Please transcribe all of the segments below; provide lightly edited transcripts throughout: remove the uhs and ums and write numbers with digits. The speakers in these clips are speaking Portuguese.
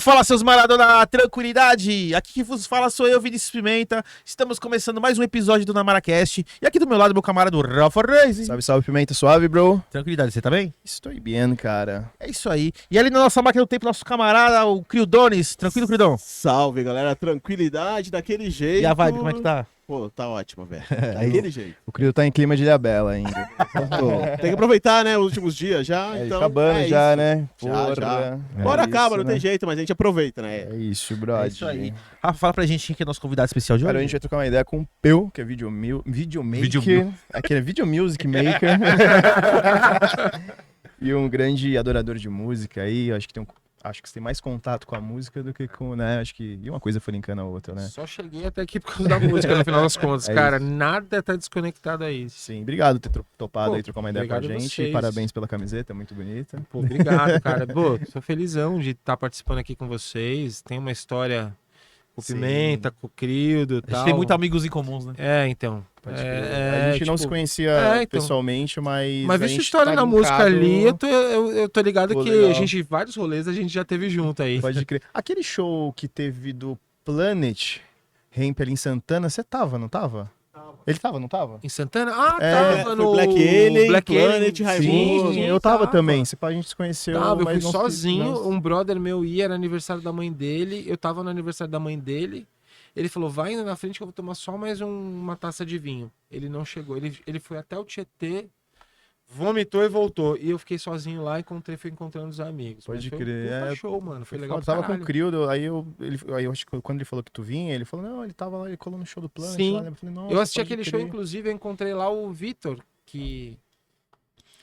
Fala, seus Maradona, tranquilidade! Aqui que vos fala sou eu, Vinícius Pimenta. Estamos começando mais um episódio do Namaracast. E aqui do meu lado, meu camarada Rafa Reis. Salve, Pimenta, suave, bro? Tranquilidade, você tá bem? Estou bem, cara. É isso aí. E ali na nossa máquina do tempo, nosso camarada, o Criodones. Tranquilo, Criodão? Salve, galera. Tranquilidade, daquele jeito. E a vibe, como é que tá? Pô, tá ótimo, velho. Daquele jeito. O Crio tá em clima de ilhabela ainda. Tem que aproveitar, né, os últimos dias já. Então, acabando já, isso. né? Já. É Bora isso, acaba, não né? tem jeito, mas a gente aproveita, né? É isso, brother. É isso aí. Rafa, fala pra gente quem que é nosso convidado especial de hoje. Cara, a gente vai trocar uma ideia com o Peu, que é videomaker. Aqui é video music maker. E um grande adorador de música aí. Acho que você tem mais contato com a música do que com, né? Acho que e uma coisa foi linkando a outra, né? Só cheguei até aqui por causa da música, no final das contas. É Cara, isso. nada tá desconectado a isso. Sim, obrigado por ter topado aí, trocar uma ideia com a obrigado a gente. vocês. Parabéns pela camiseta, muito bonita. Pô, obrigado, cara. Pô, sou felizão de estar participando aqui com vocês. Tem uma história com o Sim. Pimenta, com o Crildo e A gente tal. tem muitos amigos em comuns, né? É, então. Pode crer. A gente não se conhecia então. pessoalmente, mas. Mas a viu sua gente história tá na música linkado. ali, eu tô ligado Pô, que legal. a gente, vários rolês a gente já teve junto aí. Pode crer. Aquele show que teve do Planet Ramp ali em Santana, você tava, não tava? Ele tava, não tava? Em Santana? Ah, É, tava foi no Black Alien, Planet, Alien. Raimundo. Sim, eu tava também. Se pá, a gente se conheceu. Tava, eu mas fui não sozinho, não- um brother meu ia, era aniversário da mãe dele, eu tava no aniversário da mãe dele, ele falou, vai indo na frente que eu vou tomar só mais uma taça de vinho. Ele não chegou, ele foi até o Tietê, vomitou e voltou. E eu fiquei sozinho lá, fui encontrando os amigos. Pode Mas foi crer, Um puta é. show, mano, foi legal Eu pra tava com o caralho. Crildo, aí eu acho que quando ele falou que tu vinha, ele falou, não, ele tava lá, ele colou no show do Planet. Sim. Lá, né? Eu falei, nossa, Eu assisti pode aquele crer. show, inclusive, eu encontrei lá o Vitor, que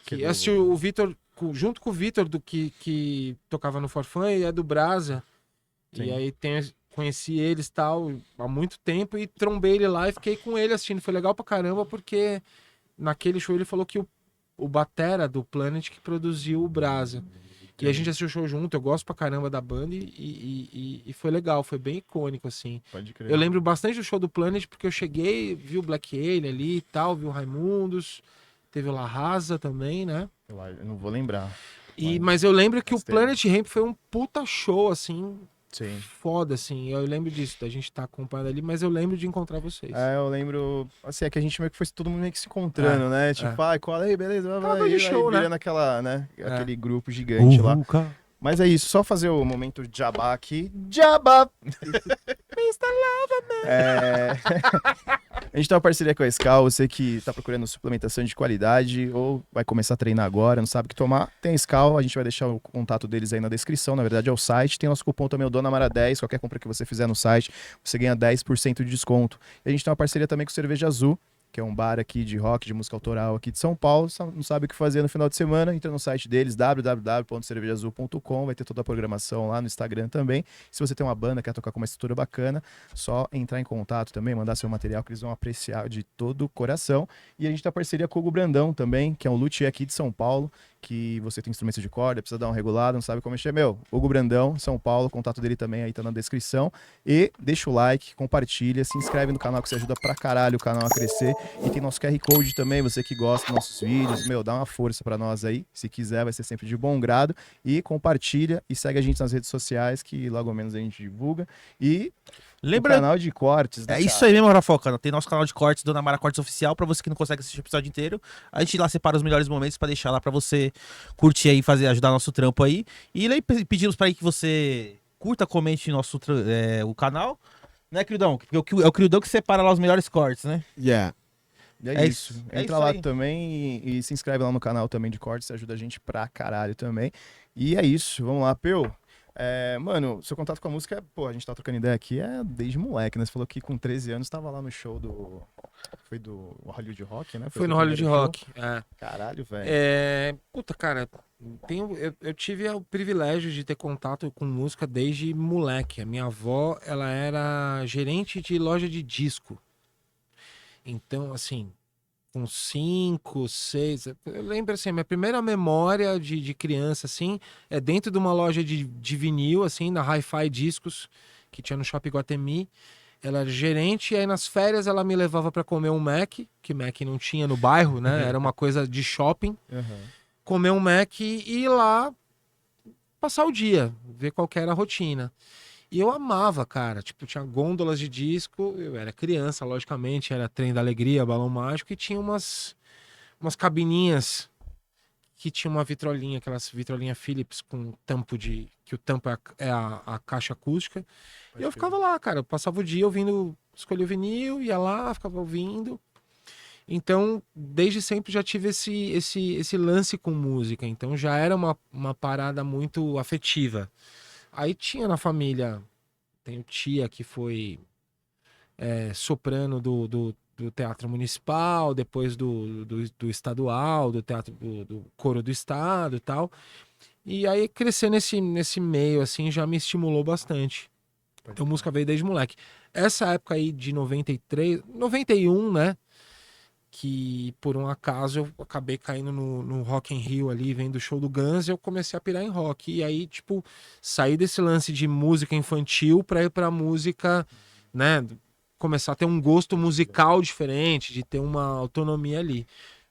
Que eu assisti o Vitor, junto com o Vitor, que tocava no Forfã e é do Brasa. Sim. E aí conheci eles tal há muito tempo e trombei ele lá e fiquei com ele assistindo. Foi legal pra caramba, porque naquele show ele falou que o batera do Planet que produziu o Brasa. E a gente assistiu o show junto, eu gosto pra caramba da banda e foi legal, foi bem icônico, assim. Pode crer. Eu lembro bastante do show do Planet, porque eu cheguei, vi o Black Alien ali e tal, vi o Raimundos, teve o La Rasa também, né? Eu não vou lembrar. Mas eu lembro que o Mas teve. Planet Ramp foi um puta show, assim, Sim. foda, assim. Eu lembro disso, da gente tá acompanhando ali, mas eu lembro de encontrar vocês. É, eu lembro, assim, é que a gente meio que foi todo mundo meio que se encontrando, né? Tipo, cola aí, beleza, vai, Aquela de show, né? virando aquele grupo gigante lá. Mas é isso, só fazer o momento jabá aqui. Jabá! A gente tem uma parceria com a Skal, você que tá procurando suplementação de qualidade ou vai começar a treinar agora, não sabe o que tomar, tem a Skal, a gente vai deixar o contato deles aí na descrição, na verdade é o site, tem nosso cupom também, o DONAMARA10, qualquer compra que você fizer no site, você ganha 10% de desconto. E a gente tem uma parceria também com Cerveja Azul, que é um bar aqui de rock, de música autoral aqui de São Paulo, não sabe o que fazer no final de semana, entra no site deles, www.cervejaazul.com, vai ter toda a programação lá no Instagram também. Se você tem uma banda, quer tocar com uma estrutura bacana, só entrar em contato também, mandar seu material que eles vão apreciar de todo o coração. E a gente tem a parceria com o Hugo Brandão também, que é um luthier aqui de São Paulo, que você tem instrumentos de corda, precisa dar uma regulada, não sabe como mexer, Hugo Brandão, São Paulo, o contato dele também aí tá na descrição. E deixa o like, compartilha, se inscreve no canal que você ajuda pra caralho o canal a crescer. E tem nosso QR Code também, você que gosta dos nossos vídeos, dá uma força pra nós aí, se quiser, vai ser sempre de bom grado. E compartilha e segue a gente nas redes sociais, que logo menos a gente divulga. E o canal de cortes. É isso aí mesmo, Rafoca. Tem nosso canal de cortes, Dona Mara Cortes Oficial, pra você que não consegue assistir o episódio inteiro. A gente lá separa os melhores momentos pra deixar lá pra você curtir aí, ajudar nosso trampo aí. E pedimos pra aí que você curta, comente o canal, né, Crildão? Porque é o Crildão que separa lá os melhores cortes, né? Yeah. É isso. É Entra isso lá aí. também e se inscreve lá no canal também de cortes, ajuda a gente pra caralho também. E é isso, vamos lá, Peu. Mano, seu contato com a música, a gente tá trocando ideia aqui, desde moleque, né? Você falou que com 13 anos tava lá no show foi do Hollywood Rock, né? Foi o no seu Hollywood primeiro show? Rock, é. Caralho, velho. Puta, cara, eu tive o privilégio de ter contato com música desde moleque. A minha avó, ela era gerente de loja de disco. Então, assim, com 5, 6... Eu lembro, assim, minha primeira memória de criança, assim, é dentro de uma loja de vinil, assim, na Hi-Fi Discos, que tinha no Shopping Guatemi. Ela era gerente, e aí nas férias ela me levava para comer um Mac, que Mac não tinha no bairro, né? Era uma coisa de shopping. Uhum. Comer um Mac e ir lá passar o dia, ver qual que era a rotina. E eu amava, cara. Tipo, tinha gôndolas de disco. Eu era criança, logicamente. Era Trem da Alegria, Balão Mágico. E tinha umas cabininhas que tinha uma vitrolinha, aquelas vitrolinha Philips com tampo de... Que o tampo é a caixa acústica. E eu ficava lá, cara. Eu passava o dia ouvindo... Escolhi o vinil, ia lá, ficava ouvindo. Então, desde sempre já tive esse lance com música. Então, já era uma parada muito afetiva. Aí tinha na família, tenho tia que foi soprano do Teatro Municipal, depois do Estadual, do Teatro do Coro do Estado e tal. E aí crescer nesse meio, assim, já me estimulou bastante. Então música veio desde moleque. Essa época aí de 93, 91, né? Que por um acaso eu acabei caindo no Rock in Rio ali, vendo o show do Guns, e eu comecei a pirar em rock. E aí, tipo, saí desse lance de música infantil pra ir pra música, né? Começar a ter um gosto musical diferente, de ter uma autonomia ali.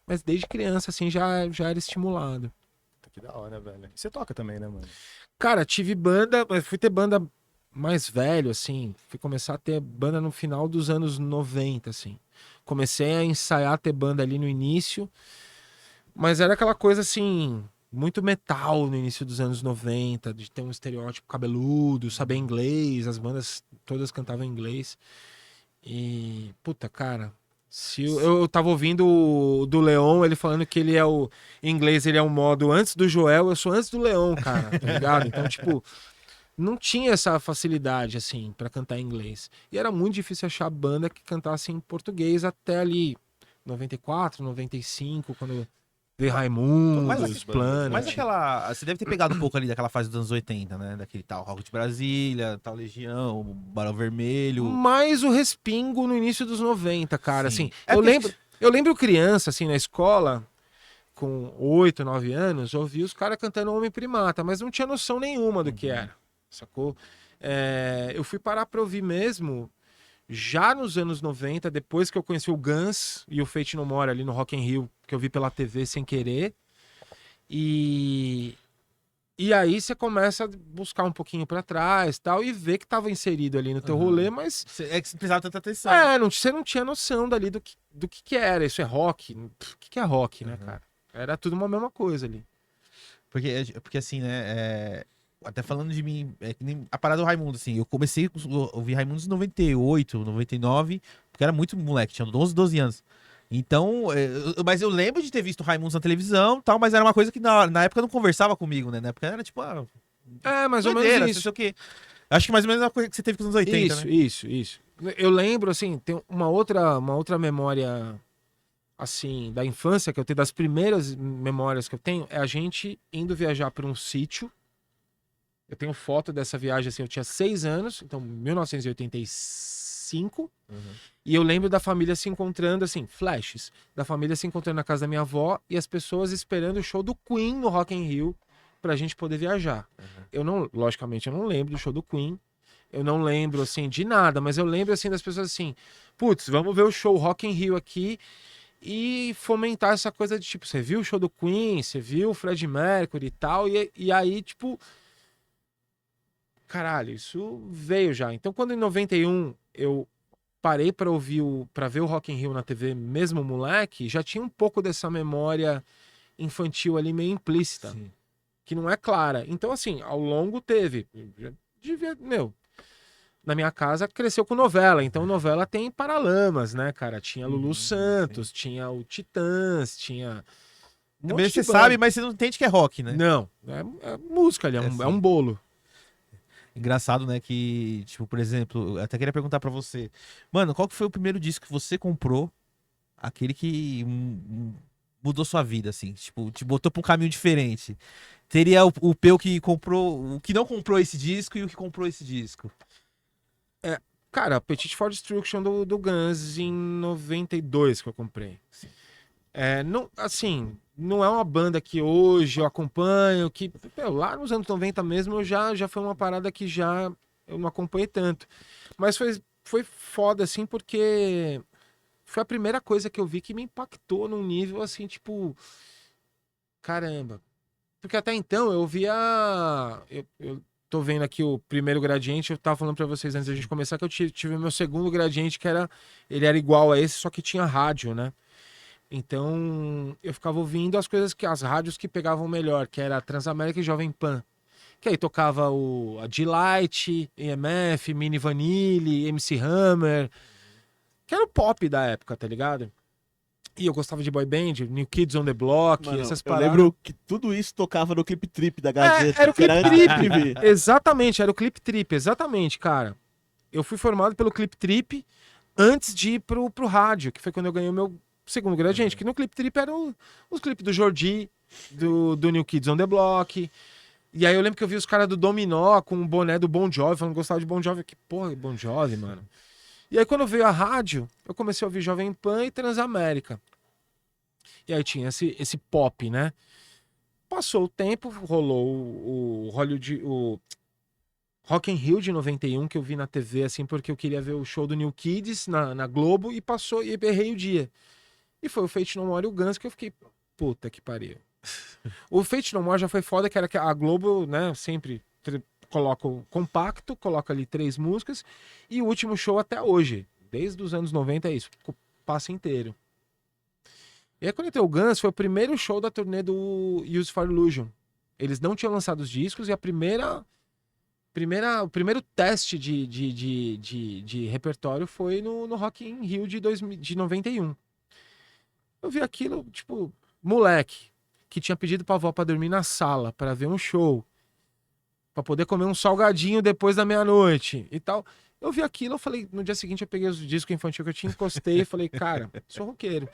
Mas desde criança, assim, já era estimulado. Que da hora, velho. E você toca também, né, mano? Cara, tive banda, mas fui ter banda mais velho, assim. Fui começar a ter banda no final dos anos 90, assim. Comecei a ensaiar ter banda ali no início, mas era aquela coisa assim, muito metal no início dos anos 90, de ter um estereótipo cabeludo, saber inglês, as bandas todas cantavam em inglês. E, puta, cara, se eu tava ouvindo do Leon, ele falando que ele é em inglês ele é um modo antes do Joel, eu sou antes do Leon, cara, tá ligado? Então, tipo, não tinha essa facilidade, assim, pra cantar em inglês. E era muito difícil achar banda que cantasse em português até ali 94, 95, quando veio Raimundos, Planet. Mas aquela. Você deve ter pegado um pouco ali daquela fase dos anos 80, né? Daquele tal Rock de Brasília, tal Legião, Barão Vermelho. Mais o respingo no início dos 90, cara, Sim. assim. É porque- Eu lembro criança, assim, na escola, com 8, 9 anos, eu ouvia os caras cantando Homem Primata, mas não tinha noção nenhuma do que era, sacou? Eu fui parar pra ouvir mesmo já nos anos 90, depois que eu conheci o Guns e o Fate No More ali no Rock in Rio, que eu vi pela TV sem querer. E aí você começa a buscar um pouquinho pra trás tal, e ver que tava inserido ali no teu rolê, mas É que você precisava tanta atenção. você não tinha noção dali do que era. Isso é rock? O que é rock, né, cara? Era tudo uma mesma coisa ali. Porque assim, né? Até falando de mim, que nem a parada do Raimundo, assim, eu comecei a ouvir Raimundos em 98, 99, porque era muito moleque, tinha 11, 12 anos. Então, mas eu lembro de ter visto Raimundos na televisão e tal, mas era uma coisa que na época não conversava comigo, né? Na época era tipo, Mais ou doideira, menos não isso. sei o quê. Acho que mais ou menos a coisa que você teve com os anos 80, né? Isso. Eu lembro, assim, tem uma outra memória, assim, da infância que eu tenho, das primeiras memórias que eu tenho, é a gente indo viajar para um sítio. Eu tenho foto dessa viagem, assim, eu tinha 6 anos, então 1985. E eu lembro da família se encontrando, assim, flashes, da família se encontrando na casa da minha avó e as pessoas esperando o show do Queen no Rock in Rio pra gente poder viajar. Logicamente, eu não lembro do show do Queen, eu não lembro, assim, de nada, mas eu lembro, assim, das pessoas assim, putz, vamos ver o show Rock in Rio aqui e fomentar essa coisa de, tipo, você viu o show do Queen, você viu o Freddie Mercury e tal, e aí, tipo, caralho, isso veio já. Então, quando em 91 eu parei pra para ver o Rock in Rio na TV, mesmo moleque, já tinha um pouco dessa memória infantil ali meio implícita, Sim. que não é clara. Então, assim, ao longo teve, na minha casa cresceu com novela, então novela tem Paralamas, né, cara? Tinha Lulu Santos, tinha o Titãs, tinha um monte Também de você banda. sabe, mas você não entende que é rock, né? Não, é música ali, é sim. um bolo. Engraçado, né, que, tipo, por exemplo, eu até queria perguntar pra você. Mano, qual que foi o primeiro disco que você comprou, aquele que mudou sua vida, assim? Tipo, te botou pra um caminho diferente. Teria o Peu que comprou, o que não comprou esse disco e o que comprou esse disco. Cara, Appetite for Destruction do Guns em 92 que eu comprei. Não, assim, não é uma banda que hoje eu acompanho, que lá nos anos 90 mesmo eu já foi uma parada que já eu não acompanhei tanto. Mas foi foda, assim, porque foi a primeira coisa que eu vi que me impactou num nível, assim, tipo, caramba, Porque até então eu via. Eu tô vendo aqui o primeiro gradiente, eu tava falando pra vocês antes da gente começar que eu tive o meu segundo gradiente, que era. Ele era igual a esse, só que tinha rádio, né? Então eu ficava ouvindo as rádios que pegavam melhor, que era Transamérica e Jovem Pan. Que aí tocava a Delight, EMF, Mini Vanille, MC Hammer, que era o pop da época, tá ligado? E eu gostava de boy band, New Kids on the Block, Mano, essas eu paradas. lembro que tudo isso tocava no Clip Trip da Gazeta. Era o que Clip antes Trip. da MTV. Exatamente, era o Clip Trip, exatamente, cara. Eu fui formado pelo Clip Trip antes de ir pro rádio, que foi quando eu ganhei o meu segundo gradiente, que no Clip Trip eram os clipes do Jordi, do New Kids on the Block. E aí eu lembro que eu vi os caras do Dominó com o boné do Bon Jovi, falando que gostava de Bon Jovi. Que porra, Bon Jovi, mano. E aí quando veio a rádio, eu comecei a ouvir Jovem Pan e Transamérica. E aí tinha esse pop, né? Passou o tempo, rolou o Hollywood, o Rock in Rio de 91, que eu vi na TV, assim, porque eu queria ver o show do New Kids na Globo, e passou, e errei o dia. E foi o Fate No More e o Guns, que eu fiquei, puta que pariu. O Fate No More já foi foda, que era que a Globo, né, sempre coloca o compacto, coloca ali 3 músicas, e o último show até hoje, desde os anos 90 é isso, passa inteiro. E aí quando entrou o Guns, foi o primeiro show da turnê do Use for Illusion. Eles não tinham lançado os discos, e o primeiro teste de repertório foi no Rock in Rio de 91. Eu vi aquilo, tipo, moleque, que tinha pedido pra avó pra dormir na sala, pra ver um show, pra poder comer um salgadinho depois da meia-noite e tal. Eu vi aquilo, eu falei, no dia seguinte eu peguei os discos infantil que eu tinha, encostei e falei, cara, sou roqueiro.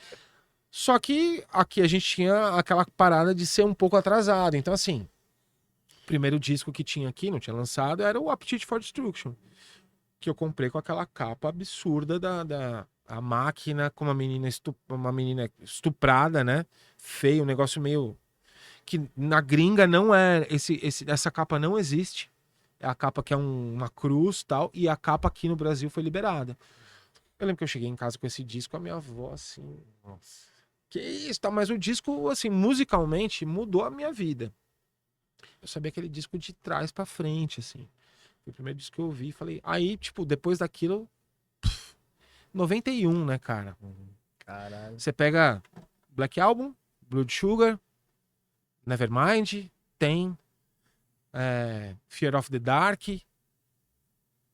Só que aqui a gente tinha aquela parada de ser um pouco atrasado. Então, assim, o primeiro disco que tinha aqui, não tinha lançado, era o Appetite for Destruction, que eu comprei com aquela capa absurda a máquina com uma menina estuprada, né? Feio, um negócio meio... Que na gringa não é... Essa capa não existe. É a capa que é uma cruz e tal. E a capa aqui no Brasil foi liberada. Eu lembro que eu cheguei em casa com esse disco, a minha avó, assim... Nossa, que isso, tá? Mas o disco, assim, musicalmente, mudou a minha vida. Eu sabia aquele disco de trás pra frente, assim. Foi o primeiro disco que eu ouvi. Falei... Aí, tipo, depois daquilo... 91, né, cara? Caralho. Você pega Black Album, Blood Sugar, Nevermind, tem Fear of the Dark,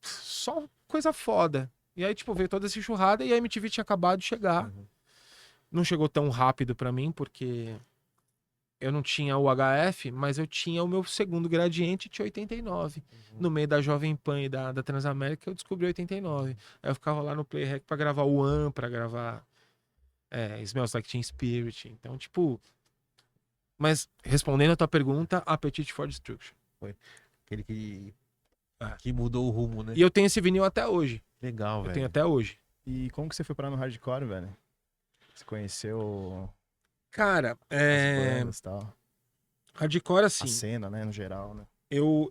só coisa foda. E aí, tipo, veio toda essa enxurrada e a MTV tinha acabado de chegar. Não chegou tão rápido pra mim, porque eu não tinha o HF, mas eu tinha o meu segundo gradiente de 89. No meio da Jovem Pan e da Transamérica, eu descobri 89. Aí eu ficava lá no Playhack pra gravar o One, pra gravar Smells Like Teen Spirit. Então, tipo... Mas, respondendo a tua pergunta, Appetite for Destruction. Aquele que mudou o rumo, né? E eu tenho esse vinil até hoje. Legal, Eu velho. tenho até hoje. E como que você foi parar no hardcore, velho? Você conheceu Cara, as bandas e tal? hardcore, A assim, cena, né, no geral, né? eu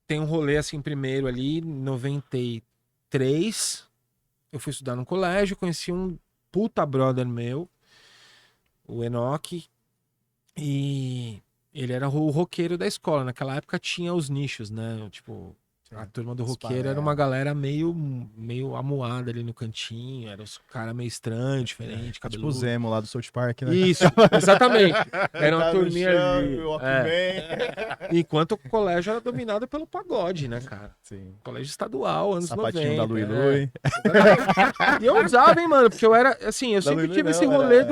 tenho um rolê, assim, primeiro ali, em 93, eu fui estudar no colégio, conheci um puta brother meu, o Enoch, e ele era o roqueiro da escola. Naquela época tinha os nichos, né? Tipo, a turma do roqueiro era uma galera meio amuada ali no cantinho, era os cara meio estranho, diferente, Tipo o cabeludo. Zemo lá do South Park, né? Isso, exatamente. Era uma Tá no turminha chão, ali. o Walkman. Enquanto o colégio era dominado pelo pagode, né, cara? Sim. Colégio estadual, anos Sapatinho 90. da Lui Lui. E eu usava, hein, mano, porque eu era, assim, eu Da sempre Lui Lui tive não, esse era- rolê era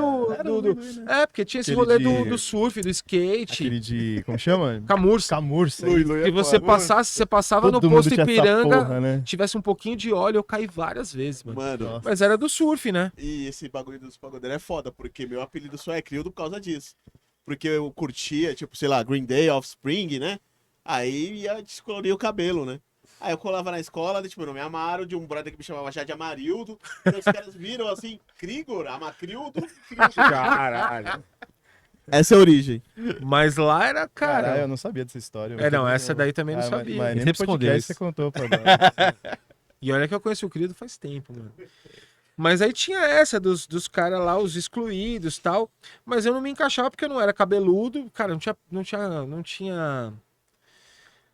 do Lui Lui, né? porque tinha esse Aquele rolê de- do surf, do skate, Aquele de... Como chama? camurça. Camurça. Lui isso. Lui Que é você foda. passasse, você passava Todo no mundo posto tinha essa Ipiranga, porra, né? tivesse um pouquinho de óleo, eu caí várias vezes, mano. Mano, Nossa. Mas era do surf, né? e esse bagulho dos pagodeiros é foda, porque meu apelido só é Crildo por causa disso. Porque eu curtia, tipo, sei lá, Green Day, Offspring, né? Aí ia descolorir o cabelo, né? Aí eu colava na escola, tipo, não me amaram, de um brother que me chamava já de Amarildo. E os caras viram assim, Krigor, Amacrildo, Crildo. Caralho. Essa é a origem. Mas lá era, Caralho, eu cara. não sabia dessa história. Não, essa daí também não sabia. Mas nem Sempre no podcast escondeu você isso. contou pra nós. E olha que eu conheci o Crido faz tempo, mano. Mas aí tinha essa dos caras lá, os excluídos e tal. Mas eu não me encaixava porque eu não era cabeludo. Cara, não tinha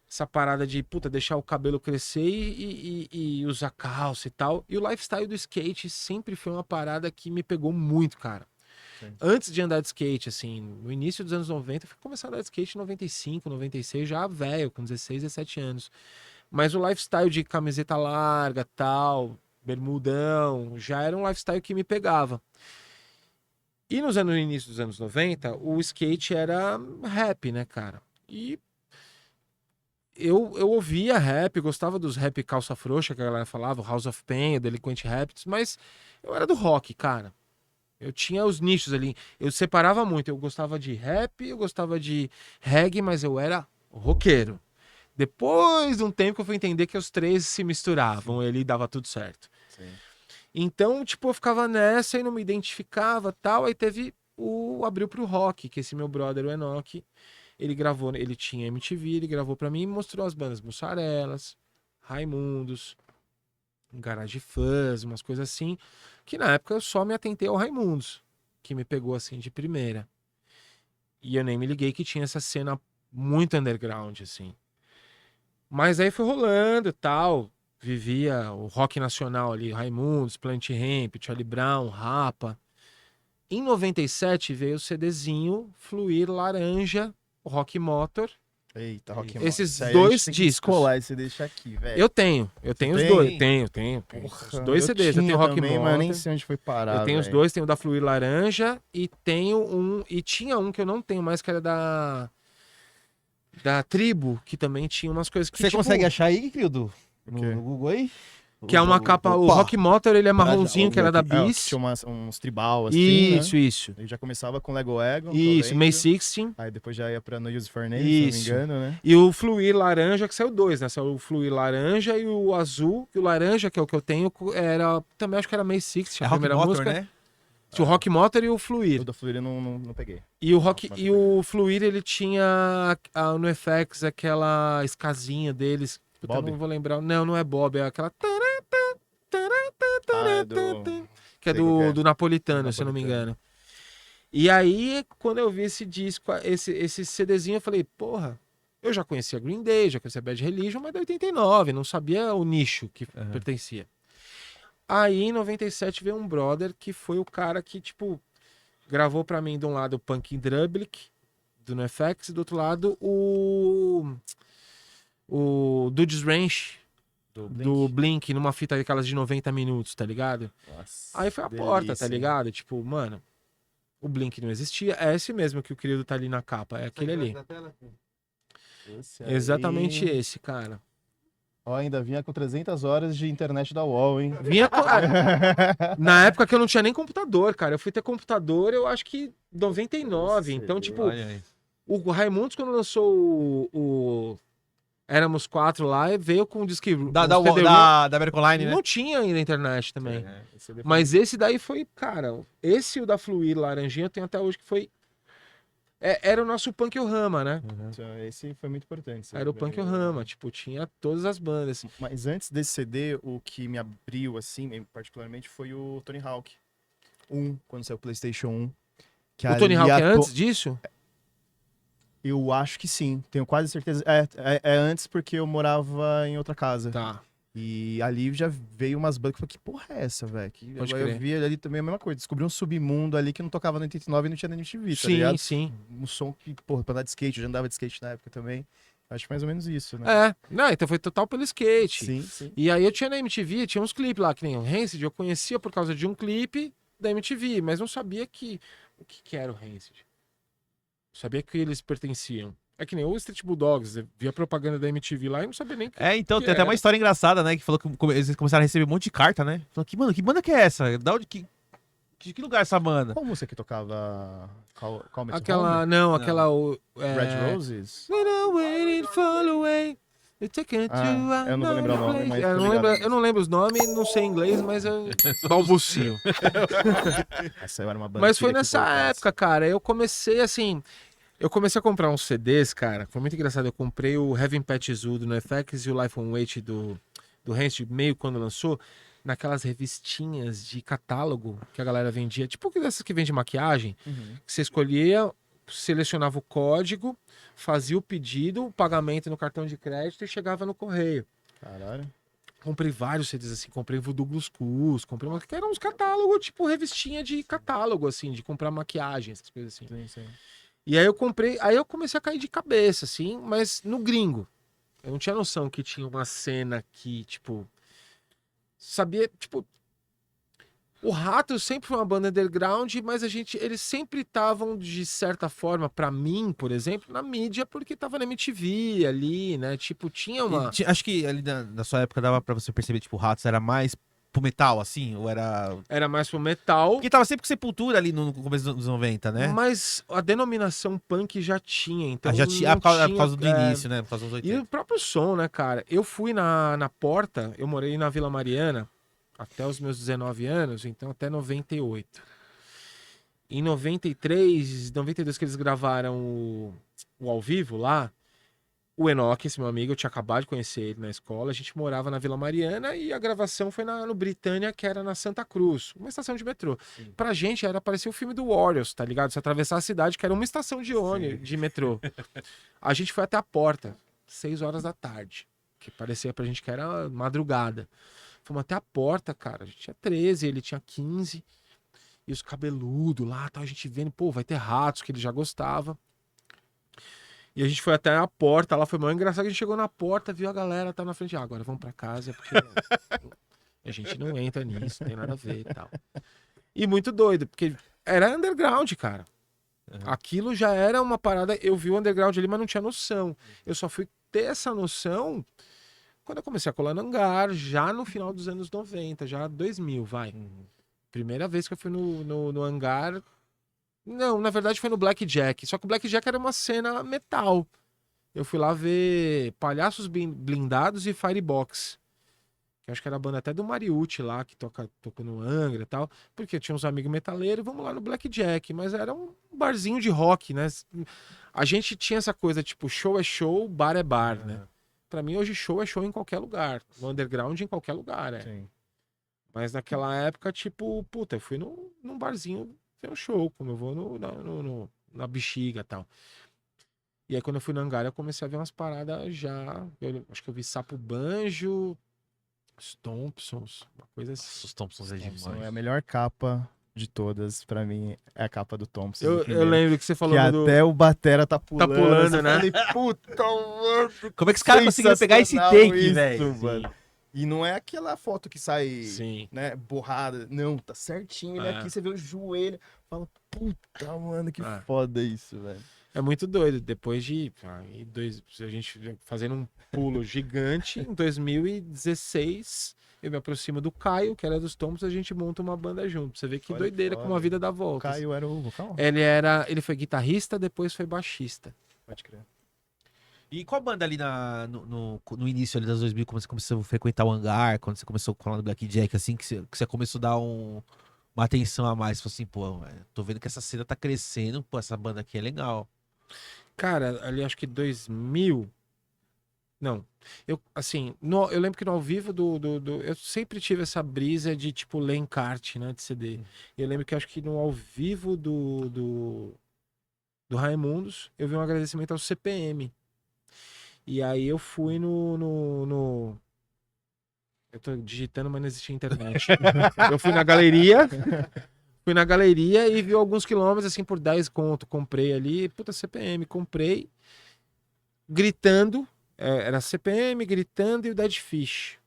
essa parada de, puta, deixar o cabelo crescer e usar calça e tal. E o lifestyle do skate sempre foi uma parada que me pegou muito, cara. Sim. Antes de andar de skate, assim, no início dos anos 90, eu fui começar a andar de skate em 95, 96, já velho, com 16, 17 anos. Mas o lifestyle de camiseta larga, tal, bermudão, já era um lifestyle que me pegava. E no início dos anos 90, o skate era rap, né, cara? E eu ouvia rap, gostava dos rap calça frouxa, que a galera falava, o House of Pain, o Delinquent Raps, mas eu era do rock, cara. Eu tinha os nichos ali. Eu separava muito. Eu gostava de rap, eu gostava de reggae, mas eu era roqueiro. Depois de um tempo que eu fui entender que os três se misturavam, ele dava tudo certo. Sim. Então, tipo, eu ficava nessa e não me identificava tal. Aí teve abriu pro rock, que esse meu brother, o Enoch, ele gravou, ele tinha MTV, ele gravou pra mim e mostrou as bandas Mussarelas, Raimundos, Garage Fuzz, umas coisas assim, que na época eu só me atentei ao Raimundos, que me pegou assim de primeira. E eu nem me liguei que tinha essa cena muito underground, assim. Mas aí foi rolando e tal, vivia o rock nacional ali, Raimundos, Plant Ramp, Charlie Brown, Rapa. Em 97 veio o CDzinho Fluir Laranja, o Rock Motor. Eita, Rock Esses Isso aí a dois gente tem que discos. descolar e você deixa aqui, velho. Eu tenho os tem? dois. Tenho. Porra, Os dois eu CDs. Eu tinha tenho Rock também, mas eu nem Motor. sei onde foi parar, Eu tenho os velho. dois, tenho o da Fluir Laranja e tenho um. E tinha um que eu não tenho mais, que era da Tribo, que também tinha umas coisas que. Você tipo, consegue achar aí, Crildo? O quê? No Google aí? Que é uma capa. O Opa! Rock Motor, ele é Pra já, marronzinho, que era da É, que Bis. tinha uns tribal assim, Isso, né? isso. Ele já começava com Lego Egon. tô Isso, vendo. May 16. Aí depois já ia pra No Use for Name, se não me Isso. engano, né? E o Fluir Laranja, que saiu dois, né? Saiu o Fluir Laranja e o Azul. E o Laranja, que é o que eu tenho, era. Também acho que era May 16, É a Rock primeira Motor, música. né? Tinha o Rock Motor e o Fluir. O da Fluir eu não peguei. E o Rock Nossa, e o Fluir, ele tinha no FX aquela escasinha deles. Puta, eu Bob? não vou lembrar. Não é Bob, é aquela. Ah, é do... Que é sei qual que é. do Napolitano, se eu não me Napolitano. engano. E aí, quando eu vi esse disco, esse CDzinho, eu falei, porra, eu já conhecia Green Day, já conhecia Bad Religion, mas da 89, não sabia o nicho que pertencia. Aí, em 97, veio um brother que foi o cara que, tipo, gravou pra mim de um lado o Punk Drublic, do NoFX, e do outro lado o Dudes Ranch, do Blink, numa fita daquelas de 90 minutos, tá ligado? Nossa, Aí foi a delícia, porta, tá hein? ligado? Tipo, mano, o Blink não existia, é esse mesmo que o querido tá ali na capa, é aquele ali. Esse aí- Exatamente esse, cara. Ó, ainda vinha com 300 horas de internet da UOL, hein? Vinha com... Na época que eu não tinha nem computador, cara. Eu fui ter computador, eu acho que 99. Então, tipo, Olha aí. o Raimundos, quando lançou o Éramos Quatro lá, veio com o disque... Da American Online, né? Não tinha ainda internet também. Esse depois- Mas esse daí foi, cara, esse e o da Fluir Laranjinha eu tenho até hoje que foi... era o nosso Punk Rama, né? Esse foi muito importante. Era o Punk Rama, tipo, tinha todas as bandas. Mas antes desse CD, o que me abriu, assim, particularmente, foi o Tony Hawk 1, quando saiu o PlayStation 1. Que O Tony ali Hawk é antes disso? Eu acho que sim, tenho quase certeza. É antes porque eu morava em outra casa. Tá. E ali já veio umas bandas que eu falei, que porra é essa, velho? Pode Eu crer. vi ali também a mesma coisa. Descobri um submundo ali que não tocava no 89 e não tinha na MTV, tá Sim, ligado? sim. Um som que, porra, pra andar de skate, eu já andava de skate na época também. Acho mais ou menos isso, né? É, não, então foi total pelo skate. Sim, sim. E aí eu tinha na MTV, tinha uns clipes lá, que nem o Rancid, eu conhecia por causa de um clipe da MTV, mas não sabia o que era o Rancid. Sabia que eles pertenciam. É que nem o Street Bulldogs, eu via propaganda da MTV lá e não sabia nem que... É, então, que tem até uma era. história engraçada, né? Que falou que eles começaram a receber um monte de carta, né? Falou que, mano, que banda que é essa? Da onde de que lugar é essa banda? Qual música que tocava Call Me to Aquela, Home? não, aquela... Red Roses? When I'm waiting for the way, you take it to eu não vou lembrar o nome, another mas place. tô ligado. Eu não lembro os nomes, não sei inglês, mas eu balbucio. Essa era uma banda Mas que foi queria que nessa voltasse. época, cara. Eu comecei assim. Eu comecei a comprar uns CDs, cara. Foi muito engraçado. Eu comprei o Heaven Pet Zoo do NoFX e o Life on Wait do Rancid, meio quando lançou. naquelas revistinhas de catálogo que a galera vendia, tipo dessas que vende maquiagem, que você escolhia, selecionava o código, fazia o pedido, o pagamento no cartão de crédito e chegava no correio. Caralho. Comprei vários CDs assim, comprei o Douglas Cus, comprei uma que eram uns catálogos, tipo revistinha de catálogo, assim, de comprar maquiagem, essas coisas assim. Sim, sim. E aí eu comprei, aí eu comecei a cair de cabeça, assim, mas no gringo. Eu não tinha noção que tinha uma cena que, tipo, sabia, tipo, o Ratos sempre foi uma banda underground, mas eles sempre estavam, de certa forma, pra mim, por exemplo, na mídia, porque tava na MTV ali, né? Tipo, tinha uma... Acho que ali na sua época dava pra você perceber, tipo, o Ratos era mais pro metal, assim, ou era... Era mais pro metal, Porque tava sempre com Sepultura ali no começo dos 90, né? mas a denominação punk já tinha, então Já tinha, não por causa do tinha, início, né? Por causa dos E 80. o próprio som, né, cara? Eu fui na Porta, eu morei na Vila Mariana até os meus 19 anos, então até 98. Em 93, 92 que eles gravaram o ao vivo lá, o Enoch, esse meu amigo, eu tinha acabado de conhecer ele na escola, a gente morava na Vila Mariana e a gravação foi no Britânia, que era na Santa Cruz, uma estação de metrô. Pra gente era parecer o filme do Warriors, tá ligado? Você atravessar a cidade, que era uma estação de ônibus, de metrô. A gente foi até a Porta, 6 horas da tarde, que parecia pra gente que era madrugada. Fomos até a Porta, cara, a gente tinha 13, ele tinha 15, e os cabeludos lá, tá, a gente vendo, pô, vai ter Ratos, que ele já gostava. E a gente foi até a porta, lá foi muito engraçado, que a gente chegou na porta, viu a galera, tá na frente, agora vamos pra casa, porque a gente não entra nisso, não tem nada a ver e tal. E muito doido, porque era underground, cara. Aquilo já era uma parada, eu vi o underground ali, mas não tinha noção. Eu só fui ter essa noção quando eu comecei a colar no Hangar, já no final dos anos 90, já 2000, vai. Primeira vez que eu fui no Hangar... Não, na verdade foi no Blackjack. Só que o Blackjack era uma cena metal. Eu fui lá ver Palhaços Blindados e Firebox. Que eu acho que era a banda até do Mariucci lá, que toca no Angra e tal. Porque tinha uns amigos metaleiros, vamos lá no Blackjack. Mas era um barzinho de rock, né? A gente tinha essa coisa, tipo, show é show, bar é bar, né? Pra mim, hoje, show é show em qualquer lugar. No underground, em qualquer lugar, né? Sim. Mas naquela época, tipo, puta, eu fui num barzinho ver um show, como eu vou na Bexiga e tal. E aí, quando eu fui no Hangar, eu comecei a ver umas paradas já. Eu acho que eu vi Sapo Banjo, os Thompsons, uma coisa assim. Os Thompsons é Thompson demais. é a melhor capa de todas, pra mim, é a capa do Thompson. do Eu primeiro. lembro que você falou Que do... até o batera tá pulando. pulando, assim, né? eu falei, puta, mano. Como é que os caras conseguiram pegar esse Sensacional take, isso, velho? mano. E não é aquela foto que sai, Sim. né, borrada. Não, tá certinho, ele É. aqui, você vê o joelho. Fala, puta, mano, que É. foda isso, velho. É muito doido. Depois de a gente fazendo um pulo gigante, em 2016, eu me aproximo do Caio, que era dos Thompsons, a gente monta uma banda junto. Você vê que Olha doideira que como a foda. vida dá O voltas. Caio era o vocal? Ele foi guitarrista, depois foi baixista. Pode crer. E qual banda ali no início ali das 2000, quando você começou a frequentar o Hangar, quando você começou a colar no Blackjack, assim, que você começou a dar uma atenção a mais? Falou assim, pô, velho, tô vendo que essa cena tá crescendo, pô, essa banda aqui é legal. Cara, ali acho que 2000... Não. Eu lembro que no ao vivo eu sempre tive essa brisa de, tipo, ler encarte, né, de CD. Eu lembro que acho que no ao vivo do Raimundos, eu vi um agradecimento ao CPM. E aí eu fui no... Eu tô digitando, mas não existe internet. Eu fui na galeria e vi alguns quilômetros, assim, por 10 conto. Comprei ali, puta CPM, comprei, gritando. Era CPM, gritando e o Dead Fish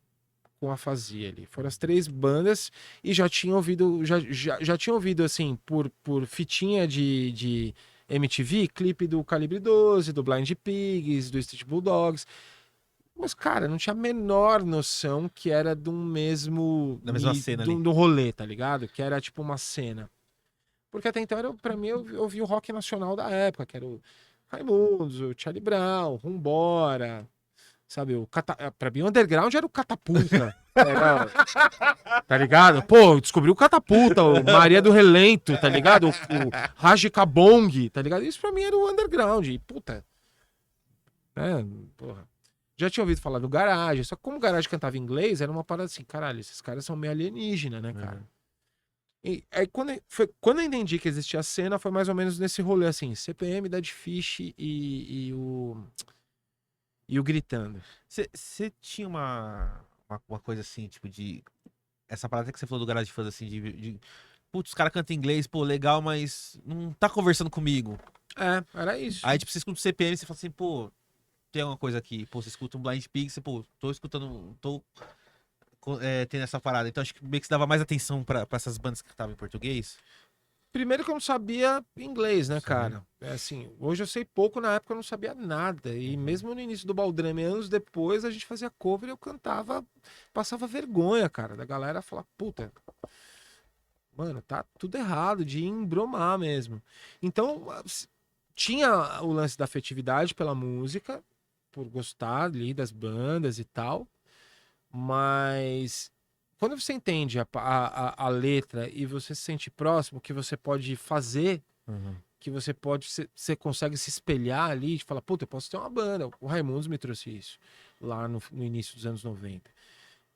com afasia ali. Foram as 3 bandas e já tinha ouvido, já tinha ouvido, assim, por fitinha de MTV, clipe do Calibre 12, do Blind Pigs, do Street Bulldogs. Mas, cara, não tinha a menor noção que era de um mesmo... Da mesma cena ali. Do rolê, tá ligado? Que era tipo uma cena. Porque até então, pra mim, eu vi o rock nacional da época, que era o Raimundos, o Charlie Brown, Rumbora, sabe? Pra mim, o underground era o Catapulta. Tá ligado? Pô, descobri o Catapulta, o Maria do Relento, tá ligado? O Raj Kabong, tá ligado? Isso pra mim era o underground. E, puta... Porra. Já tinha ouvido falar do Garage, só que como o Garage cantava em inglês, era uma parada assim, caralho, esses caras são meio alienígena, né, cara? E aí quando eu entendi que existia a cena, foi mais ou menos nesse rolê assim, CPM, Dead Fish e o Gritando. Você tinha uma coisa assim, tipo, de. Essa parada que você falou do Garage Fãs, assim, putz, os caras cantam inglês, pô, legal, mas não tá conversando comigo. Era isso. Aí, tipo, você escuta o CPM e você fala assim, pô, tem uma coisa aqui. Pô, você escuta um Blind Pig, você, pô, tô escutando, tendo essa parada. Então acho que meio que você dava mais atenção pra essas bandas que estavam em português. Primeiro que eu não sabia inglês, né, Sim. cara? É assim, hoje eu sei pouco, na época eu não sabia nada. E mesmo no início do Baldrame, anos depois, a gente fazia cover e eu cantava, passava vergonha, cara, da galera falar, puta, mano, tá tudo errado, de embromar mesmo. Então, tinha o lance da afetividade pela música, por gostar ali das bandas e tal, mas quando você entende a letra e você se sente próximo, que você pode fazer, que você você consegue se espelhar ali e falar, puta, eu posso ter uma banda. O Raimundos me trouxe isso lá no início dos anos 90.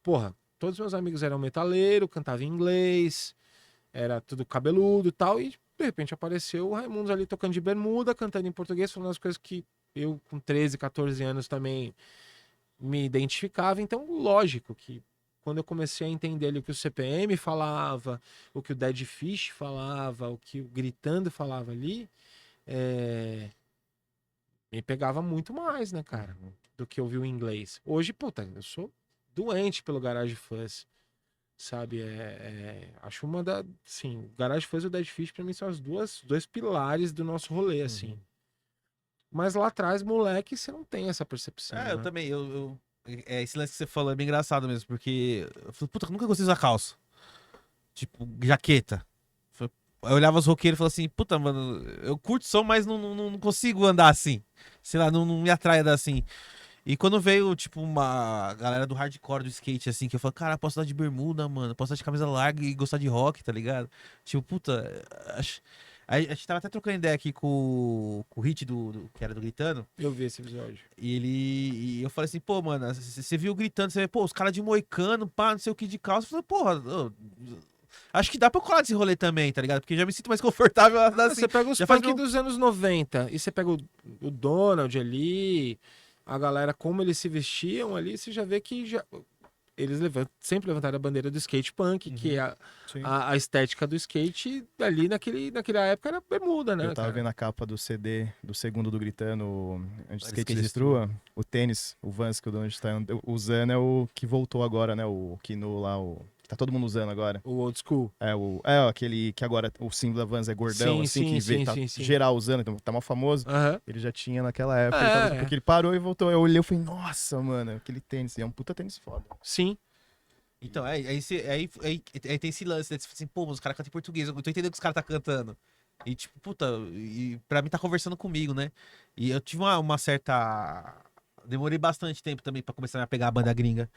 Porra, todos meus amigos eram metaleiro, cantavam em inglês, era tudo cabeludo e tal, e de repente apareceu o Raimundos ali tocando de bermuda, cantando em português, falando as coisas que eu com 13, 14 anos também me identificava. Então, lógico que quando eu comecei a entender ali o que o CPM falava, o que o Dead Fish falava, o que o Gritando falava ali, me pegava muito mais, né, cara, do que ouvir o inglês. Hoje, puta, eu sou doente pelo Garage Fuzz, sabe? Acho uma da... Sim, o Garage Fuzz e o Dead Fish pra mim são os dois pilares do nosso rolê, assim. Mas lá atrás, moleque, você não tem essa percepção, Eu né? também, esse lance que você falou é bem engraçado mesmo, porque eu falei, puta, eu nunca gostei de usar calça. Tipo, jaqueta. Eu olhava os roqueiros e falava assim, puta, mano, eu curto som, mas não consigo andar assim. Sei lá, não me atrai andar assim. E quando veio, tipo, uma galera do hardcore do skate, assim, que eu falei, cara, posso andar de bermuda, mano, posso andar de camisa larga e gostar de rock, tá ligado? Tipo, puta, a gente tava até trocando ideia aqui com o Hit que era do Gritando, Eu vi esse episódio. e eu falei assim, pô, mano, você viu Gritando, você vê, pô, os caras de moicano, pá, não sei o que de calça, eu falei, porra, acho que dá pra eu colar desse rolê também, tá ligado? Porque eu já me sinto mais confortável assim. Você pega os Já faz punk dos anos 90 e você pega o Donald ali, a galera, como eles se vestiam ali, você já vê que eles sempre levantaram a bandeira do skate punk, que é Sim. a estética do skate ali naquela época era bermuda, né? Eu tava cara? vendo a capa do CD do segundo do Gritando, Antes Skate Skate Destrua. O tênis, o Vans que o Donald tá usando é o que voltou agora, né? O Kino lá, que tá todo mundo usando agora. O old school. Aquele que agora o símbolo da Vans é gordão, Sim, assim, sim, que sim, tá sim, sim. geral usando, então tá mal famoso. Aham. Ele já tinha naquela época, porque ele parou e voltou. Eu olhei e falei, nossa, mano, aquele tênis, é um puta tênis foda. Sim. Então, aí tem esse lance, né? Você fala assim, pô, mas os caras cantam em português, eu tô entendendo o que os caras tá cantando. E tipo, puta, e pra mim tá conversando comigo, né? E eu tive uma certa. Demorei bastante tempo também pra começar a pegar a banda gringa.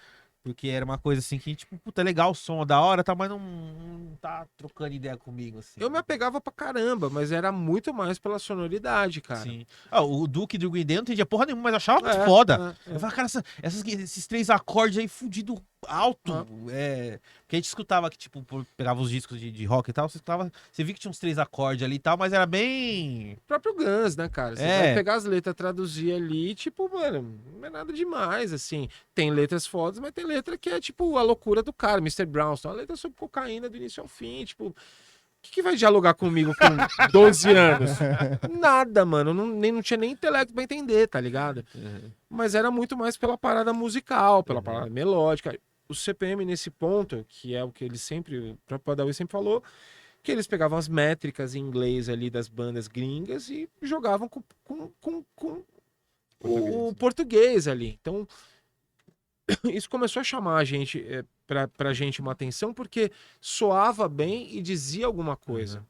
Porque era uma coisa assim que, tipo, puta, é legal o som, é da hora, tá, mas não tá trocando ideia comigo, assim. Eu me apegava pra caramba, mas era muito mais pela sonoridade, cara. Sim. O Duke do Green Day eu não entendia porra nenhuma, mas eu achava muito É, foda. é. Eu falava, cara, esses três acordes aí fudido alto. Porque a gente escutava que, tipo, pegava os discos de rock e tal, você via que tinha uns três acordes ali e tal, mas era bem. O próprio Guns, né, cara? Você vai pegar as letras, traduzir ali, tipo, mano, não é nada demais, assim. Tem letras fodas, mas tem letra que é, tipo, a loucura do cara. Mr. Brownstone, uma letra sobre cocaína do início ao fim, tipo... O que vai dialogar comigo com 12 anos? Nada, mano. Não tinha nem intelecto pra entender, tá ligado? Mas era muito mais pela parada musical, pela parada melódica. O CPM nesse ponto, que é o que ele sempre... O próprio Badawi sempre falou, que eles pegavam as métricas em inglês ali das bandas gringas e jogavam com o português ali. Então, isso começou a chamar a gente, pra gente uma atenção, porque soava bem e dizia alguma coisa.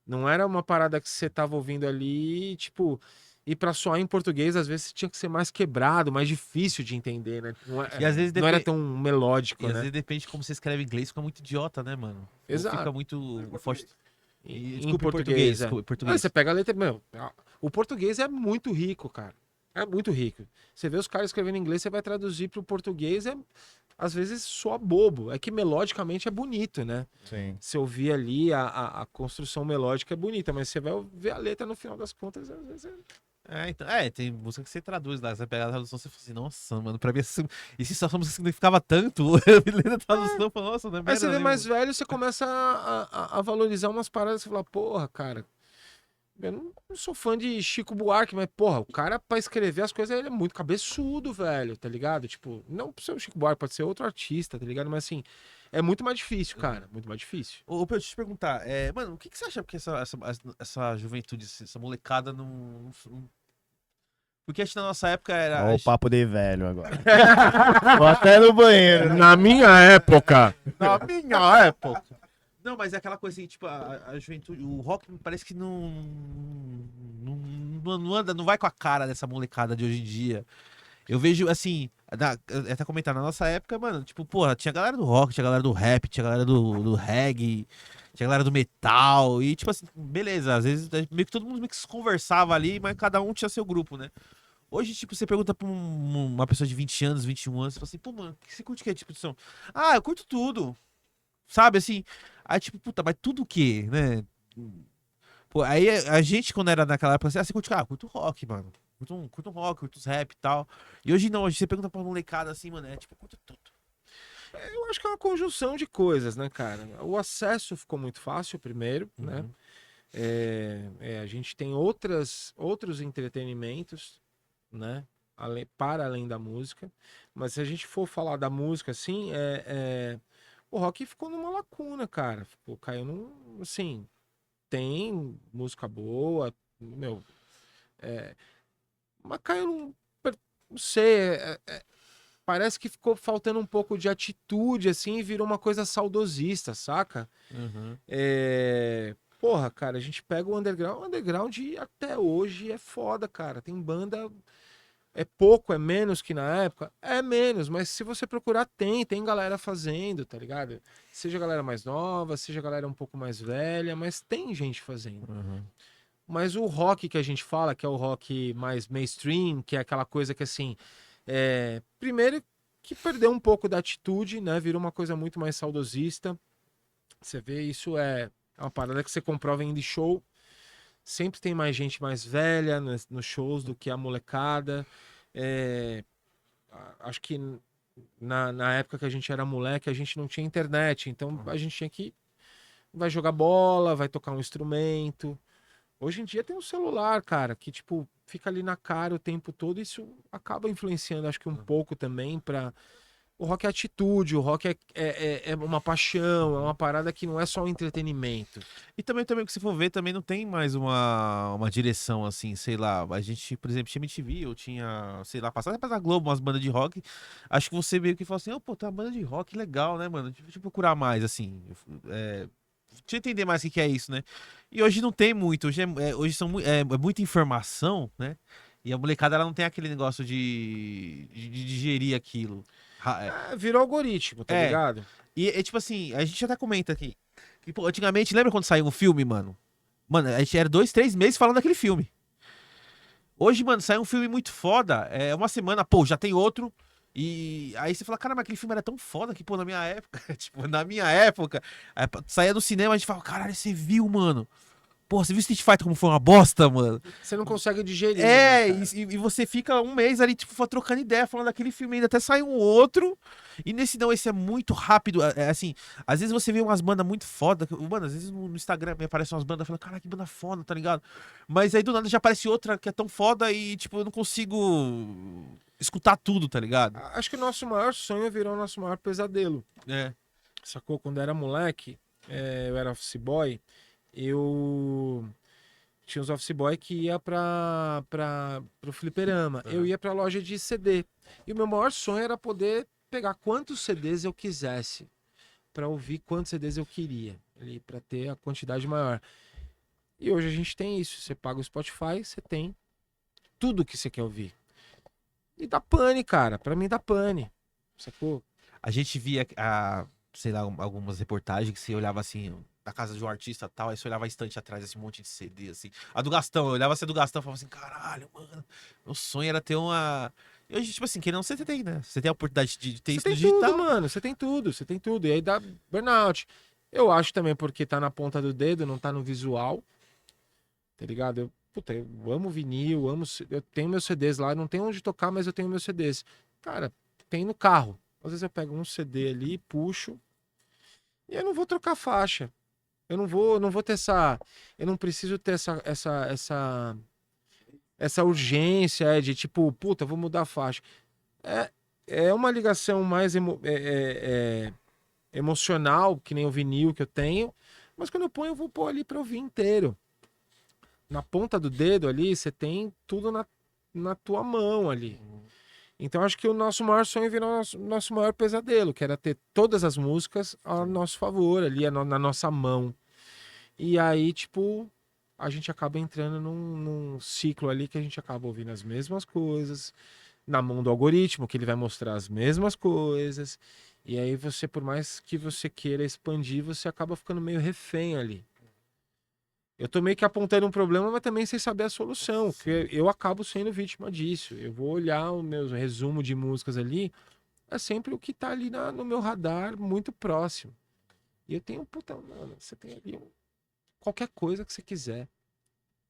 Não era uma parada que você tava ouvindo ali, tipo... E pra soar em português, às vezes tinha que ser mais quebrado, mais difícil de entender, né? E às vezes não era tão melódico, E às né? vezes depende de como você escreve inglês, fica muito idiota, né, mano? Ou Exato. fica muito forte. Em Desculpa, português. desculpa, Ah, português. você pega a letra. Meu, o português é muito rico, cara. É muito rico. Você vê os caras escrevendo em inglês, você vai traduzir pro português, às vezes soa bobo. É que melodicamente é bonito, né? Sim. Você ouvir ali, a construção melódica é bonita, mas você vai ver a letra no final das contas, às vezes Então, tem música que você traduz lá, você pega a tradução e você fala assim, nossa, mano, pra mim essa música significava tanto, eu me lembro da tradução e falo, nossa, não é Aí merda você vê nenhuma. mais velho, você começa a valorizar umas paradas, você fala, porra, cara, eu não sou fã de Chico Buarque, mas, porra, o cara pra escrever as coisas, ele é muito cabeçudo, velho, tá ligado? Tipo, não por ser o Chico Buarque, pode ser outro artista, tá ligado? Mas assim, é muito mais difícil, cara, muito mais difícil. Ô, Pedro, deixa eu te perguntar, mano, o que você acha que essa juventude, essa molecada não. Porque acho que na nossa época era. Ó o papo de velho agora. Vou até no banheiro. Na minha época. Na minha época. Não, mas é aquela coisa assim, tipo, a juventude, o rock parece que não anda, não vai com a cara dessa molecada de hoje em dia. Eu vejo, assim, eu até comentar, na nossa época, mano, tipo, porra, tinha galera do rock, tinha galera do rap, tinha galera do reggae, tinha galera do metal, e tipo assim, beleza, às vezes meio que todo mundo meio que se conversava ali, mas cada um tinha seu grupo, né? Hoje, tipo, você pergunta pra uma pessoa de 20 anos, 21 anos, você fala assim, pô, mano, você curte que tipo de som? Ah, eu curto tudo. Sabe, assim? Aí, tipo, puta, mas tudo o quê, né? Pô, aí a gente, quando era naquela época, assim, curte, curto rock, mano. Curto um rock, curto os rap e tal. E hoje não, hoje você pergunta pra molecada assim, mano, tipo, curto tudo. Eu acho que é uma conjunção de coisas, né, cara? O acesso ficou muito fácil, primeiro, né? Uhum. A gente tem outros entretenimentos, né? Para além da música. Mas se a gente for falar da música, assim, o rock ficou numa lacuna, cara. Caiu num. Assim, tem música boa, meu. Mas caiu num. Não sei. Parece que ficou faltando um pouco de atitude, assim, e virou uma coisa saudosista, saca? Uhum. Porra, cara, a gente pega o underground até hoje é foda, cara. Tem banda. É pouco, é menos que na época? É menos, mas se você procurar, tem galera fazendo, tá ligado? Seja galera mais nova, seja galera um pouco mais velha, mas tem gente fazendo. Uhum. Mas o rock que a gente fala, que é o rock mais mainstream, que é aquela coisa que assim. Primeiro que perdeu um pouco da atitude, né? Virou uma coisa muito mais saudosista. Você vê, isso é uma parada que você comprova em indie show. Sempre tem mais gente mais velha nos shows do que a molecada. Acho que na época que a gente era moleque, a gente não tinha internet. Então a gente tinha que. Vai jogar bola, vai tocar um instrumento. Hoje em dia tem um celular, cara, que tipo fica ali na cara o tempo todo. Isso acaba influenciando, acho que um pouco também para o rock é atitude, o rock é uma paixão, é uma parada que não é só um entretenimento. E também, que se for ver, também não tem mais uma direção assim, sei lá. A gente, por exemplo, tinha MTV, eu tinha, sei lá, passado até da Globo, umas bandas de rock. Acho que você meio que fala assim, pô, tem uma banda de rock legal, né, mano? Deixa eu procurar mais, assim. Deixa eu entender mais o que é isso, né? E hoje não tem muito, hoje é muita informação, né? E a molecada ela não tem aquele negócio de digerir aquilo. Virou algoritmo, tá É, ligado? e tipo assim, a gente até comenta aqui. Que, pô, antigamente, lembra quando saiu um filme, mano? Mano, a gente era 2, 3 meses falando daquele filme. Hoje, mano, sai um filme muito foda. É uma semana, pô, já tem outro. E aí você fala, cara, mas aquele filme era tão foda que, pô, na minha época, tipo, na minha época, saía do cinema e a gente fala, caralho, você viu, mano? Pô, você viu Street Fighter como foi uma bosta, mano? Você não consegue digerir. Né, E você fica um mês ali, tipo, trocando ideia, falando daquele filme ainda, até sai um outro. E nesse não, esse é muito rápido. Assim, às vezes você vê umas bandas muito foda. Mano, às vezes no Instagram me aparecem umas bandas, eu falo, cara, que banda foda, tá ligado? Mas aí do nada já aparece outra que é tão foda e, tipo, eu não consigo escutar tudo, tá ligado? Acho que o nosso maior sonho virou o nosso maior pesadelo. É. Sacou? Quando eu era moleque, eu era office boy, eu tinha uns office boy que ia pro fliperama. Eu ia pra loja de CD. E o meu maior sonho era poder pegar quantos CDs eu quisesse pra ouvir quantos CDs eu queria, ali para ter a quantidade maior. E hoje a gente tem isso. Você paga o Spotify, você tem tudo que você quer ouvir. E dá pane, cara. Pra mim dá pane. Sacou? A gente via, sei lá, algumas reportagens que você olhava assim. na casa de um artista e tal, aí você olhava a estante atrás, esse monte de CD, assim. A do Gastão, eu olhava essa do Gastão e falava assim, caralho, mano, meu sonho era ter uma... E hoje, tipo assim, querendo ou não, você tem, né? Você tem a oportunidade de ter Você isso tem no digital. tudo, mano. Você tem tudo, você tem tudo. E aí dá burnout. Eu acho também porque tá na ponta do dedo, não tá no visual. Tá ligado? Puta, eu amo vinil, eu tenho meus CDs lá, não tenho onde tocar, mas eu tenho meus CDs. Cara, tem no carro. Às vezes eu pego um CD ali, puxo, e eu não vou trocar faixa. Eu não vou ter eu não preciso ter essa urgência de tipo, puta, vou mudar a faixa. É, é uma ligação mais emocional, que nem o vinil que eu tenho, mas quando eu ponho, eu vou pôr ali pra ouvir inteiro. Na ponta do dedo ali, você tem tudo na tua mão ali. Então acho que o nosso maior sonho virou nosso maior pesadelo, que era ter todas as músicas a nosso favor ali, na nossa mão. E aí, tipo, a gente acaba entrando num ciclo ali que a gente acaba ouvindo as mesmas coisas, na mão do algoritmo, que ele vai mostrar as mesmas coisas. E aí você, por mais que você queira expandir, você acaba ficando meio refém ali. Eu tô meio que apontando um problema, mas também sem saber a solução, porque eu acabo sendo vítima disso. Eu vou olhar o meu resumo de músicas ali, é sempre o que tá ali no meu radar, muito próximo. E eu tenho, puta, mano, você tem ali qualquer coisa que você quiser.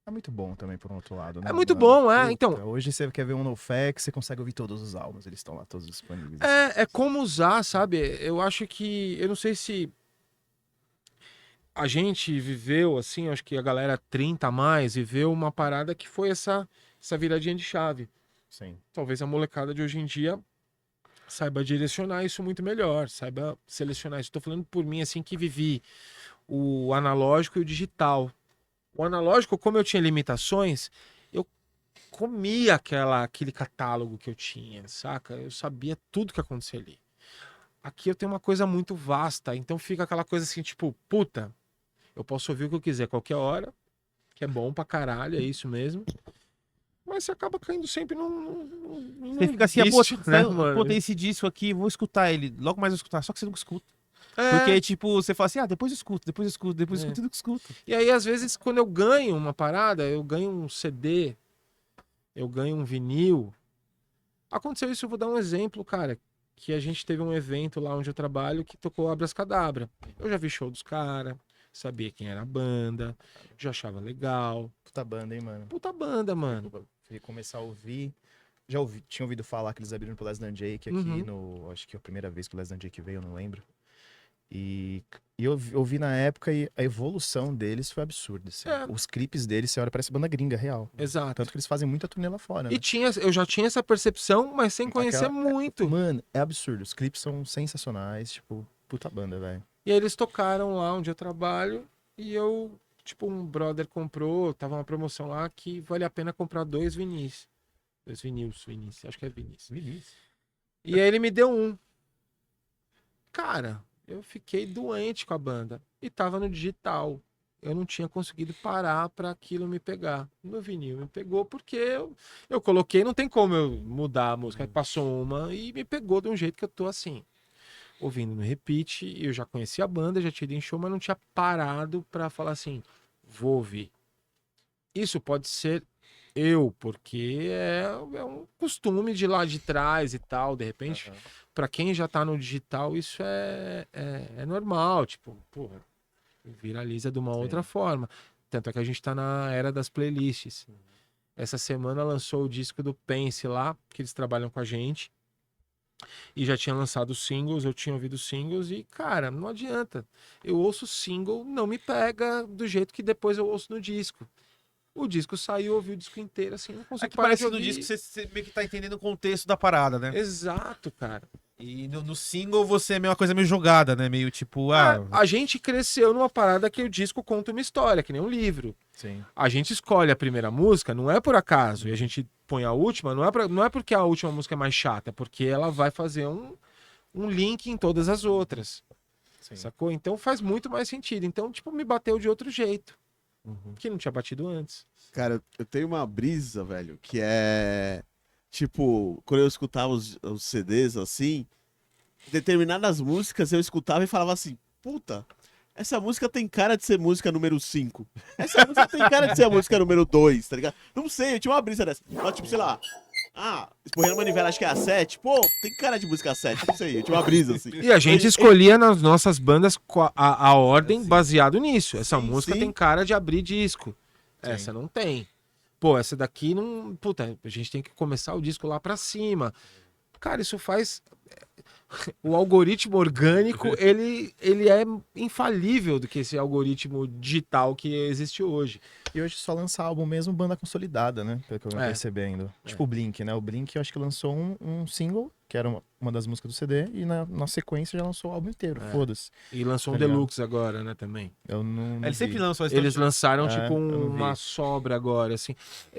É muito bom também, por um outro lado, né, É muito mano? bom, é. Puta, Então, hoje você quer ver um NoFX, você consegue ouvir todos os álbuns, eles estão lá todos disponíveis. é como usar, sabe? Eu acho que, eu não sei se a gente viveu, assim, acho que a galera 30 a mais viveu uma parada que foi essa viradinha de chave. Sim. Talvez a molecada de hoje em dia saiba direcionar isso muito melhor, saiba selecionar isso. Estou falando por mim, assim, que vivi o analógico e o digital. O analógico, como eu tinha limitações, eu comia aquele catálogo que eu tinha, saca? Eu sabia tudo que acontecia ali. Aqui eu tenho uma coisa muito vasta, então fica aquela coisa assim, tipo, puta, eu posso ouvir o que eu quiser qualquer hora, que é bom pra caralho, é isso mesmo. Mas você acaba caindo sempre Você num fica assim, pô, vício, né, pô, mano? tem esse disco aqui, vou escutar ele. Logo mais eu escutar, só que você não escuta. Porque, É, tipo, você fala assim, depois eu escuto, depois eu escuto, depois eu é. escuto e não escuto. E aí, às vezes, quando eu ganho uma parada, eu ganho um CD, eu ganho um vinil. Aconteceu isso, eu vou dar um exemplo, cara. Que a gente teve um evento lá onde eu trabalho que tocou Abrascadabra. Eu já vi show dos caras, sabia quem era a banda, já achava legal. Puta banda, hein, mano? Puta banda, mano. Fui começar a ouvir. Tinha ouvido falar que eles abriram pro Lesnar Jake aqui Uhum. no. Acho que é a primeira vez que o Lesnar Jake veio, eu não lembro. E eu ouvi na época e a evolução deles foi absurda. Assim. É. Os clipes deles, você olha, parece banda gringa real. Exato. Tanto que eles fazem muita turnê lá fora, E né? eu já tinha essa percepção, mas sem conhecer Aquela- muito. Mano, é absurdo. Os clipes são sensacionais. Tipo, puta banda, velho. E aí eles tocaram lá onde eu trabalho e eu, tipo, um brother comprou, tava uma promoção lá que vale a pena comprar 2 vinis. 2 vinis, acho que é vinis. E aí ele me deu um. Cara, eu fiquei doente com a banda. E tava no digital. Eu não tinha conseguido parar pra aquilo me pegar. No vinil me pegou porque eu coloquei, não tem como eu mudar a música. Aí passou uma e me pegou de um jeito que eu tô assim. Ouvindo no repeat, eu já conhecia a banda, já tinha ido em show, mas não tinha parado pra falar assim, vou ouvir. Isso pode ser eu, porque é um costume de lá de trás e tal, de repente, pra quem já tá no digital, isso é normal, tipo, porra, viraliza de uma Sim. outra forma. Tanto é que a gente tá na era das playlists. Essa semana lançou o disco do Pense lá, que eles trabalham com a gente. E já tinha lançado singles, eu tinha ouvido singles e, cara, não adianta. Eu ouço single, não me pega do jeito que depois eu ouço no disco. O disco saiu, eu ouvi o disco inteiro, assim, não É consigo que parar parece de que no ouvir. disco você meio que tá entendendo o contexto da parada, né? Exato, cara. E no single você é uma coisa meio jogada, né? Meio tipo, A gente cresceu numa parada que o disco conta uma história, que nem um livro. Sim. A gente escolhe a primeira música, não é por acaso, e a gente põe a última, não é porque a última música é mais chata, é porque ela vai fazer um link em todas as outras. Sim. Sacou? Então faz muito mais sentido. Então, tipo, me bateu de outro jeito. Que não tinha batido antes. Cara, eu tenho uma brisa, velho, que é. Tipo, quando eu escutava os CDs assim, determinadas músicas eu escutava e falava assim, puta, essa música tem cara de ser música número 5. Essa música tem cara de ser a música número 2, tá ligado? Não sei, eu tinha uma brisa dessa. Mas, tipo, sei lá, Esporrando Manivela, acho que é a 7. Pô, tem cara de música 7, não sei, eu tinha uma brisa, assim. E a gente escolhia nas nossas bandas a ordem baseado nisso. Essa Sim, música sim. tem cara de abrir disco. Essa não tem. Pô, essa daqui não... Puta, a gente tem que começar o disco lá pra cima. Cara, isso faz... O algoritmo orgânico, ele é infalível do que esse algoritmo digital que existe hoje. E hoje só lança álbum mesmo banda consolidada, né? Pelo que eu venho percebendo. Tipo o Blink, né? O Blink eu acho que lançou um single, que era uma das músicas do CD, e na sequência já lançou o álbum inteiro. Foda-se. E lançou um Tá ligado? Deluxe agora, né, também. Eu não Eles vi. sempre lançam esse Eles lançaram, É, tipo, eu não uma vi. sobra agora, assim.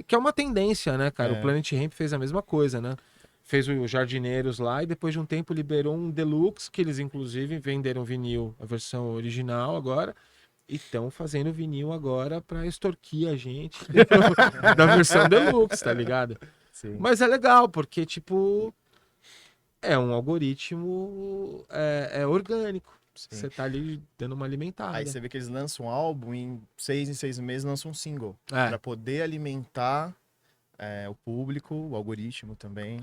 Que é uma tendência, né, cara? É. O Planet Hemp fez a mesma coisa, né? Fez o Jardineiros lá e depois de um tempo liberou um Deluxe, que eles inclusive venderam vinil, a versão original agora, e estão fazendo vinil agora pra extorquir a gente da versão Deluxe, tá ligado? Sim. Mas é legal, porque, tipo, é um algoritmo orgânico. Você tá ali dando uma alimentada. Aí você vê que eles lançam um álbum e em 6 meses lançam um single. É. Pra poder alimentar o público, o algoritmo também.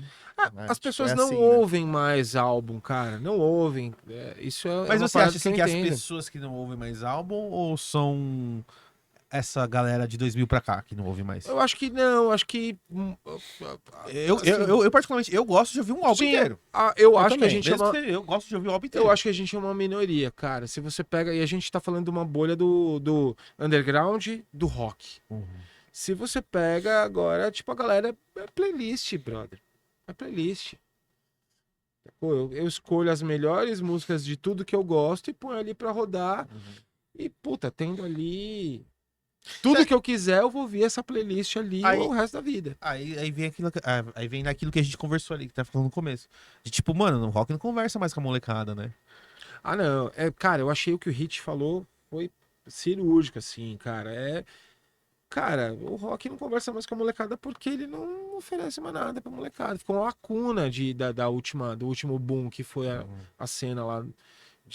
né? As Tipo, pessoas é não assim, né? ouvem mais álbum, cara. Não ouvem. Isso é Mas uma você parada acha assim eu que as entendo. pessoas que não ouvem mais álbum ou são essa galera de 2000 pra cá que não ouve mais? Eu acho que não, acho que. Eu particularmente, eu gosto de ouvir um álbum Sim, inteiro. eu acho que a também, gente é Mesmo uma. que eu gosto de ouvir o álbum inteiro. Eu acho que a gente é uma minoria, cara. Se você pega. E a gente tá falando de uma bolha do underground do rock. Se você pega agora, tipo, a galera é playlist, brother. É playlist. Pô, eu escolho as melhores músicas de tudo que eu gosto e ponho ali pra rodar. E, puta, tendo ali. Tudo que eu quiser, eu vou ouvir essa playlist ali Aí- o resto da vida. Aí vem aquilo, aí vem naquilo que a gente conversou ali, que tá falando no começo. De tipo, mano, no rock não conversa mais com a molecada, né? Ah, não. Cara, eu achei o que o Hit falou foi cirúrgico, assim, cara. Cara, o rock não conversa mais com a molecada porque ele não oferece mais nada pra molecada. Ficou uma lacuna do último boom que foi a cena lá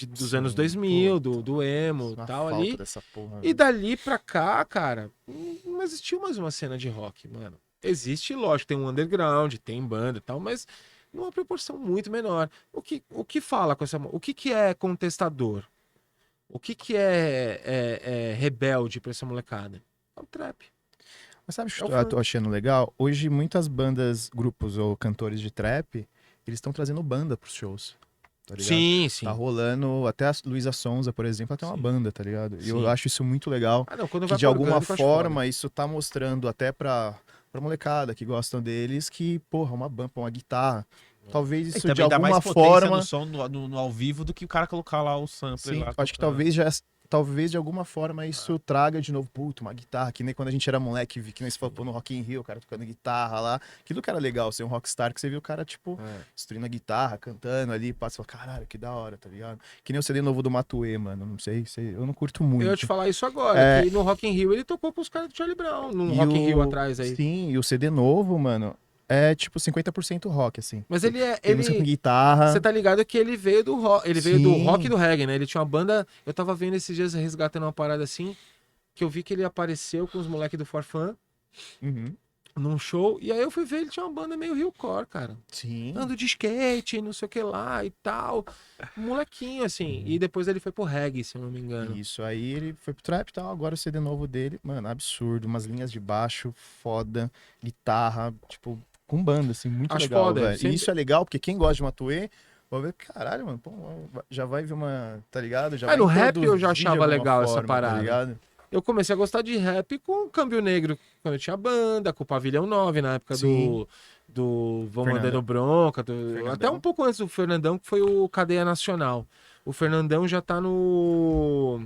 dos Sim, anos 2000, puta. do emo e Uma tal falta ali. dessa porra. E dali pra cá, cara, não existiu mais uma cena de rock, mano. Existe, lógico, tem um underground, tem banda e tal, mas numa proporção muito menor. O que fala com essa... O que é contestador? O que é rebelde pra essa molecada? É o trap. Mas sabe o que É o eu tô achando legal? Hoje, muitas bandas, grupos ou cantores de trap, eles estão trazendo banda pros shows. Tá ligado? Sim, sim. Tá rolando, até a Luísa Sonza, por exemplo, ela tem uma Sim. banda, tá ligado? E Sim. eu acho isso muito legal. Ah, não, quando Que vai de pro alguma orgânico, eu acho forma isso tá mostrando até pra molecada que gostam deles que, porra, uma banda, uma guitarra. Talvez E isso de também dá mais alguma potência forma. no som no ao vivo do que o cara colocar lá o sampler. Sim, lá, acho que tocando. talvez de alguma forma isso traga de novo, puto, uma guitarra, que nem quando a gente era moleque, que nem se falou no Rock in Rio, o cara tocando guitarra lá. Aquilo que era legal, ser um rockstar, que você viu o cara, tipo, destruindo a guitarra, cantando ali, passa e fala, caralho, que da hora, tá ligado? Que nem o CD novo do Matuê, mano, não sei, eu não curto muito. Eu ia te falar isso agora, É. que no Rock in Rio ele tocou pros caras do Charlie Brown, no E Rock in Rio o- atrás aí. Sim, e o CD novo, mano, é tipo 50% rock, assim. Mas ele é... Tem música com guitarra. Você tá ligado que ele veio do rock, ele veio do Sim. rock e do reggae, né? Ele tinha uma banda, eu tava vendo esses dias resgatando uma parada assim, que eu vi que ele apareceu com os moleques do Forfã Uhum. num show, e aí eu fui ver, ele tinha uma banda meio Hillcore, cara. Sim. Ando de skate, não sei o que lá e tal. Molequinho, assim. E depois ele foi pro reggae, se eu não me engano. Isso, aí ele foi pro trap e tal, agora o CD novo dele, mano, absurdo, umas linhas de baixo, foda, guitarra, tipo, com banda, assim, muito Acho legal, foda, velho. sempre- E isso é legal, porque quem gosta de Matuê, vai ver, caralho, mano, pô, já vai ver uma, tá ligado? Já vai no rap eu já introduzir de achava alguma legal essa forma, parada. Tá ligado? Eu comecei a gostar de rap com o Câmbio Negro, quando eu tinha banda, com o Pavilhão 9, na época Sim. do Vão Fernandão. Mandando Bronca, Fernandão. até um pouco antes do Fernandão, que foi o Cadeia Nacional. O Fernandão já tá no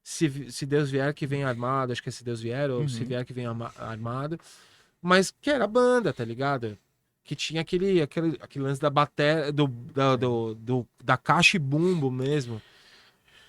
Se Deus Vier que vem armado, acho que é Se Deus Vier, ou Se Uhum. Vier que vem armado, mas que era banda, tá ligado? Que tinha aquele lance da bateria, da caixa e bumbo mesmo.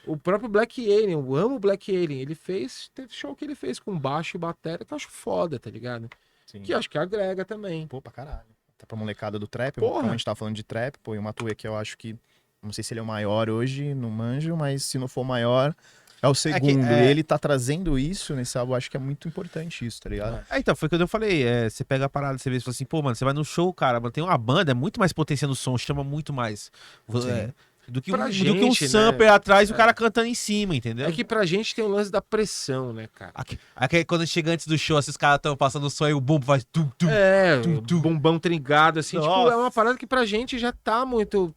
O próprio Black Alien, eu amo o Black Alien, teve show que ele fez com baixo e bateria, que eu acho foda, tá ligado? Sim. Que acho que agrega também. Pô, pra caralho. Tá pra molecada do trap, Porra. como a gente tava falando de trap, pô, e o Matuê que eu acho que Não sei se ele é o maior hoje, não manjo, mas se não for o maior, é o que, segundo. é- E ele tá trazendo isso nesse álbum, eu acho que é muito importante isso, tá ligado? Então, foi o que eu falei. Você pega a parada, você vê e fala assim, pô, mano, você vai no show, cara, mano, tem uma banda, é muito mais potência no som, chama muito mais. Sim. Do que, Pra do que um gente, né? sampler atrás e o cara cantando em cima, entendeu? É que pra gente tem o lance da pressão, né, cara? Aqui, quando chega antes do show, esses caras estão passando o som e o boom faz tum, tum. É, tum, tum. bombão trigado, assim, tipo, Nossa. é uma parada que pra gente já tá muito.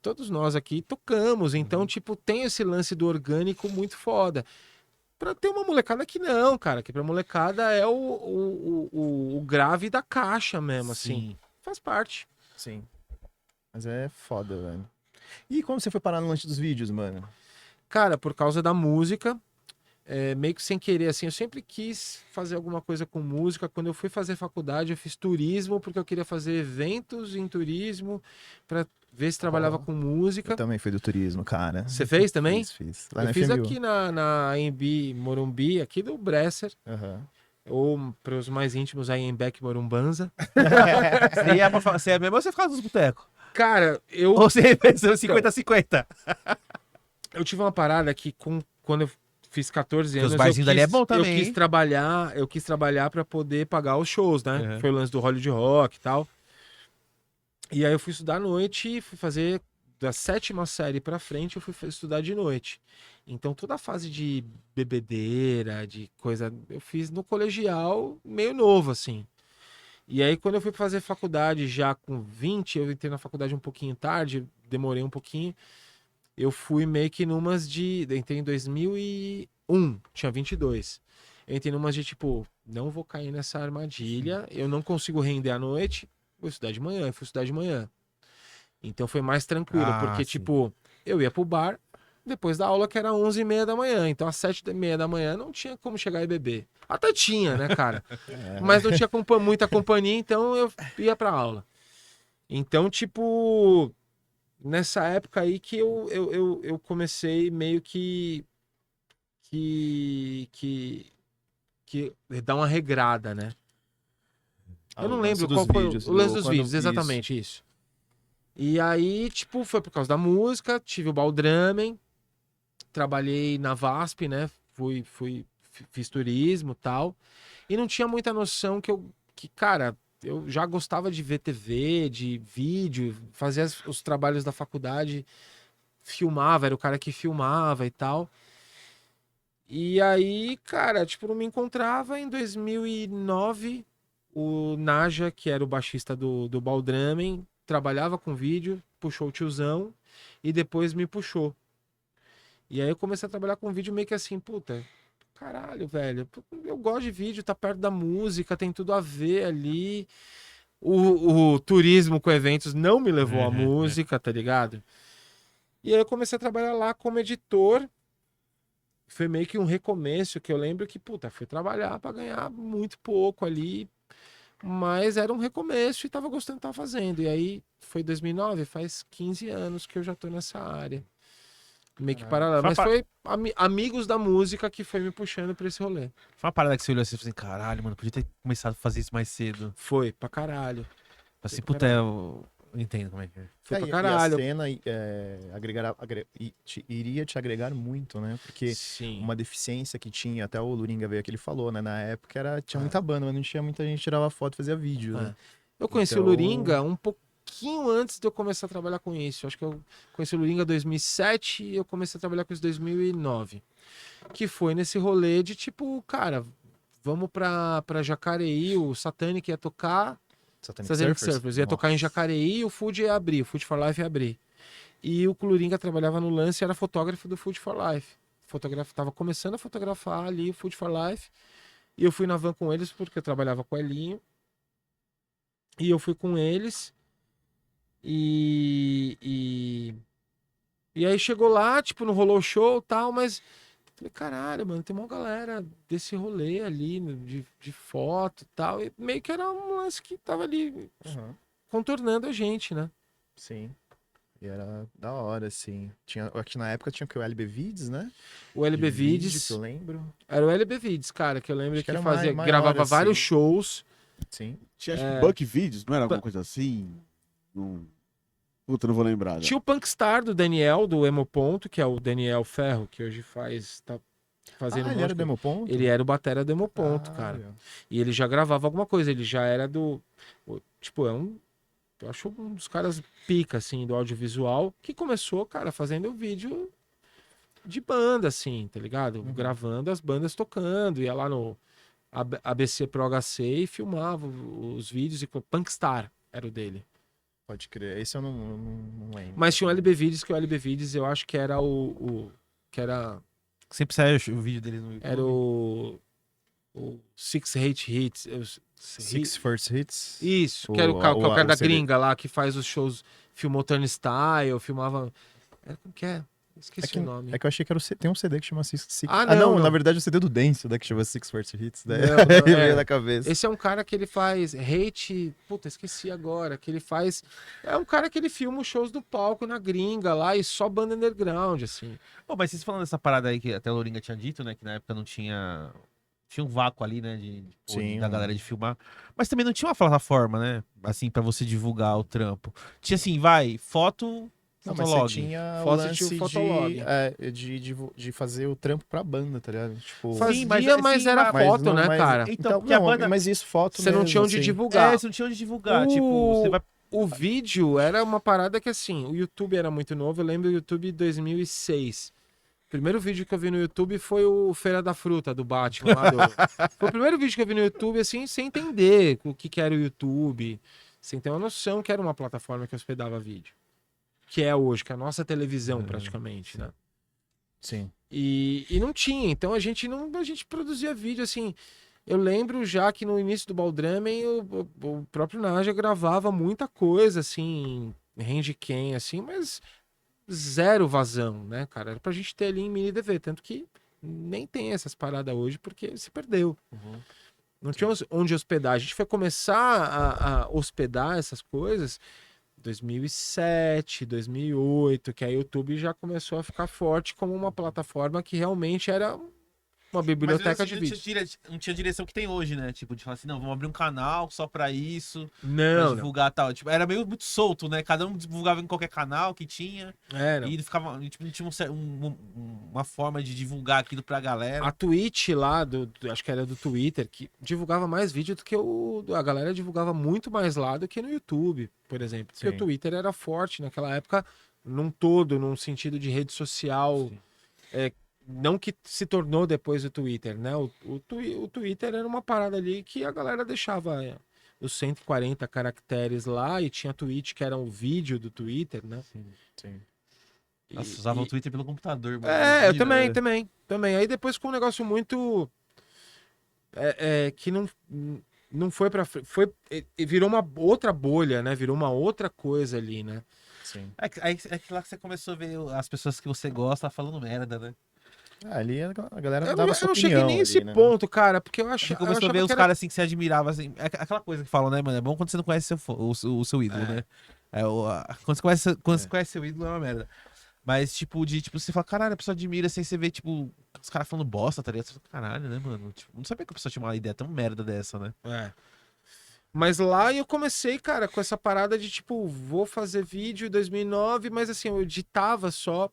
Todos nós aqui tocamos, então, tipo, tem esse lance do orgânico muito foda. Pra ter uma molecada que não, cara, que pra molecada é o grave da caixa mesmo, assim. Faz parte. Sim. Mas é foda, velho. E como você foi parar no lance dos vídeos, mano? Cara, por causa da música, meio que sem querer, assim, eu sempre quis fazer alguma coisa com música. Quando eu fui fazer faculdade, eu fiz turismo, porque eu queria fazer eventos em turismo, pra ver se trabalhava com música. Eu também fui do turismo, cara. Você fez também? Fiz. Lá Eu na fiz FMU. aqui na AMB Morumbi, aqui do Bresser, Aham. ou para os mais íntimos, a Embeck Morumbanza. Você é mesmo ou você ficava nos botecos? Cara, eu Ou você pensou 50-50? tive uma parada que quando eu fiz 14 Porque anos, os barzinhos dali é bom também, eu quis hein? trabalhar para poder pagar os shows, né? Uhum. Foi o lance do Hollywood Rock e tal. E aí eu fui estudar à noite e fui fazer da 7ª série pra frente, eu fui estudar de noite. Então toda a fase de bebedeira, de coisa, eu fiz no colegial meio novo, assim. E aí quando eu fui fazer faculdade já com 20, eu entrei na faculdade um pouquinho tarde, demorei um pouquinho. Eu fui meio que numas de... Eu entrei em 2001, tinha 22. Eu entrei numas de tipo, não vou cair nessa armadilha, eu não consigo render à noite, vou estudar de manhã, eu fui estudar de manhã. Então foi mais tranquilo, porque sim. tipo, eu ia pro bar depois da aula que era 11h30 da manhã, então às 7h30 da manhã não tinha como chegar e beber. Até tinha, né, cara? Mas não tinha muita companhia, então eu ia pra aula. Então, tipo, nessa época aí que eu comecei meio que dar uma regrada, né? Ah, Eu não o lance lembro dos qual foi vídeos, o lance do- dos quando- vídeos, exatamente isso. E aí, tipo, foi por causa da música, tive o Baldramen, trabalhei na VASP, né? Fiz turismo e tal. E não tinha muita noção cara, eu já gostava de ver TV, de vídeo, fazia os trabalhos da faculdade, filmava, era o cara que filmava e tal. E aí, cara, tipo, não me encontrava. Em 2009, o Naja, que era o baixista do Baldramen, trabalhava com vídeo, puxou o tiozão e depois me puxou. E aí eu comecei a trabalhar com vídeo meio que assim, puta, caralho, velho, eu gosto de vídeo, tá perto da música, tem tudo a ver ali. O turismo com eventos não me levou à música, tá ligado? E aí eu comecei a trabalhar lá como editor. Foi meio que um recomeço, que eu lembro que, puta, fui trabalhar pra ganhar muito pouco ali, mas era um recomeço e tava gostando do que tava fazendo. E aí foi 2009, faz 15 anos que eu já tô nessa área. Meio que paralelo. Mas foi amigos da música que foi me puxando pra esse rolê. Foi uma parada que você olhou assim e falou assim, caralho, mano, podia ter começado a fazer isso mais cedo. Foi, pra caralho. Assim, pra puta, eu entendo como é que é. Foi pra E caralho. a cena iria te agregar muito, né? Porque Sim. uma deficiência que tinha, até o Luringa veio que ele falou, né? Na época tinha muita banda, mas não tinha muita gente que tirava foto e fazia vídeo, né? Eu conheci Então- o Luringa um pouquinho antes de eu começar a trabalhar com isso. Acho que eu conheci o Luringa em 2007 e eu comecei a trabalhar com isso em 2009. Que foi nesse rolê de tipo, cara, vamos pra Jacareí, o Satanic ia tocar, Satanic Surfers ia tocar em Jacareí e o Food ia abrir, o Food for Life ia abrir. E o Luringa trabalhava no lance e era fotógrafo do Food for Life. Tava começando a fotografar ali o Food for Life. E eu fui na van com eles porque eu trabalhava com o Elinho. E eu fui com eles. E aí chegou lá, tipo, não rolou o show e tal, mas falei, caralho, mano, tem uma galera desse rolê ali, de foto e tal. E meio que era um lance que tava ali Uhum. contornando a gente, né? Sim. E era da hora, assim. Aqui na época tinha o que? O LB Vids, né? O LB De vídeo, Vids. que eu lembro. Era o LB Vids, cara, que eu lembro Acho que que era fazia, maior, gravava vários assim. shows. Sim. Tinha acho que Buck Videos, não era alguma coisa assim? Puta, não vou lembrar. né? Tinha o Punkstar do Daniel, do Emo Ponto, que é o Daniel Ferro, que hoje tá fazendo ele monte era de- demo ponto? Ele era o batera do Emo Ponto, cara. Caralho. E ele já gravava alguma coisa, ele já era tipo, eu acho um dos caras pica, assim, do audiovisual, que começou, cara, fazendo vídeo de banda, assim, tá ligado? Gravando as bandas tocando, ia lá no ABC Pro HC e filmava os vídeos, e Punkstar era o dele. Pode crer. Esse eu não lembro. Mas tinha o LB Vídeos, que o LB Vídeos eu acho que era que era Sempre sai o vídeo dele no YouTube. Era o Six Hate Hits. Six First Hits. Isso, que era o cara da CD. gringa lá que faz os shows, filmou Turnstile, filmava. Como que é? Esqueci o nome. É que eu achei que era tem um CD que chama Six. Ah, não, não. Na verdade o CD do Dance, né, que chama Six First Hits. Né? Não, não, veio é. na cabeça. Esse é um cara que ele faz hate. Puta, esqueci agora. Que ele faz. É um cara que ele filma os shows do palco na gringa lá e só banda underground, assim. Pô, mas vocês falando dessa parada aí que até a Louringa tinha dito, né? Que na época não tinha. Tinha um vácuo ali, né? Sim. Da galera de filmar. Mas também não tinha uma plataforma, né? Assim, pra você divulgar o trampo. Tinha assim, foto. Não, mas Fotolog. você tinha o Foto lance tinha o Fotolog. de fazer o trampo pra banda, tá ligado? Tipo, Fazia, mas, mas assim, era mas foto, não- né, mas- cara? Então, Então, porque a não, banda. mas isso foto Você não mesmo, tinha onde assim. divulgar. Você não tinha onde divulgar. Tipo, você vai. O vídeo era uma parada que, assim, o YouTube era muito novo. Eu lembro do YouTube 2006. O primeiro vídeo que eu vi no YouTube foi o Feira da Fruta, do Batman. Foi o primeiro vídeo que eu vi no YouTube, assim, sem entender o que era o YouTube. Sem ter uma noção que era uma plataforma que hospedava vídeo. Que é hoje, que é a nossa televisão, praticamente, né? Sim. E não tinha, então a gente produzia vídeo assim. Eu lembro já que no início do Baldramen o próprio Naja gravava muita coisa assim, handcam assim, mas zero vazão, né, cara? Era pra gente ter ali em mini DV, tanto que nem tem essas paradas hoje porque se perdeu. Não tinha onde hospedar. A gente foi começar a hospedar essas coisas 2007, 2008, que a YouTube já começou a ficar forte como uma plataforma que realmente era uma biblioteca de vídeos. Não tinha direção que tem hoje, né? Tipo, de falar assim, não, vamos abrir um canal só pra isso, pra Não, divulgar tal. Tipo, era meio muito solto, né? Cada um divulgava em qualquer canal que tinha. não. E ficava, tipo, não tinha uma forma de divulgar aquilo pra galera. A Twitch lá, acho que era do Twitter, que divulgava mais vídeo do que a galera divulgava muito mais lá do que no YouTube, por exemplo. Porque Sim. o Twitter era forte naquela época, num sentido de rede social. Não que se tornou depois o Twitter, né? O Twitter era uma parada ali que a galera deixava os 140 caracteres lá e tinha tweet que era um vídeo do Twitter, né? Sim. Nossa, usava o Twitter pelo computador. mano. Eu Imagina, também. Aí depois com um negócio muito que não foi pra virou uma outra bolha, né? Virou uma outra coisa ali, né? Sim. É que lá que você começou a ver as pessoas que você gosta falando merda, né? Ali a galera Eu dava não sua cheguei opinião nem ali, nesse né? ponto, cara, porque eu Você achava começou a ver os que era- caras assim que você admirava, assim. É aquela coisa que falam, né, mano? É bom quando você não conhece o seu ídolo, né? Quando você conhece seu ídolo é uma merda. Mas, tipo, você fala, caralho, a pessoa admira sem você ver, tipo, os caras falando bosta, tá ligado? Você fala, caralho, né, mano? Tipo, não sabia que a pessoa tinha uma ideia tão merda dessa, né? Mas lá eu comecei, cara, com essa parada de tipo, vou fazer vídeo em 2009, mas assim, eu editava só.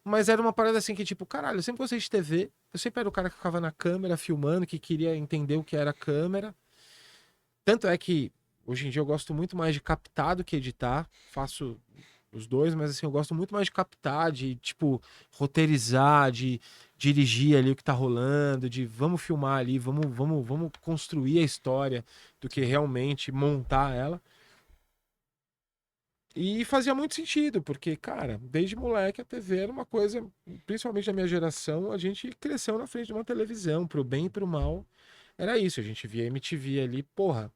Mas era uma parada assim que, tipo, caralho, eu sempre gostei de TV. Eu sempre era o cara que ficava na câmera filmando, que queria entender o que era câmera. Tanto é que hoje em dia eu gosto muito mais de captar do que editar. Faço os dois, mas assim, eu gosto muito mais de captar, de, tipo, roteirizar, de dirigir ali o que tá rolando, de vamos filmar ali, vamos construir a história do que realmente montar ela. E fazia muito sentido, porque, cara, desde moleque a TV era uma coisa, principalmente da minha geração, a gente cresceu na frente de uma televisão, pro bem e pro mal. Era isso, a gente via MTV ali, porra.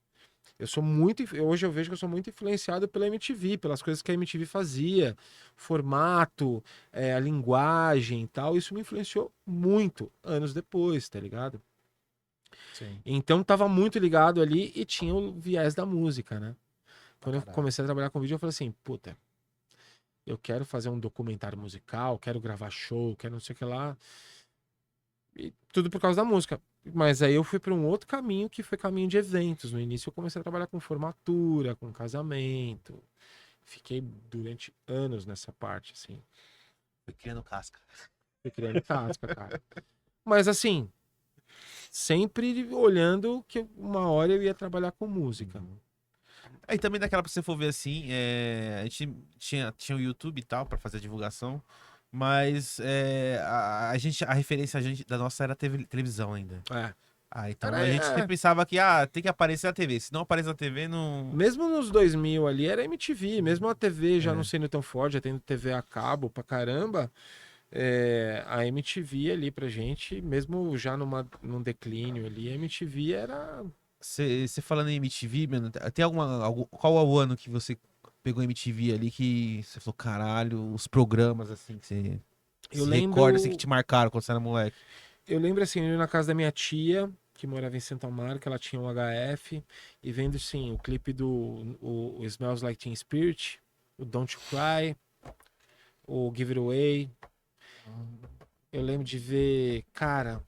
Hoje eu vejo que eu sou muito influenciado pela MTV, pelas coisas que a MTV fazia, formato, a linguagem e tal. Isso me influenciou muito anos depois, tá ligado? Sim. Então tava muito ligado ali e tinha o viés da música, né? Quando eu Caralho. comecei a trabalhar com vídeo, eu falei assim, puta, eu quero fazer um documentário musical, quero gravar show, quero não sei o que lá. E tudo por causa da música. Mas aí eu fui para um outro caminho, que foi caminho de eventos. No início eu comecei a trabalhar com formatura, com casamento, fiquei durante anos nessa parte, assim. Foi criando casca. Fui criando casca, cara. Mas assim, sempre olhando que uma hora eu ia trabalhar com música. Aí também daquela pra você for ver assim, a gente tinha o YouTube e tal pra fazer a divulgação, mas a referência da nossa era televisão ainda. É. Então Era, a gente sempre pensava que tem que aparecer na TV. Se não aparece na TV, não. Mesmo nos 2000 ali era MTV, mesmo a TV já É. não sendo tão forte, já tendo TV a cabo pra caramba, a MTV ali pra gente, mesmo já num declínio ali, a MTV era... Você falando em MTV, mano, tem qual é o ano que você pegou MTV ali que você falou, caralho, os programas assim que você Eu se lembro- recorda assim que te marcaram quando você era moleque? Eu lembro assim, eu ia na casa da minha tia, que morava em Santa Marta, ela tinha um HF, e vendo assim, o clipe do o Smells Like Teen Spirit, o Don't You Cry, o Give It Away. Eu lembro de ver, cara,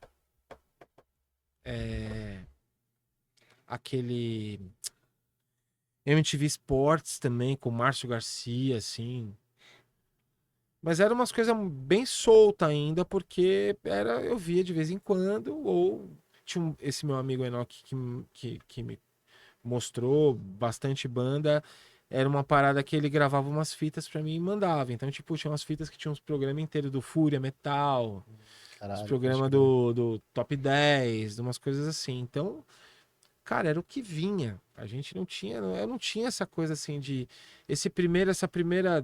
aquele MTV Sports também, com o Márcio Garcia, assim. Mas eram umas coisas bem soltas ainda, porque eu via de vez em quando, ou tinha esse meu amigo Enoch que me mostrou bastante banda. Era uma parada que ele gravava umas fitas pra mim e mandava. Então, tipo, tinha umas fitas que tinham uns programas inteiros do Fúria Metal, Caralho, os programas do Top 10, de umas coisas assim. Então, cara, era o que vinha. A gente não tinha, eu não tinha essa coisa assim de essa primeira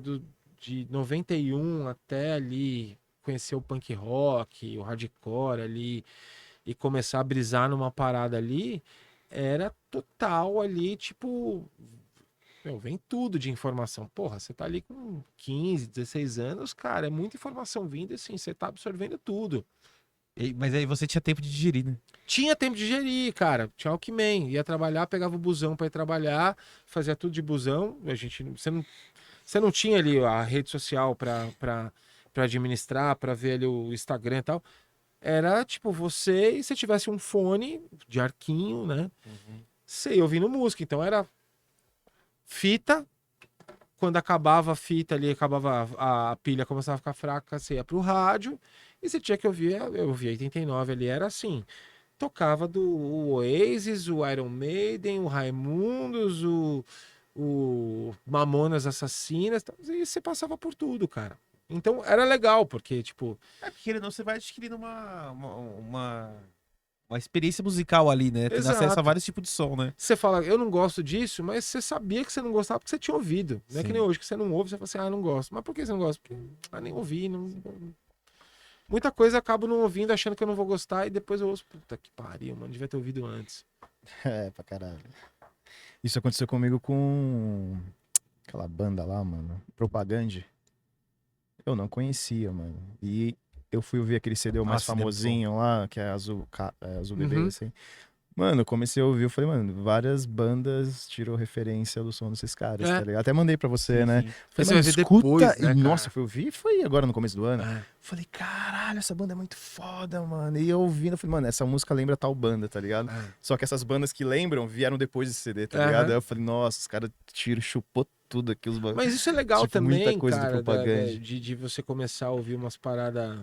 de 91 até ali conhecer o punk rock, o hardcore ali e começar a brisar numa parada ali, era total ali, tipo, vem tudo de informação. Porra, você tá ali com 15, 16 anos, cara, é muita informação vindo assim, você tá absorvendo tudo. Mas aí você tinha tempo de digerir, né? Tinha tempo de gerir, cara. Tinha Walkman. Ia trabalhar, pegava o busão pra ir trabalhar, fazia tudo de busão. Você não tinha ali a rede social pra administrar, pra ver ali o Instagram e tal. Era tipo você e se tivesse um fone de arquinho, né? Você ia ouvindo música. Então era fita. Quando acabava a fita ali, acabava a pilha, começava a ficar fraca, você ia pro rádio. E você tinha que ouvir, eu ouvia 89 ali, era assim. Tocava o Oasis, o Iron Maiden, o Raimundos, o Mamonas Assassinas, e você passava por tudo, cara. Então era legal, porque, tipo, Porque querendo ou não, você vai adquirindo uma experiência musical ali, né? Tendo Exato. acesso a vários tipos de som, né? você fala, eu não gosto disso, mas você sabia que você não gostava porque você tinha ouvido. Não é que Sim. nem hoje, que você não ouve, você fala assim, não gosto. Mas por que você não gosta? Porque nem ouvi, muita coisa eu acabo não ouvindo, achando que eu não vou gostar, e depois eu ouço, puta que pariu, mano, devia ter ouvido antes. Pra caralho. Isso aconteceu comigo com aquela banda lá, mano. Propaganda. Eu não conhecia, mano. E eu fui ouvir aquele CD mais Nossa, famosinho lá, que é Azul Bebê, Uhum. assim. Mano, eu comecei a ouvir, eu falei, mano, várias bandas tirou referência do som desses caras, É. tá ligado? Até mandei pra você, Sim, né? sim. Aí Falei, você mano, vai ver escuta. depois, né, E, nossa, cara? fui ouvir, foi agora no começo do ano. É. Falei, caralho, essa banda é muito foda, mano. E eu ouvindo, eu falei, mano, essa música lembra tal banda, tá ligado? Só que essas bandas que lembram vieram depois desse CD, tá ligado? Aham. Aí eu falei, nossa, os caras chupou tudo aqui, os bagulhos. Mas isso é legal Tipo, muita também, coisa do cara, Propaganda. de você começar a ouvir umas paradas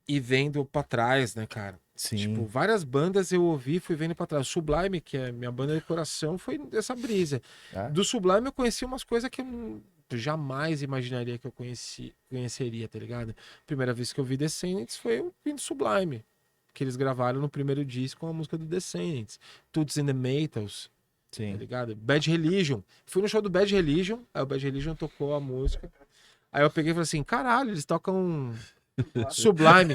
e vendo pra trás, né, cara? Sim. Tipo, várias bandas eu ouvi, fui vendo pra trás. Sublime, que é minha banda de coração, foi dessa brisa. Ah, Do Sublime eu conheci umas coisas que eu jamais imaginaria que eu conheceria, tá ligado? Primeira vez que eu vi Descendants foi ouvindo Sublime, que eles gravaram no primeiro disco com a música do Descendants. Toots and the Maytals, tá sim. ligado? Bad Religion. Fui no show do Bad Religion, aí o Bad Religion tocou a música. Aí eu peguei e falei assim, caralho, eles tocam Sublime.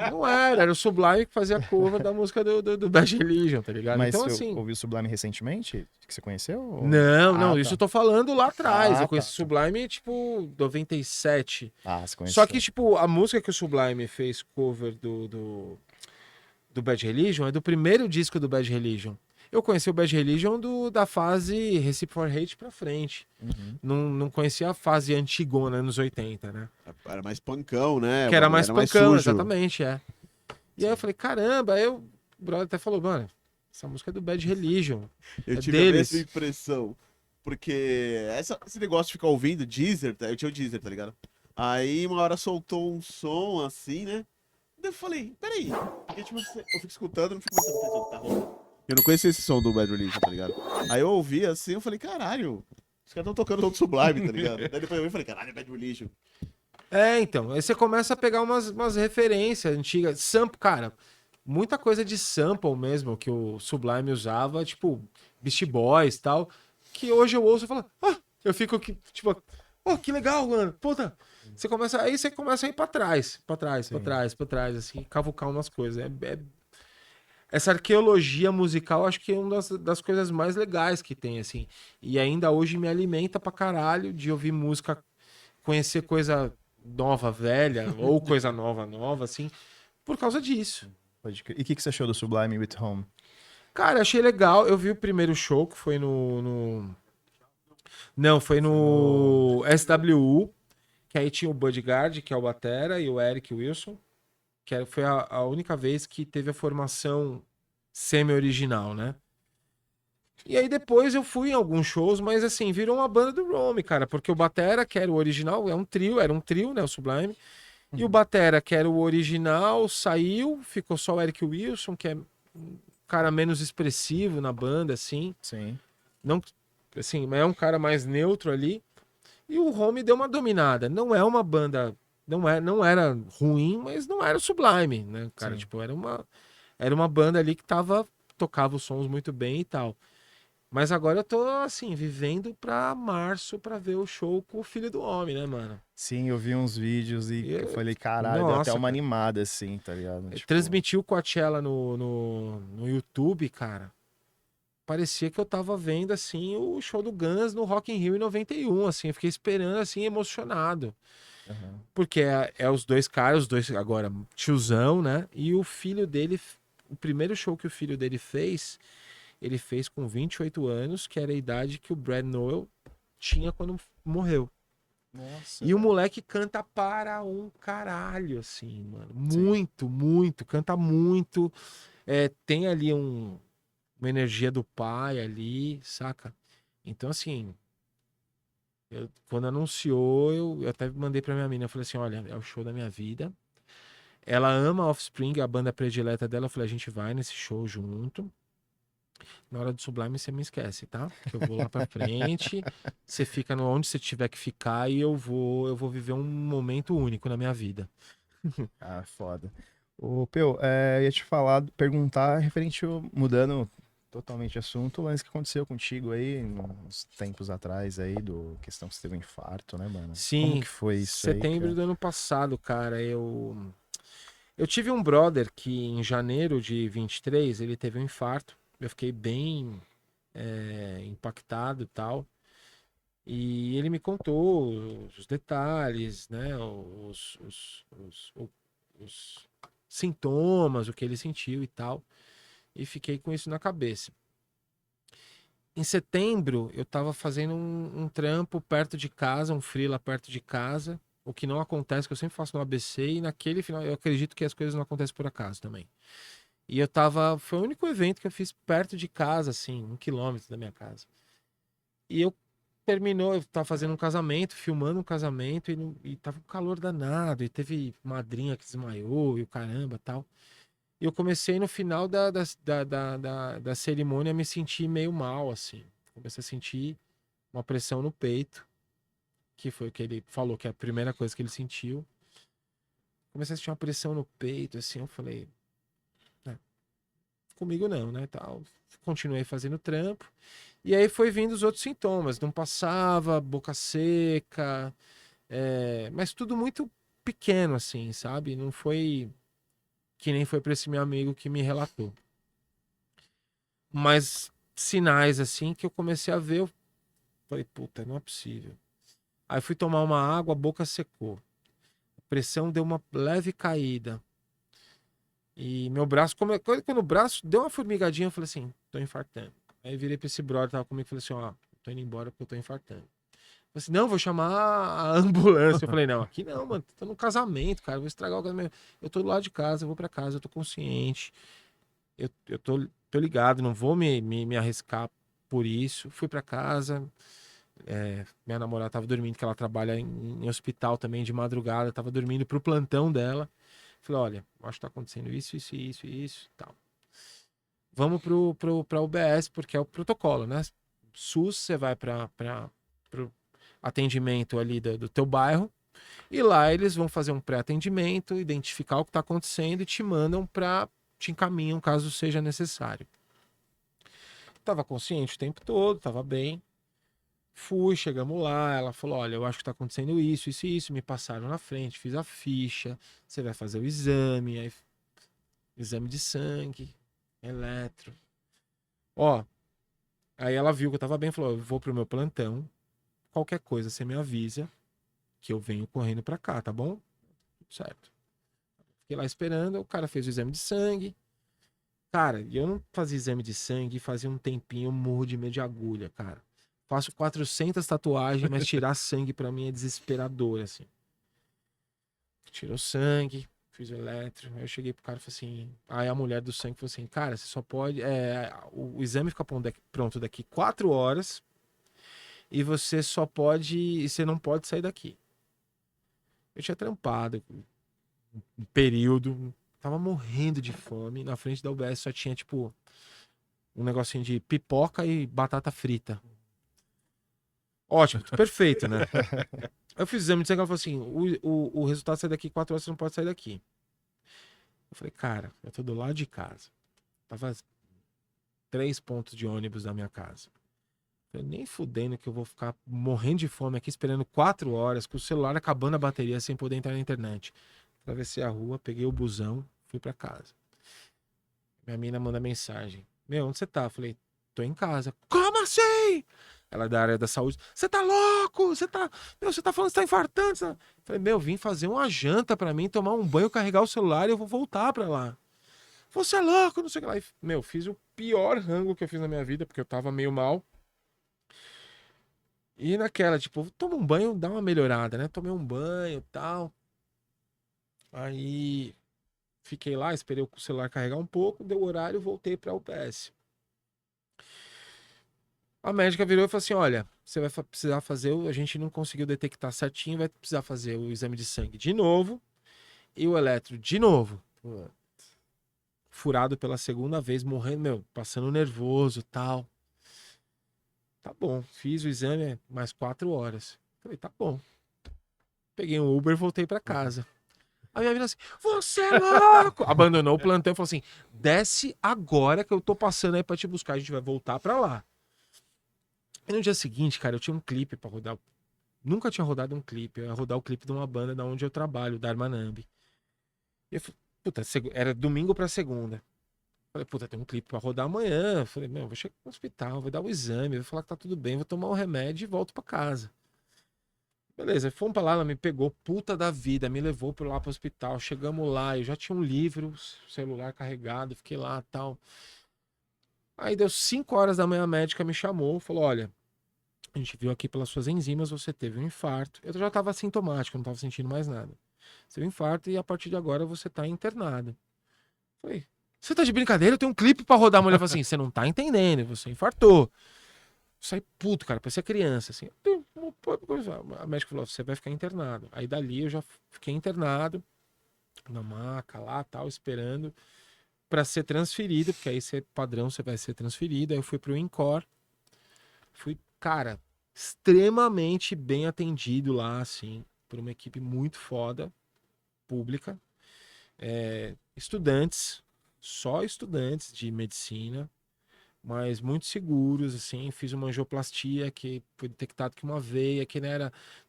Não era o Sublime que fazia cover da música do Bad Religion, tá ligado? Mas Então você assim... ouviu o Sublime recentemente? Que você conheceu? Ou- Não, Ah, isso tá. eu tô falando lá atrás. Ah, Eu conheci tá. Sublime, tipo, 97. Ah, você conheceu. Só que, tipo, a música que o Sublime fez cover do Bad Religion é do primeiro disco do Bad Religion. Eu conheci o Bad Religion da fase Recipe for Hate pra frente. Uhum. Não conhecia a fase antigona, anos 80, né? Era mais pancão, né? Que era mais pancão, sujo. exatamente, é. E aí eu falei, caramba, aí o brother até falou, mano, essa música é do Bad Religion. Eu É tive deles. a mesma impressão. Porque esse negócio de ficar ouvindo Deezer, eu tinha o Deezer, tá ligado? Aí uma hora soltou um som assim, né? Daí eu falei, peraí. Porque, tipo, eu fico escutando, não fico prestando atenção no que tá rolando. Eu não conhecia esse som do Bad Religion, tá ligado? Aí eu ouvi assim, eu falei, caralho, os caras tão tocando todo Sublime, tá ligado? Daí depois eu vi e falei, caralho, Bad Religion. Então, aí você começa a pegar umas referências antigas. Sample, cara, muita coisa de sample mesmo que o Sublime usava, tipo, Beastie Boys e tal, que hoje eu ouço e falo, eu fico aqui, tipo, que legal, mano, puta. Aí você começa a ir pra trás, assim, cavucar umas coisas. Essa arqueologia musical, acho que é uma das coisas mais legais que tem, assim. E ainda hoje me alimenta pra caralho de ouvir música, conhecer coisa nova, velha, ou coisa nova, assim, por causa disso. Pode crer. E o que você achou do Sublime with Home? Cara, achei legal. Eu vi o primeiro show, que foi Não, foi no SWU, que aí tinha o Budgard, que é o batera, e o Eric Wilson, que foi a única vez que teve a formação semi-original, né? E aí depois eu fui em alguns shows, mas assim, virou uma banda do Rome, cara, porque o batera, que era o original, era um trio, né, o Sublime, e o batera, que era o original, saiu, ficou só o Eric Wilson, que é um cara menos expressivo na banda, assim, Sim. não, assim, é um cara mais neutro ali, e o Home deu uma dominada. Não é uma banda, não era ruim, mas não era o Sublime, né, cara, Sim. tipo, era uma banda ali que tocava os sons muito bem e tal. Mas agora eu tô, assim, vivendo pra março pra ver o show com o Filho do Homem, né, mano? Sim, eu vi uns vídeos e eu falei, caralho, deu até Nossa, uma cara. animada, assim, tá ligado? Tipo, Transmitiu Coachella no YouTube, cara. Parecia que eu tava vendo, assim, o show do Guns no Rock in Rio em 91, assim. Eu fiquei esperando, assim, emocionado. aham. Porque é os dois caras, os dois agora tiozão, né? E o filho dele, o primeiro show que o filho dele fez, ele fez com 28 anos, que era a idade que o Brad Noel tinha quando morreu. Nossa. E o moleque canta para um caralho, assim, mano. Sim. Muito, muito, canta muito. Tem ali uma energia do pai ali, saca? Então, assim, quando anunciou, eu até mandei pra minha mina, eu falei assim, olha, é o show da minha vida. Ela ama Offspring, a banda predileta dela. Eu falei, a gente vai nesse show junto. Na hora do Sublime você me esquece, tá? Que eu vou lá pra frente, você fica onde você tiver que ficar e eu vou viver um momento único na minha vida. Ah, foda. Ô, Peu, ia te falar, perguntar referente, mudando totalmente de assunto, mas o que aconteceu contigo aí, uns tempos atrás aí, questão que você teve um infarto, né, mano? Sim, Como que foi isso aí, setembro cara? do ano passado, cara, eu tive um brother que em janeiro de 23 ele teve um infarto. Eu fiquei bem impactado e tal. E ele me contou os detalhes, né? Os sintomas, o que ele sentiu e tal. E fiquei com isso na cabeça. Em setembro, eu tava fazendo um trampo perto de casa, um freela perto de casa. O que não acontece, que eu sempre faço no ABC. E naquele final, eu acredito que as coisas não acontecem por acaso também. E foi o único evento que eu fiz perto de casa, assim, 1 quilômetro da minha casa. E eu tava fazendo um casamento, filmando um casamento, e tava um calor danado, e teve madrinha que desmaiou, e o caramba tal. E eu comecei no final da cerimônia a me sentir meio mal, assim. Comecei a sentir uma pressão no peito, que foi o que ele falou, que é a primeira coisa que ele sentiu. Comecei a sentir uma pressão no peito, assim, eu falei, comigo não, né, tal. Continuei fazendo trampo. E aí foi vindo os outros sintomas. Não passava, boca seca, mas tudo muito pequeno, assim, sabe? Não foi que nem foi para esse meu amigo que me relatou. Mas sinais, assim, que eu comecei a ver, eu falei, puta, não é possível. Aí fui tomar uma água, a boca secou. A pressão deu uma leve caída. E meu braço, quando o braço deu uma formigadinha, eu falei assim, tô infartando. Aí virei pra esse brother que tava comigo e falei assim, ó, tô indo embora porque eu tô infartando. Eu falei assim, não, vou chamar a ambulância. Eu falei, não, aqui não, mano, tô num casamento, cara, vou estragar o casamento. Eu tô do lado de casa, eu vou pra casa, eu tô consciente. Eu tô ligado, não vou me arriscar por isso. Fui pra casa, minha namorada tava dormindo, que ela trabalha em hospital também de madrugada, tava dormindo pro plantão dela. Falei, olha, acho que tá acontecendo isso e tal. Vamos pra UBS, porque é o protocolo, né? SUS, você vai pro atendimento ali do teu bairro, e lá eles vão fazer um pré-atendimento, identificar o que tá acontecendo e te encaminham caso seja necessário. Tava consciente o tempo todo, tava bem. Chegamos lá, ela falou, olha, eu acho que tá acontecendo isso, me passaram na frente, fiz a ficha, você vai fazer o exame, aí exame de sangue, eletro. Ó, aí ela viu que eu tava bem, falou, eu vou pro meu plantão, qualquer coisa você me avisa que eu venho correndo pra cá, tá bom? Certo. Fiquei lá esperando, o cara fez o exame de sangue. Cara, eu não fazia exame de sangue fazia um tempinho, eu morro de medo de agulha, cara. Faço 400 tatuagens, mas tirar sangue pra mim é desesperador, assim. Tirou sangue, fiz o eletro. Aí eu cheguei pro cara e falei assim. Aí a mulher do sangue falou assim: cara, você só pode. O exame fica pronto daqui 4 horas e você só pode. E você não pode sair daqui. Eu tinha trampado um período, tava morrendo de fome. Na frente da UBS só tinha, tipo, um negocinho de pipoca e batata frita. Ótimo, perfeito, né? Eu fiz o exame de sangue, ela falou assim, o resultado sai daqui 4 horas, você não pode sair daqui. Eu falei, cara, eu tô do lado de casa. Tava 3 pontos de ônibus da minha casa. Eu falei, nem fudendo que eu vou ficar morrendo de fome aqui, esperando 4 horas, com o celular acabando a bateria, sem poder entrar na internet. Atravessei a rua, peguei o busão, fui pra casa. Minha mina manda mensagem. Meu, onde você tá? Eu falei, tô em casa. Como assim? Ela é da área da saúde. Você tá louco? Você tá falando que você tá infartando? Você tá... Eu falei, meu, vim fazer uma janta pra mim, tomar um banho, carregar o celular e eu vou voltar pra lá. Você é louco, não sei o que lá. E, meu, fiz o pior rango que eu fiz na minha vida, porque eu tava meio mal. E naquela, tipo, toma um banho, dá uma melhorada, né? Tomei um banho e tal. Aí fiquei lá, esperei o celular carregar um pouco, deu horário, voltei pra UPS. A médica virou e falou assim, olha, você vai precisar fazer, a gente não conseguiu detectar certinho, vai precisar fazer o exame de sangue de novo e o eletro de novo. Furado pela segunda vez, morrendo, meu, passando nervoso e tal. Tá bom, fiz o exame mais 4 horas. Falei, tá bom. Peguei um Uber e voltei pra casa. A minha vida assim, você é louco! Abandonou o plantão e falou assim, desce agora que eu tô passando aí pra te buscar, a gente vai voltar pra lá. E no dia seguinte, cara, eu tinha um clipe pra rodar. Nunca tinha rodado um clipe. Eu ia rodar o clipe de uma banda da onde eu trabalho, da Armanambi. E eu falei, puta, era domingo pra segunda. Falei, puta, tem um clipe pra rodar amanhã. Falei, meu, vou chegar no hospital, vou dar o exame, vou falar que tá tudo bem, vou tomar um remédio e volto pra casa. Beleza, fomos pra lá, ela me pegou, puta da vida, me levou lá pro hospital. Chegamos lá, eu já tinha um livro, celular carregado, fiquei lá e tal. Aí deu 5 horas da manhã, a médica me chamou, falou, olha, a gente viu aqui pelas suas enzimas, você teve um infarto. Eu já estava assintomático, não estava sentindo mais nada. Você teve um infarto e a partir de agora você está internado. Falei, você tá de brincadeira? Eu tenho um clipe para rodar. A mulher falou assim, você não tá entendendo, você infartou. Eu saí puto, cara, parecia criança, assim. A médica falou, você vai ficar internado. Aí dali eu já fiquei internado, na maca lá, tal, esperando para ser transferido, porque aí você padrão, você vai ser transferido. Aí eu fui pro INCOR. Fui, cara, extremamente bem atendido lá, assim, por uma equipe muito foda, pública. Estudantes, só estudantes de medicina, mas muito seguros, assim. Fiz uma angioplastia que foi detectado que uma veia, que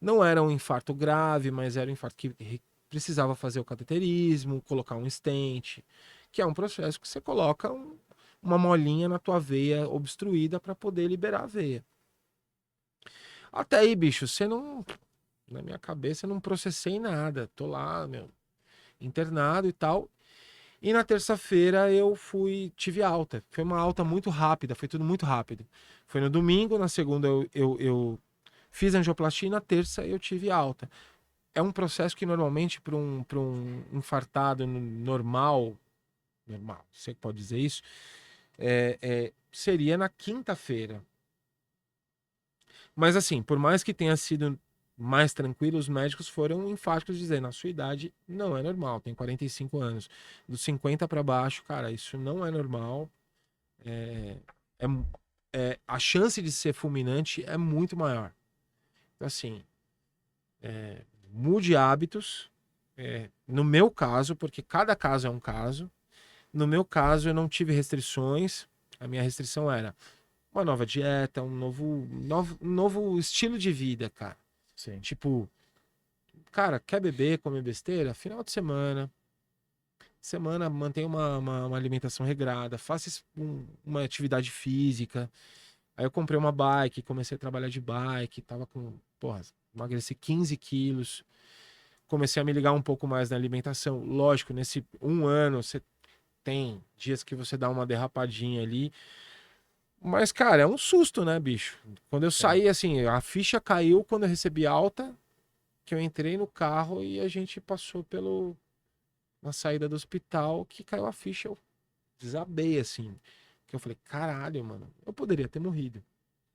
não era um infarto grave, mas era um infarto que precisava fazer o cateterismo, colocar um stent, que é um processo que você coloca uma molinha na tua veia obstruída para poder liberar a veia. Até aí, bicho, você não... Na minha cabeça eu não processei nada. Tô lá, meu, internado e tal. E na terça-feira eu tive alta. Foi uma alta muito rápida, foi tudo muito rápido. Foi no domingo, na segunda eu fiz angioplastia e na terça eu tive alta. É um processo que normalmente para um infartado normal, você pode dizer isso, seria na quinta-feira. Mas assim, por mais que tenha sido mais tranquilo, os médicos foram enfáticos dizendo, na sua idade não é normal, tem 45 anos. Dos 50 para baixo, cara, isso não é normal. É, a chance de ser fulminante é muito maior. Então, assim, mude hábitos. No meu caso, porque cada caso é um caso. No meu caso, eu não tive restrições. A minha restrição era uma nova dieta, um novo estilo de vida, cara. Sim. Tipo, cara, quer beber, comer besteira? Final de semana. Mantenha uma alimentação regrada, faça uma atividade física. Aí eu comprei uma bike, comecei a trabalhar de bike, tava com, porra, emagreci 15 quilos. Comecei a me ligar um pouco mais na alimentação. Lógico, nesse 1 ano você tem dias que você dá uma derrapadinha ali. Mas, cara, é um susto, né, bicho? Quando eu saí, assim, a ficha caiu quando eu recebi alta, que eu entrei no carro e a gente passou na saída do hospital, que caiu a ficha, eu desabei, assim. Que eu falei, caralho, mano, eu poderia ter morrido.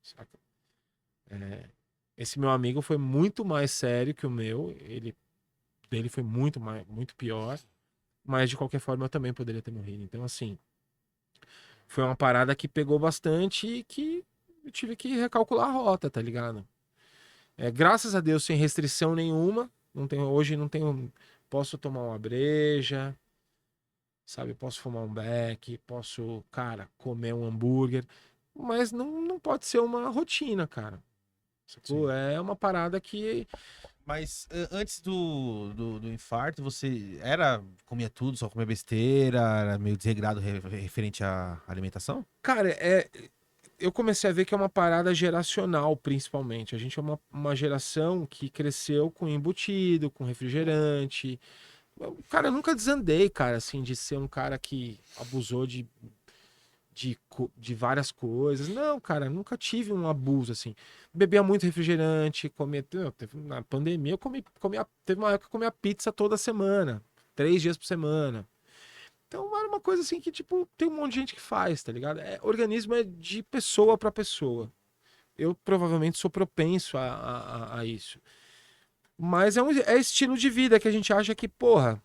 Saca? Esse meu amigo foi muito mais sério que o meu, dele foi muito pior, mas de qualquer forma eu também poderia ter morrido. Então, assim, foi uma parada que pegou bastante e que eu tive que recalcular a rota, tá ligado? Graças a Deus, sem restrição nenhuma. Hoje não tenho. Posso tomar uma breja, sabe? Posso fumar um beck, posso, cara, comer um hambúrguer. Mas não pode ser uma rotina, cara. Sacou? Sim. É uma parada que. Mas antes do infarto, você comia tudo, só comia besteira, era meio desregrado referente à alimentação? Cara, eu comecei a ver que é uma parada geracional, principalmente. A gente é uma geração que cresceu com embutido, com refrigerante. Cara, eu nunca desandei, cara, assim, de ser um cara que abusou de várias coisas. Não, cara, nunca tive um abuso, assim. Bebia muito refrigerante, na pandemia eu teve uma época que eu comia pizza toda semana, 3 dias por semana. Então era uma coisa assim que, tipo, tem um monte de gente que faz, tá ligado? Organismo é de pessoa pra pessoa. Eu provavelmente sou propenso a isso. Mas é estilo de vida que a gente acha que, porra,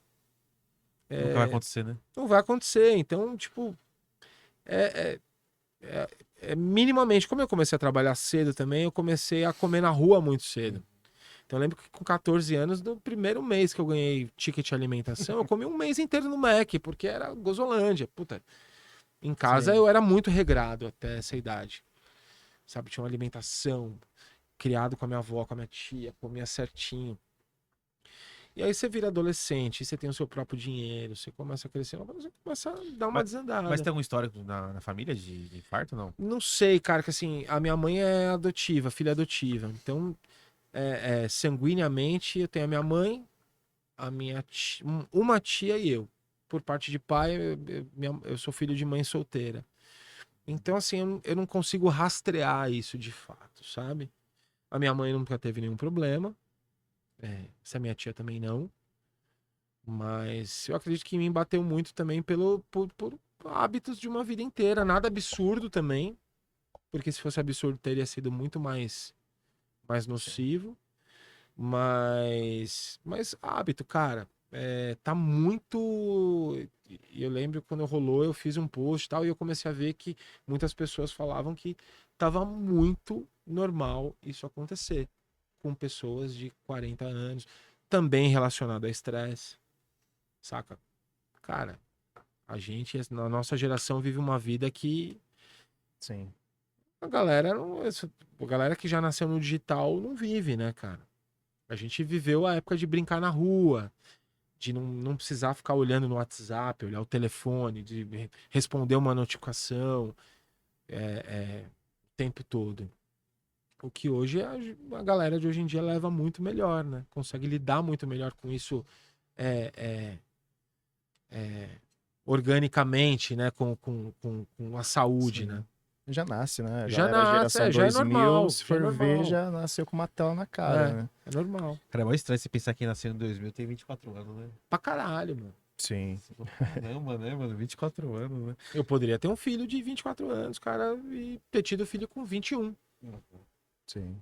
Nunca vai acontecer, né? não vai acontecer. Então, tipo, é, minimamente. Como eu comecei a trabalhar cedo também, eu comecei a comer na rua muito cedo. Então eu lembro que com 14 anos, no primeiro mês que eu ganhei ticket de alimentação, eu comi um mês inteiro no Mac, porque era Gozolândia. Puta, em casa Sim. eu era muito regrado até essa idade. Sabe, tinha uma alimentação, criado com a minha avó, com a minha tia, comia certinho. E aí você vira adolescente, você tem o seu próprio dinheiro, você começa a crescer, você começa a dar uma Mas desandada. tem algum histórico na família de infarto ou não? Não sei, cara, que assim, a minha mãe é adotiva, filha adotiva. Então, sanguineamente, eu tenho a minha mãe, a minha tia, uma tia e eu. Por parte de pai, eu sou filho de mãe solteira. Então, assim, eu não consigo rastrear isso de fato, sabe? A minha mãe nunca teve nenhum problema. Essa minha tia também não. Mas eu acredito que me bateu muito também por hábitos de uma vida inteira. Nada absurdo também. Porque se fosse absurdo, teria sido muito mais nocivo. Mas hábito, cara, tá muito. E eu lembro quando rolou, eu fiz um post e tal, e eu comecei a ver que muitas pessoas falavam que tava muito normal isso acontecer com pessoas de 40 anos, também relacionado a estresse, saca? Cara, a gente, na nossa geração, vive uma vida que Sim. a galera, a galera que já nasceu no digital não vive, né, cara? A gente viveu a época de brincar na rua, de não precisar ficar olhando no WhatsApp, olhar o telefone, de responder uma notificação o tempo todo. O que hoje a galera de hoje em dia leva muito melhor, né? Consegue lidar muito melhor com isso é, é, é, organicamente, né? Com a saúde, Sim. né? Já nasce, né? A Já galera nasce, geração já é 2000, normal, se já é for ver, normal. já nasceu com uma tela na cara, né? É normal. Cara, é mó estranho você pensar que quem nasceu em 2000 tem 24 anos, né? Pra caralho, mano. Sim. Caramba, né, mano? 24 anos, né? Eu poderia ter um filho de 24 anos, cara, e ter tido filho com 21. Sim.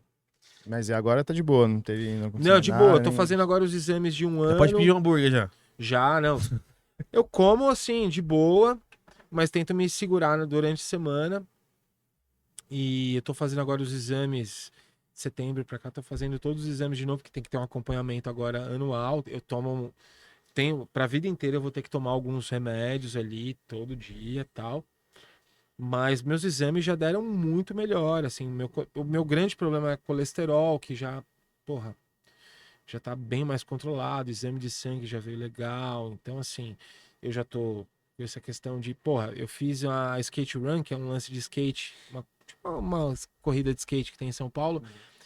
Mas agora tá de boa, não teve. Não, aconteceu Não, de nada, boa, eu tô nem- fazendo agora os exames de um Já ano. pode pedir um hambúrguer já. Já, não. Eu como assim, de boa, mas tento me segurar durante a semana. E eu tô fazendo agora os exames de setembro pra cá, tô fazendo todos os exames de novo, que tem que ter um acompanhamento agora anual. Eu tomo, tenho, pra vida inteira eu vou ter que tomar alguns remédios ali todo dia e tal. Mas meus exames já deram muito melhor, assim, o meu grande problema é colesterol, que já, porra, já tá bem mais controlado, exame de sangue já veio legal, então assim, eu já tô com essa questão de, porra, eu fiz a skate run, que é um lance de skate, tipo uma corrida de skate que tem em São Paulo,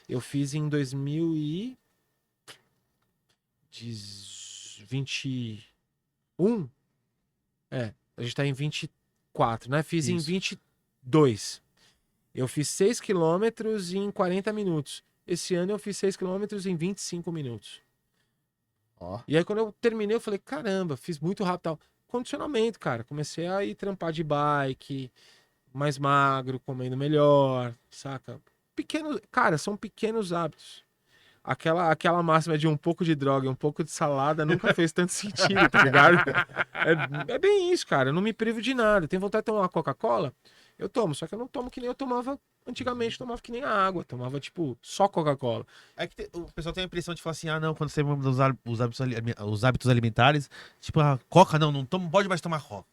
eu fiz em 2021, a gente tá em 24, né? Fiz em Isso. 22. Eu fiz 6 quilômetros em 40 minutos. Esse ano eu fiz 6 quilômetros em 25 minutos. Ó. E aí quando eu terminei, eu falei, caramba, fiz muito rápido. Tal. Condicionamento, cara. Comecei a ir trampar de bike, mais magro, comendo melhor, saca? Pequenos, cara, são pequenos hábitos. Aquela máxima de um pouco de droga e um pouco de salada nunca fez tanto sentido, tá ligado? É bem isso, cara. Eu não me privo de nada. Tenho vontade de tomar uma Coca-Cola? Eu tomo, só que eu não tomo que nem eu tomava antigamente, tomava que nem a água. Tomava, tipo, só Coca-Cola. É que o pessoal tem a impressão de falar assim, ah, não, quando você muda os hábitos alimentares, tipo, a Coca, não pode mais tomar Coca.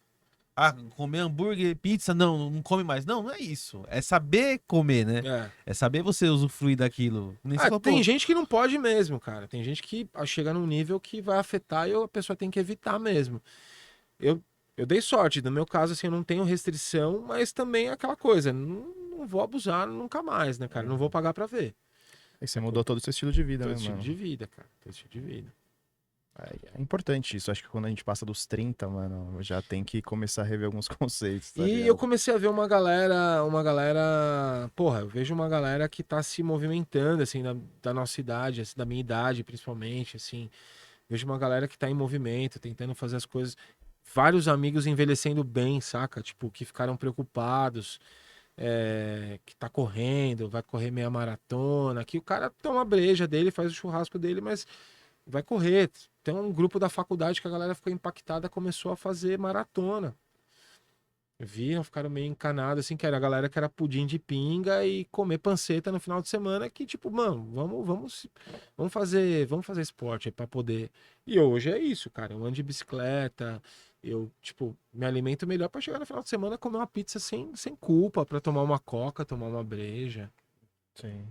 Ah, comer hambúrguer, pizza, não come mais. Não, não é isso. É saber comer, né? É. É saber você usufruir daquilo. Nem você fala, Tem pô, gente que não pode mesmo, cara. Tem gente que chega num nível que vai afetar e a pessoa tem que evitar mesmo. Eu dei sorte. No meu caso, assim, eu não tenho restrição, mas também é aquela coisa. Não vou abusar nunca mais, né, cara? Não vou pagar pra ver. Aí você mudou todo o seu estilo de vida, Todo né, estilo mano? de vida, cara. Todo estilo de vida. É importante isso. Acho que quando a gente passa dos 30, mano, já tem que começar a rever alguns conceitos, tá E ligado? eu comecei a ver uma galera, porra, eu vejo uma galera que tá se movimentando, assim, da nossa idade, assim, da minha idade, principalmente, assim. Vejo uma galera que tá em movimento, tentando fazer as coisas. Vários amigos envelhecendo bem, saca? Tipo, que ficaram preocupados, que tá correndo, vai correr meia maratona, que o cara toma a breja dele, faz o churrasco dele, mas vai correr. Tem um grupo da faculdade que a galera ficou impactada, começou a fazer maratona. Viram, ficaram meio encanados, assim, que era a galera que era pudim de pinga e comer panceta no final de semana, que tipo, mano, vamos fazer esporte aí pra poder. E hoje é isso, cara. Eu ando de bicicleta, eu, tipo, me alimento melhor pra chegar no final de semana comer uma pizza sem culpa, pra tomar uma coca, tomar uma breja. Sim.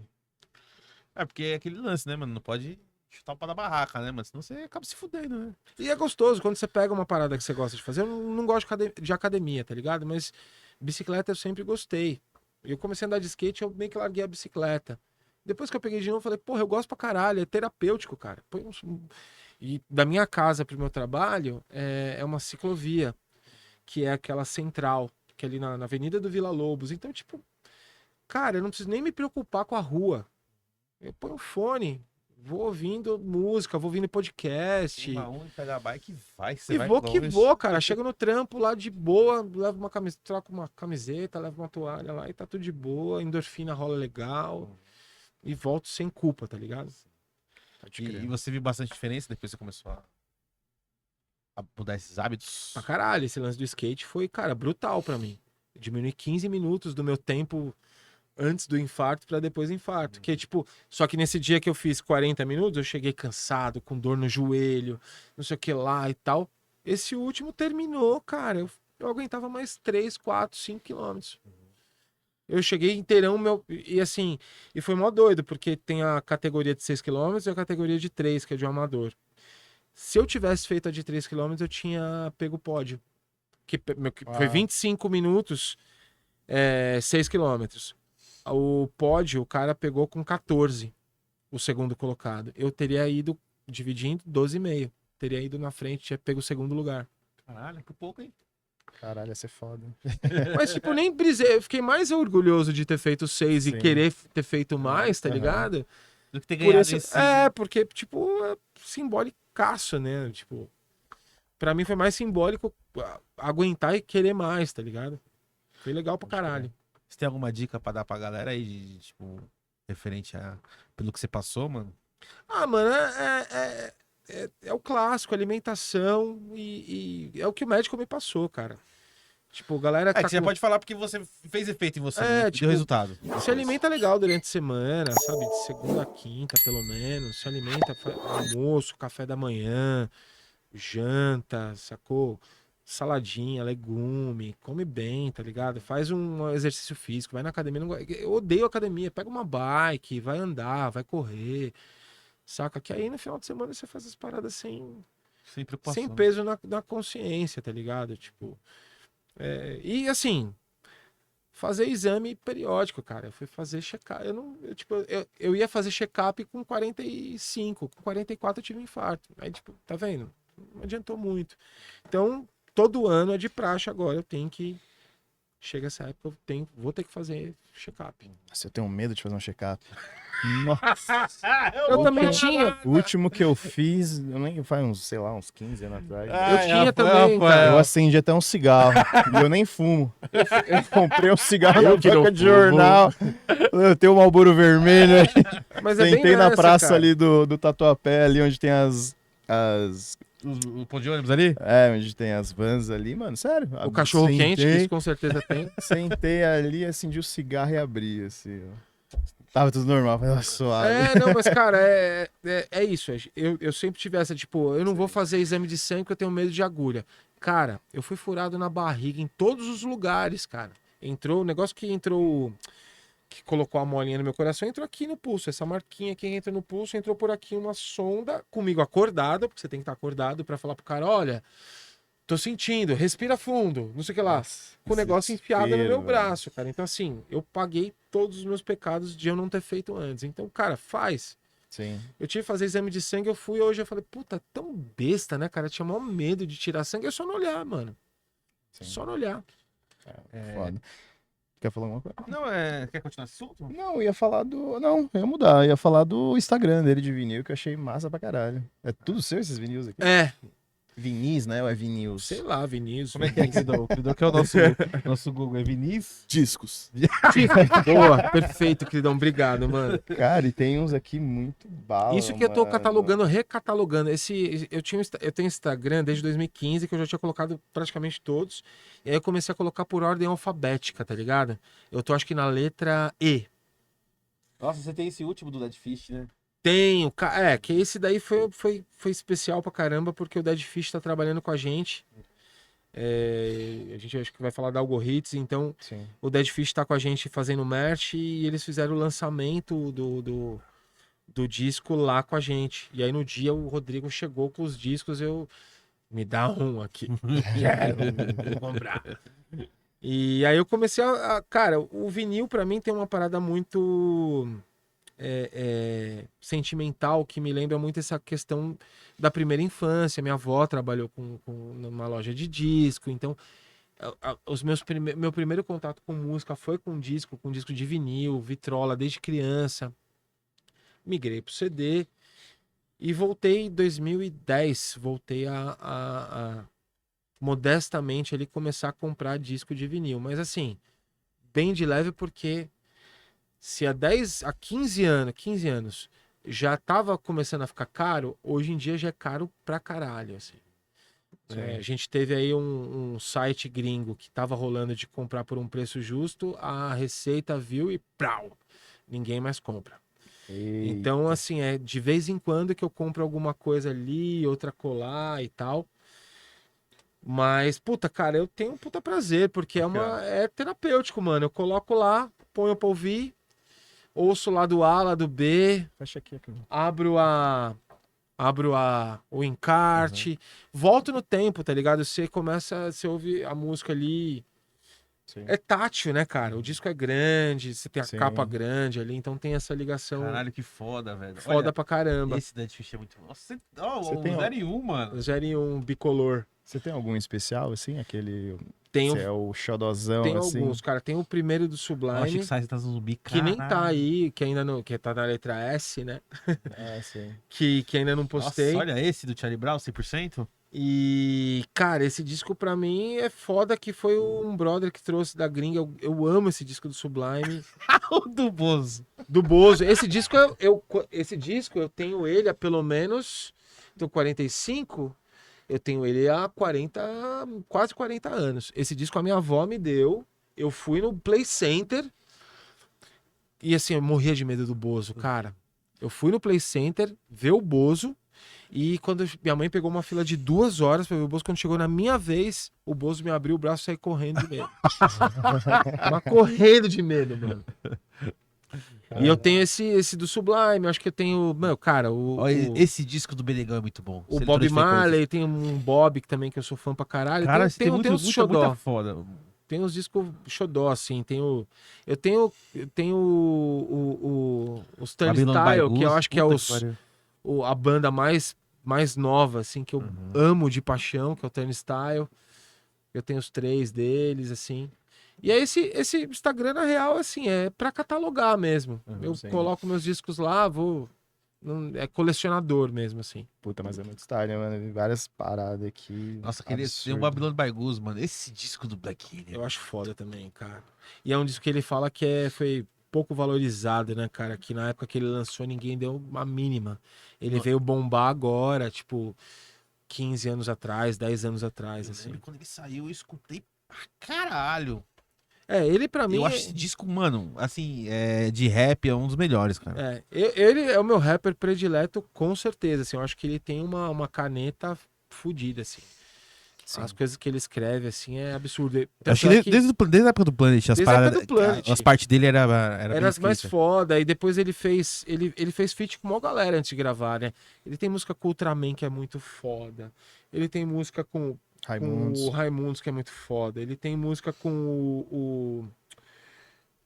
é porque é aquele lance, né, mano? Não pode chutar o pau da barraca, né, mano? Senão você acaba se fudendo, né? E é gostoso quando você pega uma parada que você gosta de fazer. Eu não gosto de academia, tá ligado? Mas bicicleta eu sempre gostei. Eu comecei a andar de skate, eu meio que larguei a bicicleta. Depois que eu peguei de novo, eu falei, porra, eu gosto pra caralho, é terapêutico, cara. E da minha casa pro meu trabalho é uma ciclovia, que é aquela central, que é ali na Avenida do Vila Lobos. Então, tipo, cara, eu não preciso nem me preocupar com a rua. Eu ponho o fone, vou ouvindo música, vou ouvindo podcast. Um pega a bike e vai. Você E vai vou que longe. vou, cara. Chego no trampo lá de boa, levo uma camiseta, troco uma camiseta, levo uma toalha lá e tá tudo de boa, endorfina rola legal e volto sem culpa, tá ligado? Pode E crer. você viu bastante diferença depois que você começou a mudar esses hábitos? Pra caralho, esse lance do skate foi, cara, brutal pra mim. Eu diminui 15 minutos do meu tempo antes do infarto pra depois do infarto. Que tipo, só que nesse dia que eu fiz 40 minutos, eu cheguei cansado, com dor no joelho, não sei o que lá e tal. Esse último terminou, cara. Eu aguentava mais 3, 4, 5 quilômetros. Eu cheguei inteirão, e assim, e foi mó doido, porque tem a categoria de 6 quilômetros e a categoria de 3, que é de um amador. Se eu tivesse feito a de 3 quilômetros, eu tinha pego o pódio. Que foi 25 minutos, 6 quilômetros. O pódio, o cara pegou com 14, o segundo colocado. Eu teria ido dividindo 12,5. Teria ido na frente, tinha pego o segundo lugar. Caralho, por pouco, hein? Caralho, ia ser foda. Mas, tipo, nem brisei. Eu fiquei mais orgulhoso de ter feito 6 e Sim. querer ter feito mais, tá Aham. ligado? Do que ter Por ganhado esse... esse... porque, tipo, é simbólicaço, né? Tipo, pra mim foi mais simbólico aguentar e querer mais, tá ligado? Foi legal pra caralho. Você tem alguma dica pra dar pra galera aí, tipo, referente pelo que você passou, mano? Ah, mano, é o clássico, alimentação é o que o médico me passou, cara. Tipo, galera Que você já pode falar porque você fez efeito em você, né? tipo, Deu resultado. se alimenta legal durante a semana, sabe? De segunda a quinta, pelo menos. Se alimenta, almoço, café da manhã, janta, sacou? Saladinha, legume, come bem, tá ligado? Faz um exercício físico, vai na academia. Eu odeio academia, pega uma bike, vai andar, vai correr, saca? Que aí no final de semana você faz as paradas Sem preocupação. sem peso na consciência, tá ligado? Tipo, e assim, fazer exame periódico, cara. Eu fui fazer check-up. Eu ia fazer check-up com 45, com 44 eu tive um infarto. Aí, tipo, tá vendo? Não adiantou muito. Então, todo ano é de praxe agora. Eu tenho que. Chega essa época, vou ter que fazer check-up. Nossa, eu tenho medo de fazer um check-up. Nossa. Eu também tinha. O último que eu fiz, eu nem faz uns, sei lá, uns 15 anos atrás. Eu tinha também, cara. Eu acendi até um cigarro. E eu nem fumo. Eu comprei um cigarro Eu na que não banca de fumo. jornal. Eu tenho um Marlboro vermelho aí. Mas é bem Sentei na nessa, praça cara. ali do Tatuapé, ali onde tem as O ponto de ônibus ali? onde tem as vans ali, mano, sério. O cachorro quente, que Sentei, isso com certeza tem. sentei ali, acendi o cigarro e abri, assim, ó. Tava tudo normal, mas suave. Não, mas, cara, é isso. Eu sempre tive essa, tipo, eu não vou fazer exame de sangue porque eu tenho medo de agulha. Cara, eu fui furado na barriga em todos os lugares, cara. Entrou, o negócio que entrou, que colocou a molinha no meu coração, entrou aqui no pulso. Essa marquinha que entra no pulso, entrou por aqui uma sonda, comigo acordado, porque você tem que estar acordado pra falar pro cara, olha, tô sentindo, respira fundo, não sei o que lá. Com o negócio enfiado no meu braço, cara. Então, assim, eu paguei todos os meus pecados de eu não ter feito antes. Então, cara, faz. Sim. Eu tive que fazer exame de sangue, eu fui hoje, eu falei, puta, tão besta, né, cara? Eu tinha maior medo de tirar sangue, é só não olhar, mano. Sim. Só não olhar. Foda. Quer falar alguma coisa? Não, quer continuar esse assunto? Não, eu ia falar do. Não, eu ia mudar. Eu ia falar do Instagram dele de vinil, que eu achei massa pra caralho. É tudo seu esses vinis aqui? Vinis, né? Ou é vinils? Sei lá, Vinícius. Como é que é, Cridão? O Cridão que é o nosso Google, é Vinícius? Discos. Boa, perfeito, queridão. Obrigado, mano. Cara, e tem uns aqui muito bala. Isso que eu tô mano. catalogando, recatalogando. Eu tenho Instagram desde 2015, que eu já tinha colocado praticamente todos. E aí eu comecei a colocar por ordem alfabética, tá ligado? Eu tô acho que na letra E. Nossa, você tem esse último do Dead Fish, né? Tenho, que esse daí foi especial pra caramba, porque o Dead Fish tá trabalhando com a gente. A gente acho que vai falar da Algoritms, então Sim. o Dead Fish tá com a gente fazendo merch e eles fizeram o lançamento do disco lá com a gente. E aí no dia o Rodrigo chegou com os discos, me dá um aqui. Vou comprar. E aí eu comecei cara, o vinil pra mim tem uma parada muito sentimental, que me lembra muito essa questão da primeira infância. Minha avó trabalhou numa loja de disco, então meu primeiro contato com música foi com disco de vinil, vitrola desde criança. Migrei pro CD e voltei em 2010, voltei a modestamente ali começar a comprar disco de vinil, mas assim, bem de leve, porque se há 15 anos já tava começando a ficar caro, hoje em dia já é caro pra caralho, assim. A gente teve aí um site gringo que tava rolando de comprar por um preço justo, a Receita viu e prau, ninguém mais compra. Eita. Então, assim, de vez em quando que eu compro alguma coisa ali, outra colar e tal. Mas, puta, cara, eu tenho um puta prazer, porque é terapêutico, mano. Eu coloco lá, ponho pra ouvir, ouço lá do A, lá do B, Fecha aqui. abro o encarte, volto no tempo, tá ligado? Você ouve a música ali. Sim. É tátil, né, cara? O disco é grande, você tem a Sim. capa grande ali, então tem essa ligação Caralho, que foda, velho. foda Olha, pra caramba. esse Dead Fish é muito... Nossa, Você o tem 0 e 1, mano. 0 em 1 bicolor. Você tem algum especial, assim? Aquele. Tem, Você é o xodozão, tem assim? alguns, cara. Tem o primeiro do Ó, Sublime, Chico Sainz tá zumbi, que nem tá caralho. aí, que ainda não, que tá na letra S, né? Sim. Que ainda não postei. Nossa, olha esse do Charlie Brown, 100%. E, cara, esse disco pra mim é foda, que foi um brother que trouxe da gringa. Eu amo esse disco do Sublime. O do Bozo. Do Bozo. Esse disco eu tenho ele há pelo menos. Tô 45. Eu tenho ele há quase 40 anos. Esse disco a minha avó me deu. Eu fui no Play Center. E assim, eu morria de medo do Bozo, cara. Eu fui no Play Center ver o Bozo. E quando minha mãe pegou uma fila de 2 horas pra ver o Bozo, quando chegou na minha vez, o Bozo me abriu o braço e saí correndo de medo. Mas correndo de medo, mano. E eu tenho esse do Sublime, eu acho que eu tenho. Meu, cara, Esse disco do Benegão é muito bom. o Seletor Bob de Marley, tem um Bob que também que eu sou fã pra caralho. Cara, tem uns muita xodó. foda. Tem uns discos xodó, assim. Eu tenho os Turnstile, que eu acho que é a banda mais nova, assim, que eu amo de paixão, que é o Turnstile. Eu tenho os 3 deles, assim. E aí esse Instagram, na real, assim, é pra catalogar mesmo. Eu coloco meus discos lá, é colecionador mesmo, assim. Puta, mas é muito style, né, mano? Várias paradas aqui. Nossa, tem o Babylon by Goose, mano. Esse disco do Black Alien. Eu acho foda também, cara. E é um disco que ele fala que foi pouco valorizado, né, cara? Que na época que ele lançou, ninguém deu uma mínima. Ele veio bombar agora, tipo, 15 anos atrás, 10 anos atrás, assim. Quando ele saiu, eu escutei pra caralho. Ele pra mim... Eu acho esse disco, mano, assim, de rap é um dos melhores, cara. Ele é o meu rapper predileto, com certeza, assim. Eu acho que ele tem uma caneta fodida, assim. Sim. As coisas que ele escreve, assim, é absurdo. Eu acho que desde a época do Planet, as partes dele era as mais foda. E depois ele fez feat com uma galera antes de gravar, né? Ele tem música com o Ultraman, que é muito foda. Ele tem música com o Raimundos, que é muito foda. Ele tem música com o...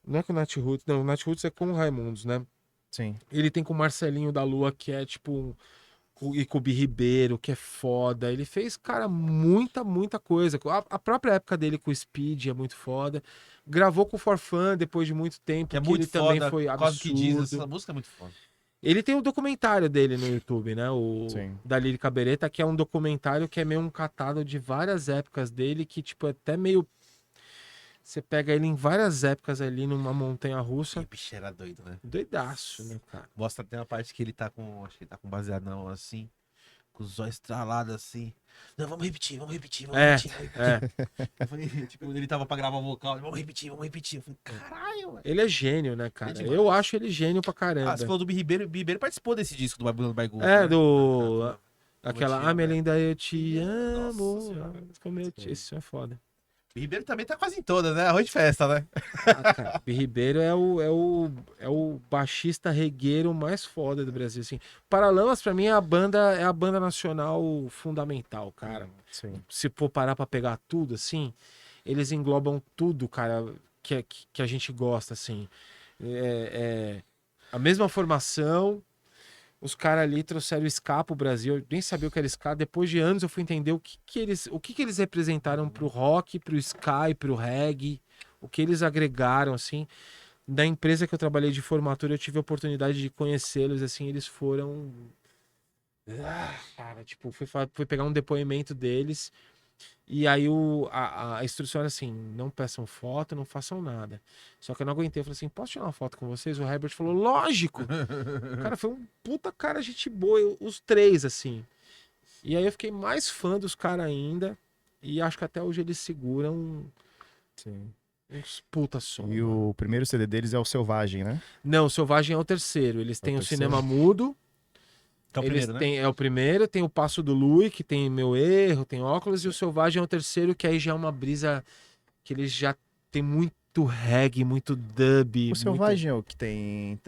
Não é com o Nat Roots, não. O Nat Roots é com o Raimundos, né? Sim. Ele tem com o Marcelinho da Lua, que é tipo... E com o Bi Ribeiro, que é foda. Ele fez, cara, muita coisa. A própria época dele com o Speed é muito foda. Gravou com o Forfan depois de muito tempo. É muito ele foda. Também foi absurdo. Que diz, essa música é muito foda. Ele tem um documentário dele no YouTube, né? Da Lírica Beretta, que é um documentário que é meio um catado de várias épocas dele, que, tipo, é até meio... Você pega ele em várias épocas ali numa montanha-russa. O bicho era doido, né? Doidaço, né, cara? Mostra até uma parte que ele tá com... Acho que ele tá com baseadão, assim. Com os olhos estralados, assim. Não, vamos repetir. Eu falei, tipo, ele tava pra gravar o vocal. Vamos repetir. Eu falei, caralho, mano. Ele é gênio, né, cara? Eu acho ele gênio pra caramba. Você falou do Bi Ribeiro. Bi Ribeiro participou desse disco do Babylon by Goose. Aquela minha linda, eu te amo. Como eu te... Isso é foda. Bi Ribeiro também tá quase em todas, né? Arroz de festa, né? Cara, Bi Ribeiro é o baixista regueiro mais foda do Brasil, assim. Paralamas, pra mim, é a banda nacional fundamental, cara. Sim. Se for parar pra pegar tudo, assim, eles englobam tudo, cara, que a gente gosta, assim. A mesma formação... Os caras ali trouxeram o ska pro Brasil. Eu nem sabia o que era ska. Depois de anos eu fui entender o que eles representaram pro rock, pro ska e pro reggae. O que eles agregaram, assim. Da empresa que eu trabalhei de formatura, eu tive a oportunidade de conhecê-los, assim. Eles foram... cara, tipo, fui pegar um depoimento deles. E aí a instrução era assim, não peçam foto, não façam nada. Só que eu não aguentei, eu falei assim, posso tirar uma foto com vocês? O Herbert falou, lógico! O cara foi um puta cara, gente boa, os 3, assim. E aí eu fiquei mais fã dos caras ainda, e acho que até hoje eles seguram uns puta som. E o primeiro CD deles é o Selvagem, né? Não, o Selvagem é o terceiro. Eles têm o Cinema Mudo. É o primeiro, né? É o primeiro, tem o Passo do Lui, que tem Meu Erro, tem Óculos, e o Selvagem é o terceiro, que aí já é uma brisa que eles já tem muito reggae, muito dub. O Selvagem é o que tem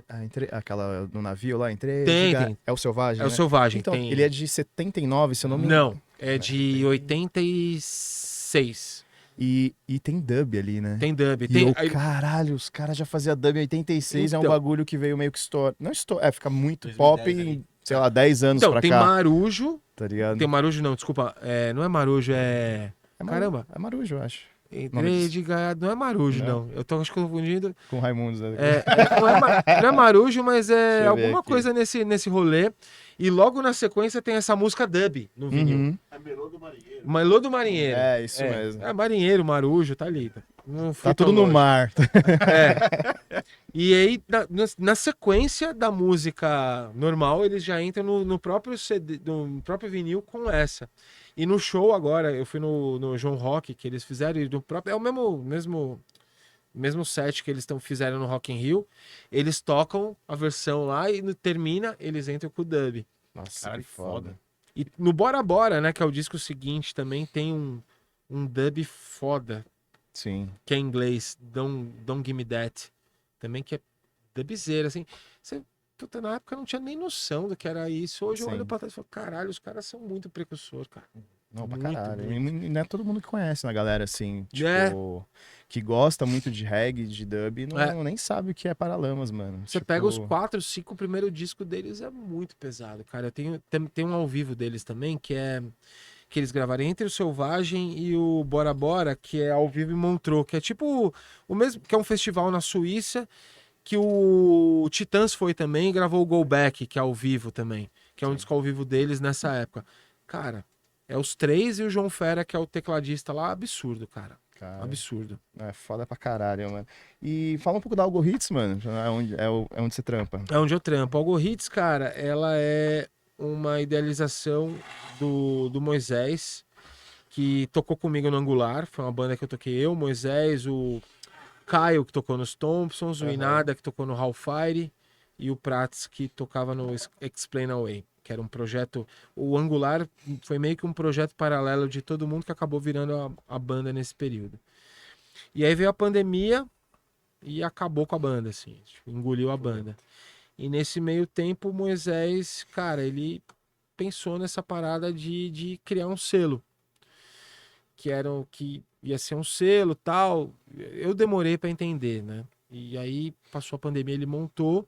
aquela no navio lá, Tem. É o Selvagem, É o né? Selvagem. Então, tem... ele é de 79, se eu não me engano. Não, é de 86. E tem dub ali, né? Tem dub. Caralho, os caras já faziam dub em 86, então, é um bagulho que veio meio que estoura. Não estoura, fica muito 2010, pop em, sei lá, 10 anos pra cá. Então, tem Marujo. Tá ligado? Tem Marujo, não, desculpa. Não é Marujo, Caramba. É Marujo, eu acho. Entrei de gaiado. Não é Marujo, não. Eu tô acho que confundindo. Com Raimundos, né? Não é Marujo, mas é alguma coisa nesse rolê. E logo na sequência tem essa música dub no vinil. É Melô do Marinheiro. Melô do Marinheiro. É, isso mesmo. É Marinheiro, Marujo, tá ali. Tá tudo no mar. E aí, na sequência da música normal, eles já entram no próprio CD, no próprio vinil com essa. E no show agora, eu fui no João Rock, que eles fizeram, e no próprio, é o mesmo set que eles fizeram no Rock in Rio. Eles tocam a versão lá e termina, eles entram com o dub. Nossa, Caralho, que foda. E no Bora Bora, né, que é o disco seguinte, também tem um dub foda, Sim. que é em inglês, Don't Give Me That. Também que é dubzeira, assim. Puta, na época eu não tinha nem noção do que era isso. Hoje eu Sim. olho pra trás e falo, caralho, os caras são muito precursores, cara. Não, pra Muito, caralho. muito. E não é todo mundo que conhece, né, galera, assim, tipo, É. que gosta muito de reggae, de dub, não, É. nem sabe o que é Paralamas, mano. Você Tipo, pega os 4, 5 primeiros discos deles, é muito pesado, cara. Tem um ao vivo deles também, que eles gravaram entre o Selvagem e o Bora Bora, que é ao vivo em Montreux, que é tipo o mesmo, que é um festival na Suíça, que o Titãs foi também e gravou o Go Back, que é ao vivo também, que é um Sim. disco ao vivo deles nessa época. Cara, é os três e o João Fera, que é o tecladista lá, absurdo, cara. cara, Absurdo. é foda pra caralho, mano. E fala um pouco da Algo Hits, mano. É onde você trampa. É onde eu trampo. A Algo Hits, cara, ela é uma idealização do Moisés, que tocou comigo no Angular. Foi uma banda que eu toquei eu, Moisés, o Caio, que tocou nos Thompsons, o Aham. Inada, que tocou no Hellfire, e o Prats, que tocava no Explain Away, que era um projeto. O Angular foi meio que um projeto paralelo de todo mundo que acabou virando a banda nesse período. E aí veio a pandemia e acabou com a banda, assim, tipo, engoliu a banda. E nesse meio tempo, o Moisés, cara, ele pensou nessa parada de criar um selo, que ia ser um selo, tal. Eu demorei para entender, né? E aí passou a pandemia, ele montou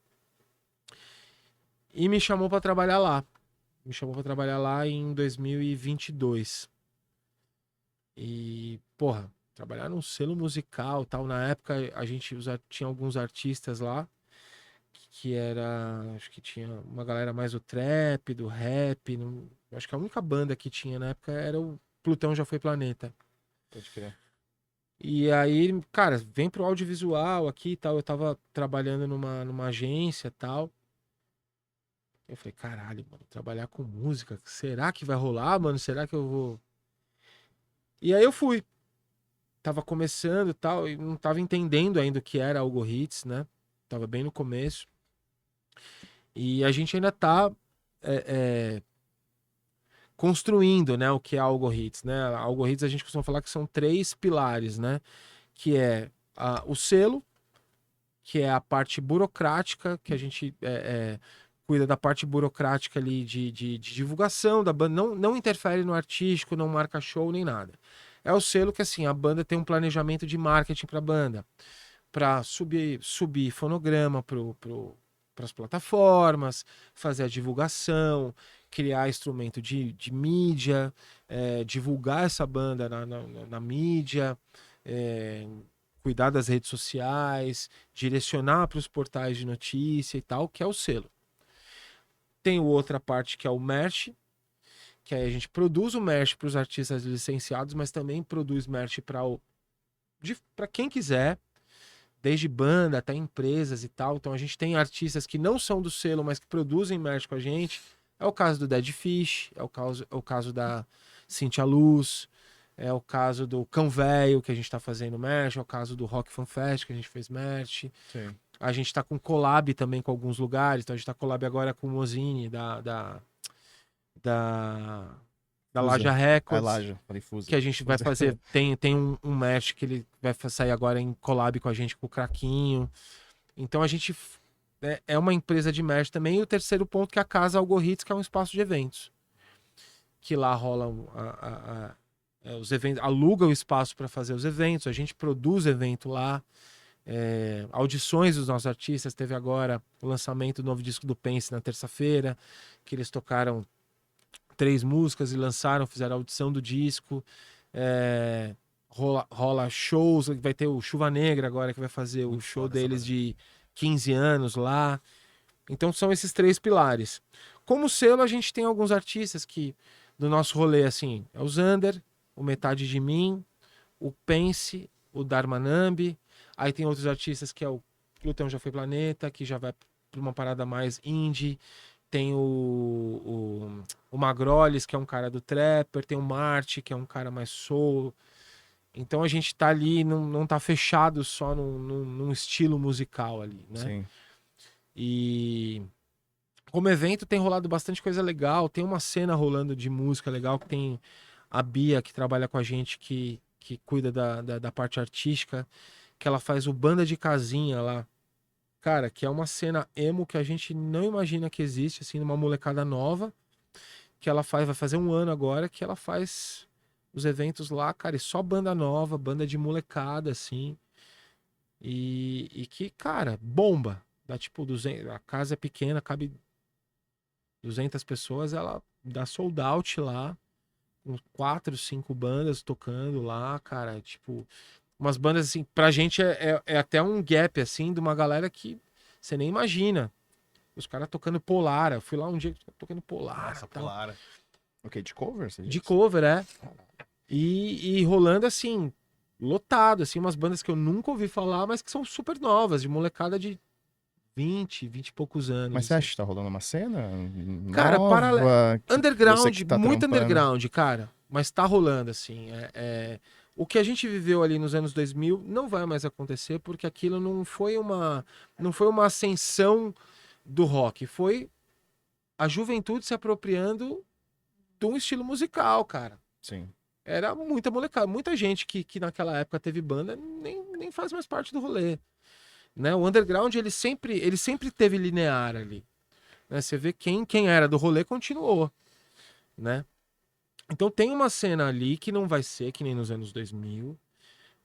e me chamou para trabalhar lá. Me chamou para trabalhar lá em 2022. E, porra, trabalhar num selo musical, tal. Na época a gente tinha alguns artistas lá que era, acho que tinha uma galera mais do trap, do rap, acho que a única banda que tinha na época era o Plutão Já Foi Planeta. Pode crer. E aí, cara, vem pro audiovisual aqui e tal. Eu tava trabalhando numa agência e tal. Eu falei, caralho, mano, trabalhar com música, será que vai rolar, mano? Será que eu vou. E aí eu fui. Tava começando e tal, e não tava entendendo ainda o que era Algo Hits, né? Tava bem no começo. E a gente ainda tá construindo, né, o que é Algo Hits, né? Algo Hits a gente costuma falar que são 3 pilares, né? Que é o selo, que é a parte burocrática, que a gente cuida da parte burocrática ali de divulgação da banda, não interfere no artístico, não marca show nem nada. É o selo que, assim, a banda tem um planejamento de marketing para a banda, para subir fonograma para as plataformas, fazer a divulgação, criar instrumento de mídia, divulgar essa banda na mídia, cuidar das redes sociais, direcionar para os portais de notícia e tal, que é o selo. Tem outra parte que é o merch, que aí a gente produz o merch para os artistas licenciados, mas também produz merch para quem quiser, desde banda até empresas e tal. Então a gente tem artistas que não são do selo, mas que produzem merch com a gente. É o caso do Dead Fish, é o caso da Cintia Luz, é o caso do Cão Velho, que a gente tá fazendo merch, é o caso do Rock Fan Fest, que a gente fez merch. Sim. A gente tá com collab também com alguns lugares, então a gente tá collab agora com o Mozini da Laja É Records, Laja, falei Fusa. que a gente vai fazer, tem um merch que ele vai sair agora em collab com a gente, com o Craquinho. Então a gente é uma empresa de merch também. E o terceiro ponto que é a Casa Algo Hits, que é um espaço de eventos. Que lá rola os eventos, aluga o espaço para fazer os eventos, a gente produz evento lá. Audições dos nossos artistas. Teve agora o lançamento do novo disco do Pense na terça-feira, que eles tocaram 3 músicas e lançaram, fizeram a audição do disco. Rola shows, vai ter o Chuva Negra agora, que vai fazer o show deles de 15 anos lá. Então são esses 3 pilares. Como selo, a gente tem alguns artistas que, do nosso rolê, assim, é o Zander, o Metade de Mim, o Pense, o Dharmanambi. Aí tem outros artistas que é o Plutão Já Foi Planeta, que já vai pra uma parada mais indie. Tem o Magrolis, que é um cara do Trapper. Tem o Marte, que é um cara mais soul. Então a gente tá ali, não tá fechado só num estilo musical ali, né? Sim. E como evento tem rolado bastante coisa legal. Tem uma cena rolando de música legal, que tem a Bia, que trabalha com a gente, que cuida da parte artística, que ela faz o Banda de Casinha lá. Cara, que é uma cena emo que a gente não imagina que existe, assim, numa molecada nova, que ela faz, vai fazer um ano agora, que ela faz os eventos lá, cara, e só banda nova, banda de molecada, assim, e que, cara, bomba. Dá tipo 200, a casa é pequena, cabe 200 pessoas, ela dá sold out lá, com 4, 5 bandas tocando lá, cara, tipo, umas bandas assim, pra gente é até um gap, assim, de uma galera que você nem imagina. Os caras tocando Polara. Fui lá um dia tocando Polara. Nossa, tal. Polara. Ok, de cover, você De disse? cover, é. E rolando assim, lotado, assim, umas bandas que eu nunca ouvi falar, mas que são super novas, de molecada de 20 e poucos anos. Mas você assim. acha que tá rolando uma cena Cara, nova? Você Underground, que tá muito trampando? underground, cara. Mas tá rolando, assim. O que a gente viveu ali nos anos 2000 não vai mais acontecer, porque aquilo não foi uma ascensão do rock. Foi a juventude se apropriando de um estilo musical, cara. Sim. Era muita molecada. Muita gente que naquela época teve banda nem faz mais parte do rolê. Né? O underground, ele sempre teve linear ali. Né? Você vê quem era do rolê continuou, né? Então tem uma cena ali que não vai ser que nem nos anos 2000,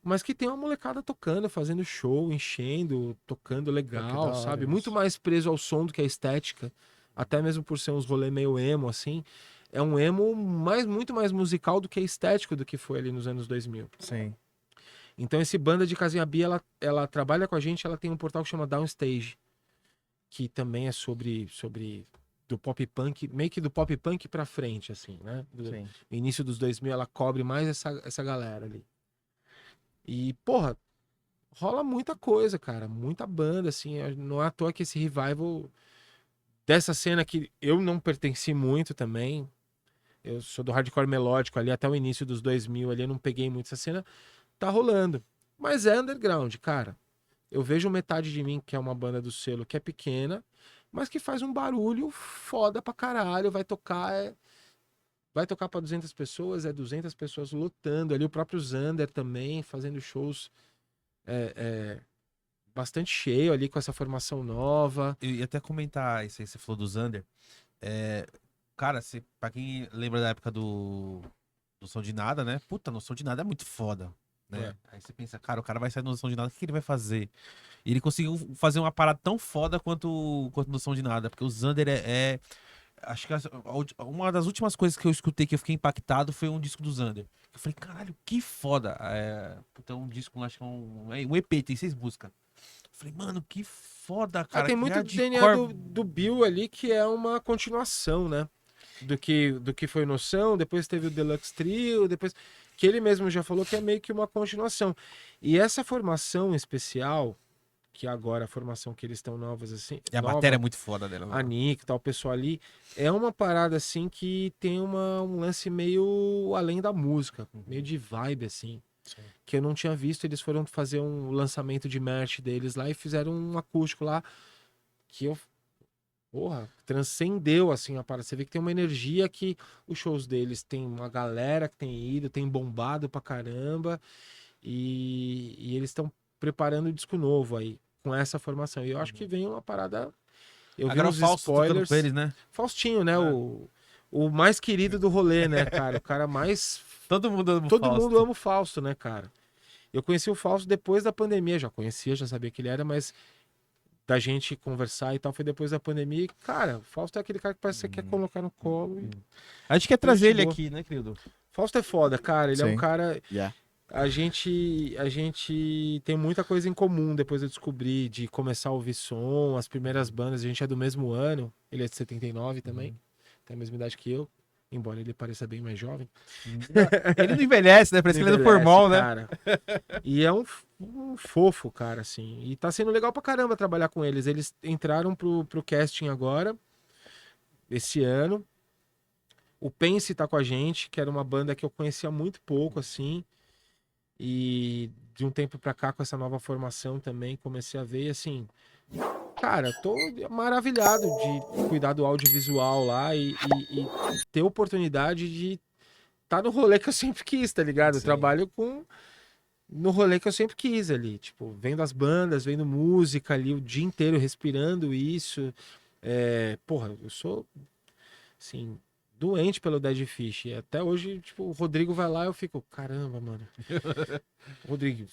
mas que tem uma molecada tocando, fazendo show, enchendo, tocando Pô, que legal, da hora sabe? isso. Muito mais preso ao som do que à estética, até mesmo por ser uns rolê meio emo, assim. É um emo muito mais musical do que estético do que foi ali nos anos 2000. Sim. Então esse Banda de Casinha Bia, ela trabalha com a gente, ela tem um portal que chama Downstage, que também é sobre do pop punk, meio que do pop punk pra frente, assim, né? Sim. No início dos 2000 ela cobre mais essa galera ali. E, porra, rola muita coisa, cara, muita banda, assim, não é à toa que esse revival dessa cena que eu não pertenci muito também, eu sou do hardcore melódico ali, até o início dos 2000 ali, eu não peguei muito essa cena, tá rolando. Mas é underground, cara. Eu vejo Metade de Mim, que é uma banda do selo que é pequena, mas que faz um barulho foda pra caralho, vai tocar pra 200 pessoas, 200 pessoas lotando ali, o próprio Zander também fazendo shows bastante cheio ali com essa formação nova. Eu ia até comentar isso aí, você falou do Zander. Cara, pra quem lembra da época do Som de Nada, né? Puta, Noção de Nada é muito foda, né? Aí você pensa, cara, o cara vai sair do Noção de Nada, o que ele vai fazer? E ele conseguiu fazer uma parada tão foda quanto Noção de Nada, porque o Zander acho que uma das últimas coisas que eu escutei que eu fiquei impactado foi um disco do Zander. Eu falei, caralho, que foda. Puta, um disco, acho que um EP, tem 6 músicas. Eu falei, mano, que foda, cara. Tem que muito DNA hardcore. do Bill ali, que é uma continuação, né? Do que foi Noção, depois teve o Deluxe Trio, depois que ele mesmo já falou que é meio que uma continuação. E essa formação especial, que agora a formação que eles estão novas assim, E a nova, bateria é muito foda dela. a Nick, tal, o pessoal ali, é uma parada assim que tem um lance meio além da música, meio de vibe assim. Sim. Que eu não tinha visto, eles foram fazer um lançamento de merch deles lá e fizeram um acústico lá que transcendeu assim a parada. Você vê que tem uma energia que os shows deles tem uma galera que tem ido, tem bombado pra caramba e eles estão preparando um disco novo aí com essa formação. E eu acho que vem uma parada. Eu vi Agora o uns Fausto tocando spoilers. com eles, né? Faustinho, né? O mais querido do rolê, né, cara? O cara mais. Todo mundo ama o Todo Fausto. mundo ama o Fausto, né, cara? Eu conheci o Fausto depois da pandemia, já conhecia, já sabia que ele era, mas da gente conversar e tal, foi depois da pandemia. E, cara, o Fausto é aquele cara que parece que você quer colocar no colo. A gente quer trazer ele boa. aqui, né, querido? Fausto é foda, cara. Ele é um Sim. cara. Yeah. A gente tem muita coisa em comum depois eu descobri de começar a ouvir som, as primeiras bandas. A gente é do mesmo ano, ele é de 79 também, tem a mesma idade que eu. embora ele pareça bem mais jovem. Ele não envelhece, né? Parece que ele é do Envelhece, formal, né? cara. E é um fofo, cara, assim. E tá sendo legal pra caramba trabalhar com eles. Eles entraram pro casting agora, esse ano. O Pense tá com a gente, que era uma banda que eu conhecia muito pouco, assim. E de um tempo pra cá, com essa nova formação também, comecei a ver, e assim... Cara, tô maravilhado de cuidar do audiovisual lá e ter oportunidade de tá no rolê que eu sempre quis, tá ligado? Eu Sim. trabalho no rolê que eu sempre quis ali, tipo, vendo as bandas, vendo música ali o dia inteiro, respirando isso. Porra, eu sou, assim, doente pelo Dead Fish. E até hoje, tipo, o Rodrigo vai lá e eu fico, caramba, mano. Rodrigo,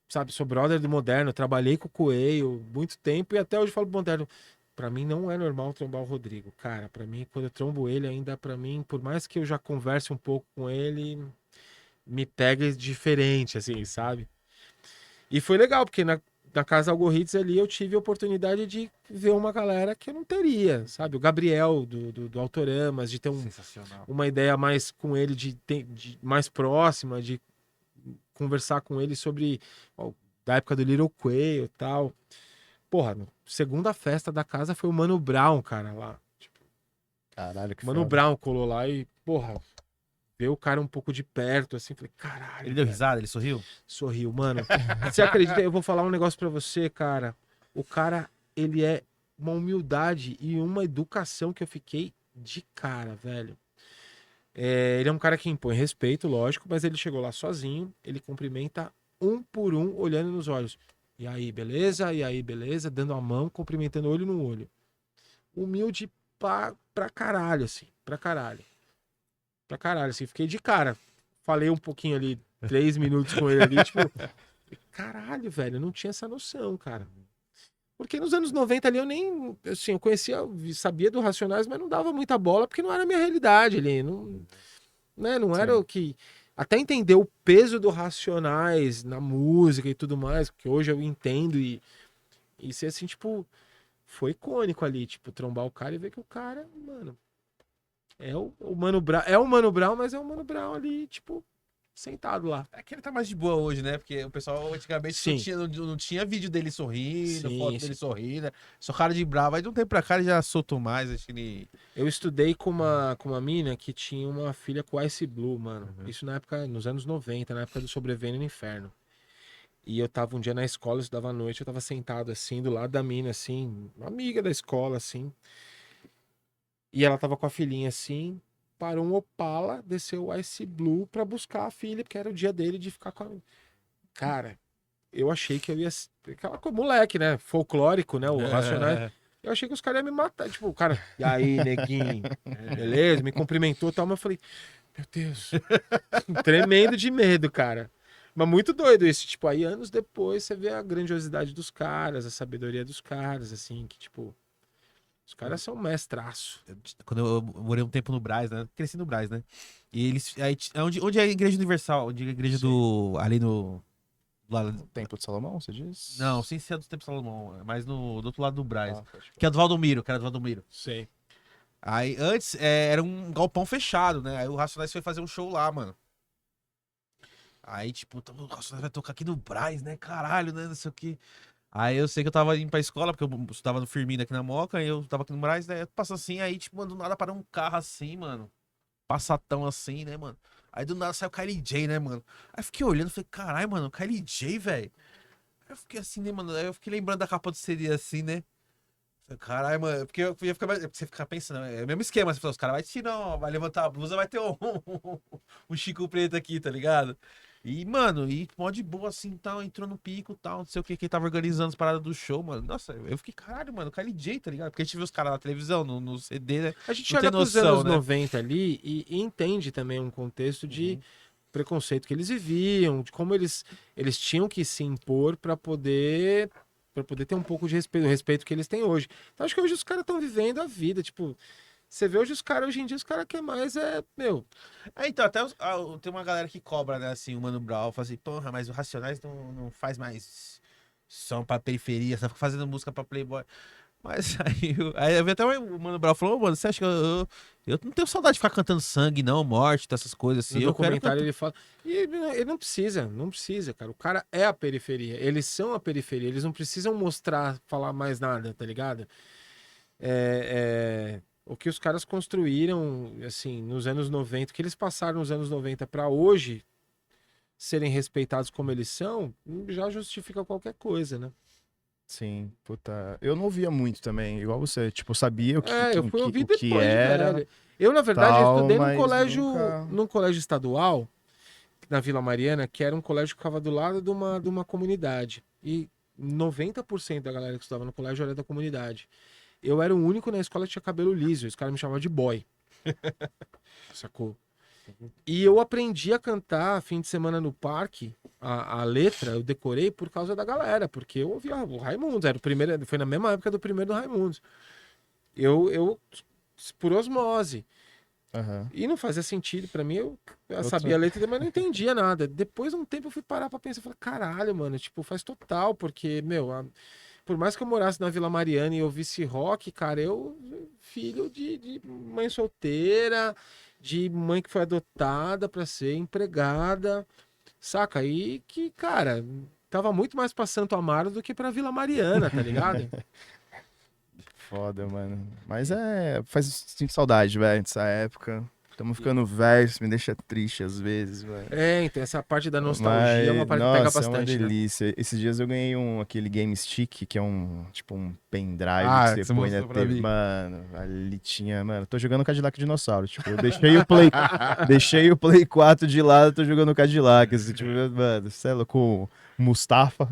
sabe, sou brother do Moderno, trabalhei com o Coelho muito tempo e até hoje falo pro Moderno. Pra mim não é normal trombar o Rodrigo. Cara, pra mim, quando eu trombo ele, ainda pra mim, por mais que eu já converse um pouco com ele, me pega diferente, assim, sabe? E foi legal, porque na Casa Algorritz ali eu tive a oportunidade de ver uma galera que eu não teria, sabe? O Gabriel do Autoramas, de ter Sensacional. uma ideia mais com ele, de mais próxima, de conversar com ele sobre ó, da época do Little Quail e tal. Porra, segunda festa da casa foi o Mano Brown, cara, lá. Caralho, que Mano foda. Brown colou lá e, porra, ver o cara um pouco de perto, assim, falei, caralho. Ele deu velho. risada, ele sorriu? Sorriu, mano. Você acredita? Eu vou falar um negócio pra você, cara. O cara, ele é uma humildade e uma educação que eu fiquei de cara, velho. Ele é um cara que impõe respeito, lógico, mas ele chegou lá sozinho, ele cumprimenta um por um, olhando nos olhos. E aí, beleza? E aí, beleza? Dando a mão, cumprimentando olho no olho. Humilde pra caralho, assim. Pra caralho. Pra caralho, assim. Fiquei de cara. Falei um pouquinho ali, 3 minutos com ele ali, tipo... Caralho, velho, eu não tinha essa noção, cara. Porque nos anos 90 ali eu nem... Assim, eu conhecia, sabia do Racionais, mas não dava muita bola, porque não era a minha realidade ali. Não, né, não era Sim. o que... Até entender o peso do Racionais na música e tudo mais, que hoje eu entendo e ser assim, tipo... Foi icônico ali, tipo, trombar o cara e ver que o cara, mano... É o Mano Brown, é o Mano Brown, mas é o Mano Brown ali, tipo, sentado lá. É que ele tá mais de boa hoje, né? Porque o pessoal antigamente Sim. não tinha vídeo dele sorrindo, Sim, foto sim. dele sorrindo. Só cara de bravo. Aí de um tempo pra cá ele já soltou mais. Acho que ele. Eu estudei com uma mina que tinha uma filha com Ice Blue, mano. Uhum. Isso na época, nos anos 90, na época do Sobrevivendo no Inferno. E eu tava um dia na escola, eu estudava à noite, eu tava sentado assim, do lado da mina, assim, uma amiga da escola, assim. E ela tava com a filhinha assim, parou um Opala, desceu o Ice Blue pra buscar a filha, porque era o dia dele de ficar com a... Cara, eu achei que eu ia... Aquela coisa, moleque, né? Folclórico, né? O Racionais. Eu achei que os caras iam me matar. Tipo, o cara, e aí, neguinho? Beleza? Me cumprimentou e tal, mas eu falei, meu Deus. Tremendo de medo, cara. Mas muito doido isso. Tipo, aí anos depois você vê a grandiosidade dos caras, a sabedoria dos caras, assim, que tipo. Os caras são mestraço. Quando eu morei um tempo no Brás, né? Cresci no Brás, né? E eles. Aí, onde é a Igreja Universal? Onde é a igreja do. Ali no. Lá, O Templo de Salomão, você diz? não, sem ser do Templo Salomão. Mas do outro lado do Brás. Ah, pode Que é do Valdomiro, que era do Valdomiro. Sei. Aí antes era um galpão fechado, né? Aí o Racionais foi fazer um show lá, mano. Aí, tipo, o Racionais vai tocar aqui no Brás, né? Caralho, né? Não sei o quê. Aí eu sei que eu tava indo pra escola, porque eu estava no Firmino aqui na Moca, e eu tava aqui no Brás, né? Passa assim, aí, tipo, mano, do nada parou um carro assim, mano. Passatão assim, né, mano? Aí do nada saiu o Kylie J, né, mano? Aí eu fiquei olhando, falei, caralho, mano, Kylie J, velho. Aí eu fiquei assim, né, mano? Aí eu fiquei lembrando da capa do CD assim, né? Falei, caralho, mano, porque eu ia ficar você fica pensando, é o mesmo esquema, você fala, os caras vai tirar, vai levantar a blusa, vai ter um Chico Preto aqui, tá ligado? E, mano, e mó de boa assim, tal, entrou no pico, tal, não sei o que, quem tava organizando as paradas do show, mano. Nossa, eu fiquei, caralho, mano, Kylie J, tá ligado? Porque a gente viu os caras na televisão, no CD, né? A gente Não olha tem pros noção, anos né? 90 ali e entende também um contexto de Uhum. preconceito que eles viviam, de como eles tinham que se impor pra poder ter um pouco de respeito, o respeito que eles têm hoje. Então acho que hoje os caras estão vivendo a vida, tipo, você vê hoje os caras, hoje em dia os caras querem mais meu, Então, até tem uma galera que cobra, né, assim, o Mano Brown, fala assim, porra, mas o Racionais não faz mais som pra periferia, só fica fazendo música pra Playboy. Mas aí eu vi até o Mano Brown falou, mano, você acha que eu não tenho saudade de ficar cantando sangue, não, morte, dessas coisas assim. No Eu quero documentário ele fala. E ele não precisa, cara. O cara é a periferia. Eles são a periferia. Eles não precisam mostrar, falar mais nada, tá ligado? O que os caras construíram, assim, nos anos 90, o que eles passaram nos anos 90 pra hoje serem respeitados como eles são, já justifica qualquer coisa, né? Sim, puta. Eu não ouvia muito também, igual você. Tipo, eu sabia o que, eu fui ouvir o que depois de era. velho. Eu, na verdade, tal, eu estudei mas nunca- num colégio estadual, na Vila Mariana, que era um colégio que ficava do lado de uma comunidade. E 90% da galera que estudava no colégio era da comunidade. Eu era o único na escola que tinha cabelo liso. Os caras me chamavam de boy. Sacou? E eu aprendi a cantar fim de semana no parque, a letra, eu decorei por causa da galera, porque eu ouvia o Raimundos, era o primeiro, foi na mesma época do primeiro do Raimundos. Eu por osmose. Aham. E não fazia sentido pra mim, eu sabia a letra, mas não entendia nada. Depois de um tempo eu fui parar pra pensar, falei, caralho, mano, tipo, faz total, porque, meu, por mais que eu morasse na Vila Mariana e ouvisse rock, cara, filho de mãe solteira, de mãe que foi adotada pra ser empregada, saca? E que, cara, tava muito mais pra Santo Amaro do que pra Vila Mariana, tá ligado? Foda, mano. Mas sinto saudade, velho, dessa época. Tamo ficando velho, isso me deixa triste às vezes, velho. Então essa parte da nostalgia é uma parte que pega nossa, bastante, é uma né? delícia. Esses dias eu ganhei aquele Game Stick, que é tipo um pendrive Ah, que que você você põe na mostrou pra TV. mim. Mano, ali tinha, mano, tô jogando Cadillac Dinossauro, tipo, eu deixei o Play 4 de lado, tô jogando Cadillac, assim, tipo, mano, você é louco, Mustafa,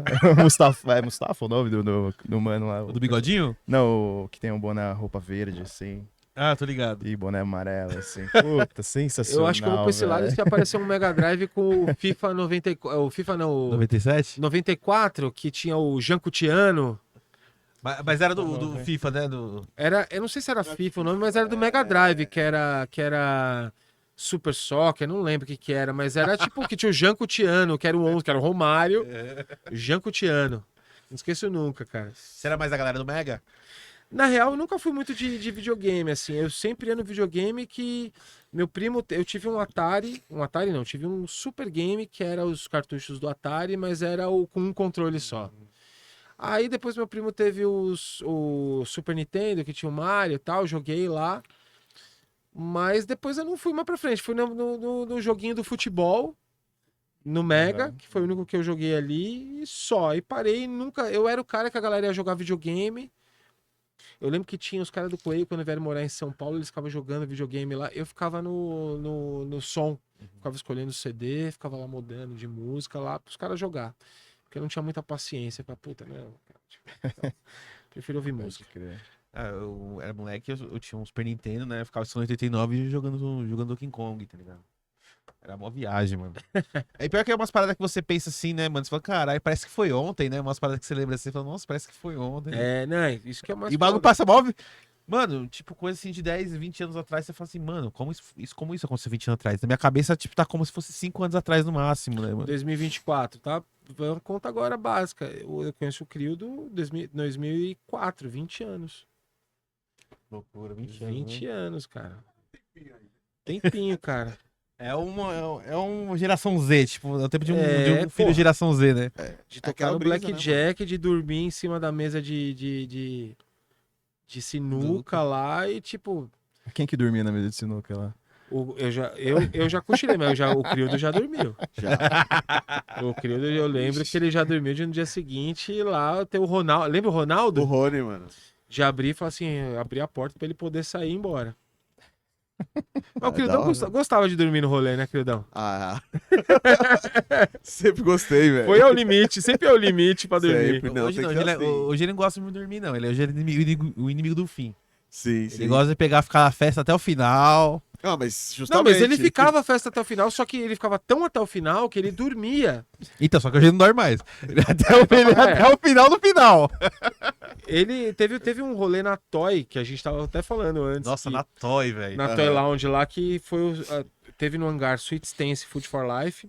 é Mustafa o nome do mano lá? O do bigodinho? Não, o que tem um boné roupa verde, assim. Ah, tô ligado. E boné amarelo, assim. Puta, sensacional. Eu acho que eu vou pra esse lado velho. se aparecer um Mega Drive com o FIFA 94. O FIFA não. 97? 94, que tinha o Jancutiano. Mas era do FIFA, né? Eu não sei se era FIFA o nome, mas era do Mega Drive, que era Super Soccer, não lembro o que era, mas era tipo que tinha o Jancutiano, que era o 11, que era o Romário. Jancutiano. Não esqueço nunca, cara. Você era mais a galera do Mega? Na real, eu nunca fui muito de videogame, assim. Eu sempre ia no videogame que meu primo... Eu tive um Atari... Um Atari não, tive um Super Game, que era os cartuchos do Atari, mas era com um controle só. Aí depois meu primo teve o Super Nintendo, que tinha o Mario e tal, joguei lá. Mas depois eu não fui mais pra frente. Fui no joguinho do futebol, no Mega, que foi o único que eu joguei ali, e só. E parei, nunca... Eu era o cara que a galera ia jogar videogame... Eu lembro que tinha os caras do Coelho, quando vieram morar em São Paulo, eles ficavam jogando videogame lá. Eu ficava no som, ficava escolhendo CD, ficava lá mudando de música lá pros caras jogar. Porque eu não tinha muita paciência. Pra puta, não, cara, tipo, então, prefiro ouvir música. Eu era moleque, eu tinha um Super Nintendo, né? Eu ficava em 89 jogando Donkey Kong, tá ligado? Era mó viagem, mano. É pior que é umas paradas que você pensa assim, né, mano? Você fala, caralho, parece que foi ontem, né? Umas paradas que você lembra assim, você fala, nossa, parece que foi ontem. Não, isso que é mais. E o bagulho foda. passa mó. Mano, tipo, coisa assim de 10, 20 anos atrás, você fala assim, mano, como isso aconteceu 20 anos atrás? Na minha cabeça, tipo, tá como se fosse 5 anos atrás no máximo, né, mano? 2024, tá? Vamos conta agora básica. Eu conheço o Crio do 2004, 20 anos. Loucura, 20 anos, cara. Tempinho, cara. É uma geração Z, tipo, é o tempo de um filho porra. geração Z, né? De tocar Aquela no brisa, Blackjack, de dormir em cima da mesa de sinuca lá e tipo. Quem que dormia na mesa de sinuca lá? Eu já cochilei, mas o Crildo já dormiu. O Crildo, eu lembro que ele já dormiu no dia seguinte e lá tem o Ronaldo. Lembra o Ronaldo? O Rony, mano. De abrir e falar assim, abrir a porta pra ele poder sair e ir embora. Mas o da Crildão hora. gostava de dormir no rolê, né, Crildão? Ah. Sempre gostei, velho. Foi ao limite, sempre é o limite pra dormir. Sempre. Não, hoje tem não, que ser assim. hoje ele não gosta de dormir, não. Ele hoje é o inimigo do fim. Sim, Ele sim. gosta de ficar na festa até o final. Não, mas Não, justamente... mas ele ficava a festa até o final, só que ele ficava tão até o final que ele dormia. Então, só que hoje ele não dorme mais. Até o final do final. Ele teve um rolê na Toy, que a gente tava até falando antes. Nossa, que- na Toy, velho. na Toy Lounge lá, que foi teve no hangar Sweet Stance Food for Life.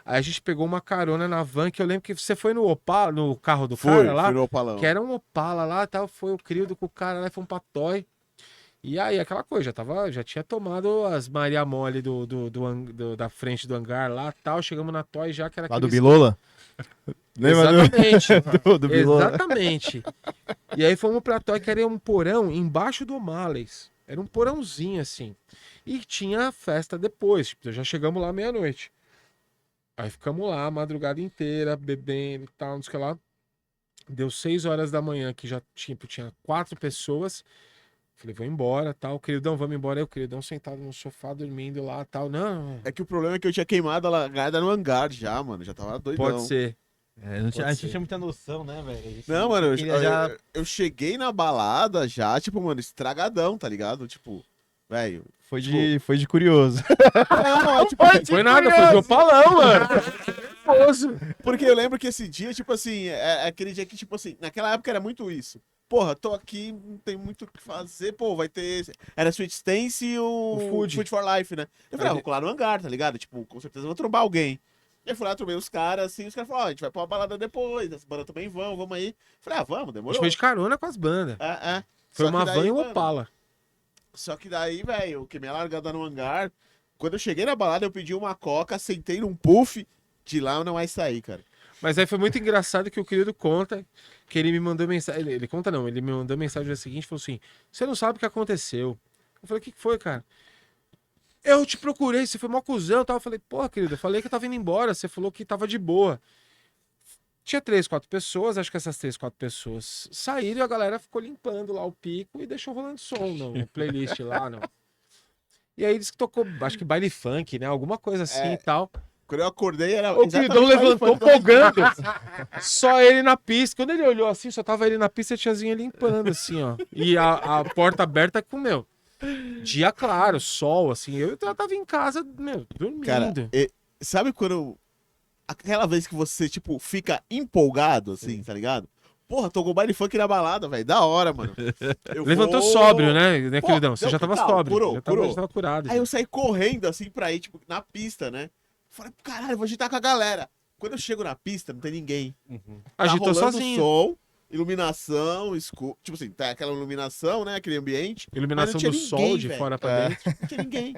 Aí a gente pegou uma carona na van, que eu lembro que você foi no Opala, no carro do Fui, cara lá, fui no Opalão. que era um Opala lá e tal, foi o Crildo com o cara lá, fomos pra Toy. E aí, aquela coisa, já tinha tomado as Maria Mole da frente do hangar lá tal, chegamos na Toy já, que era Lá do aqueles- Bilola? Lembra Exatamente. do Bilola? Exatamente. E aí fomos pra Toy, que era um porão embaixo do O'Malley's. Era um porãozinho assim. E tinha festa depois, tipo, já chegamos lá meia-noite. Aí ficamos lá a madrugada inteira, bebendo e tal, não sei o que lá. Deu 6 horas da manhã, que já tinha 4 pessoas. Falei, vou embora, tal. Queridão, vamos embora. Aí o queridão sentado no sofá, dormindo lá, tal. Não, É que o problema é que eu tinha queimado a largada no hangar já, mano. Já tava doidão. pode ser. Não tinha, Pode a gente ser. tinha muita noção, né, velho? A gente Não, mano, queria já... eu cheguei na balada já, tipo, mano, estragadão, tá ligado? Tipo, velho. Foi de curioso. Não, é, tipo, Foi nada, foi de Opalão, mano. porque eu lembro que esse dia, tipo assim, é aquele dia que, tipo assim, naquela época era muito isso. Porra, tô aqui, não tem muito o que fazer, pô, vai ter. Era Sweet Stance e o Food. for Life, né? Eu falei, vou colar no hangar, tá ligado? Tipo, com certeza eu vou trombar alguém. E aí fui lá, trombei os caras, assim, os caras falaram, ó, a gente vai pra uma balada depois, as bandas também vamos aí. Falei, vamos, A gente demorou. foi de carona com as bandas. Foi Só uma que daí, van e um mano, Opala. Só que daí, velho, eu queimei a largada no hangar. Quando eu cheguei na balada, eu pedi uma coca, sentei num puff, de lá eu não mais saí, cara. Mas aí foi muito engraçado que o querido conta que ele me mandou mensagem. Ele conta não, ele me mandou mensagem no dia seguinte e falou assim: você não sabe o que aconteceu. Eu falei, o que foi, cara? Eu te procurei, você foi mó cuzão e tal. Eu falei, porra, querido, eu falei que eu tava indo embora, você falou que tava de boa. Tinha 3, 4 pessoas, acho que essas 3, 4 pessoas saíram e a galera ficou limpando lá o pico e deixou rolando som no playlist lá, não. E aí disse que tocou, acho que baile funk, né? Alguma coisa assim e tal. Quando eu acordei, era. O queridão exatamente levantou o que eu falei. folgando. Só ele na pista. Quando ele olhou assim, só tava ele na pista e a tiazinha limpando, assim, ó. E a porta aberta com, meu, dia claro, sol, assim. Eu tava em casa, meu, dormindo. Cara, sabe quando. Aquela vez que você, tipo, fica empolgado, assim, tá ligado? Porra, tocou baile funk na balada, velho. Da hora, mano. Eu Levantou vou- sóbrio, né, Pô, queridão? Você não, já tava total, sóbrio. curou, já, tava, curou. já tava curado. Aí já. eu saí correndo, assim, pra ir, tipo, na pista, né? Falei, caralho, vou agitar com a galera. Quando eu chego na pista, não tem ninguém. Agitou rolando sozinho. som, iluminação, escuro. Tipo assim, tá aquela iluminação, né? Aquele ambiente. Iluminação Mas não do tinha sol ninguém, de velho. fora pra dentro. Não tinha ninguém.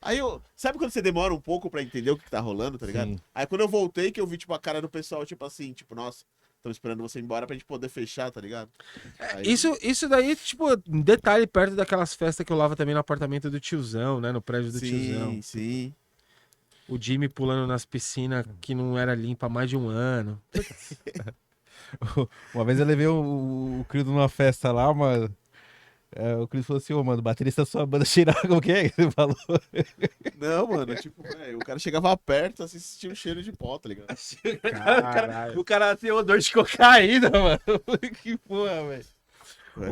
Aí eu. Sabe quando você demora um pouco pra entender o que tá rolando, tá ligado? Sim. Aí quando eu voltei, que eu vi, tipo, a cara do pessoal, tipo assim, tipo, nossa, estamos esperando você ir embora pra gente poder fechar, tá ligado? Aí- Isso daí, tipo, detalhe perto daquelas festas que eu lavo também no apartamento do tiozão, né? No prédio do tiozão. Sim, sim. O Jimmy pulando nas piscinas que não era limpa há mais de um ano. Uma vez eu levei o Crido numa festa lá, mano. O Crido falou assim, ô, mano, o baterista da sua banda cheirava, como que é que ele falou? Não, mano, tipo, velho, o cara chegava perto, assim, sentia um cheiro de pó, tá ligado? Caralho. O cara tem odor de cocaína, mano. Que porra, velho.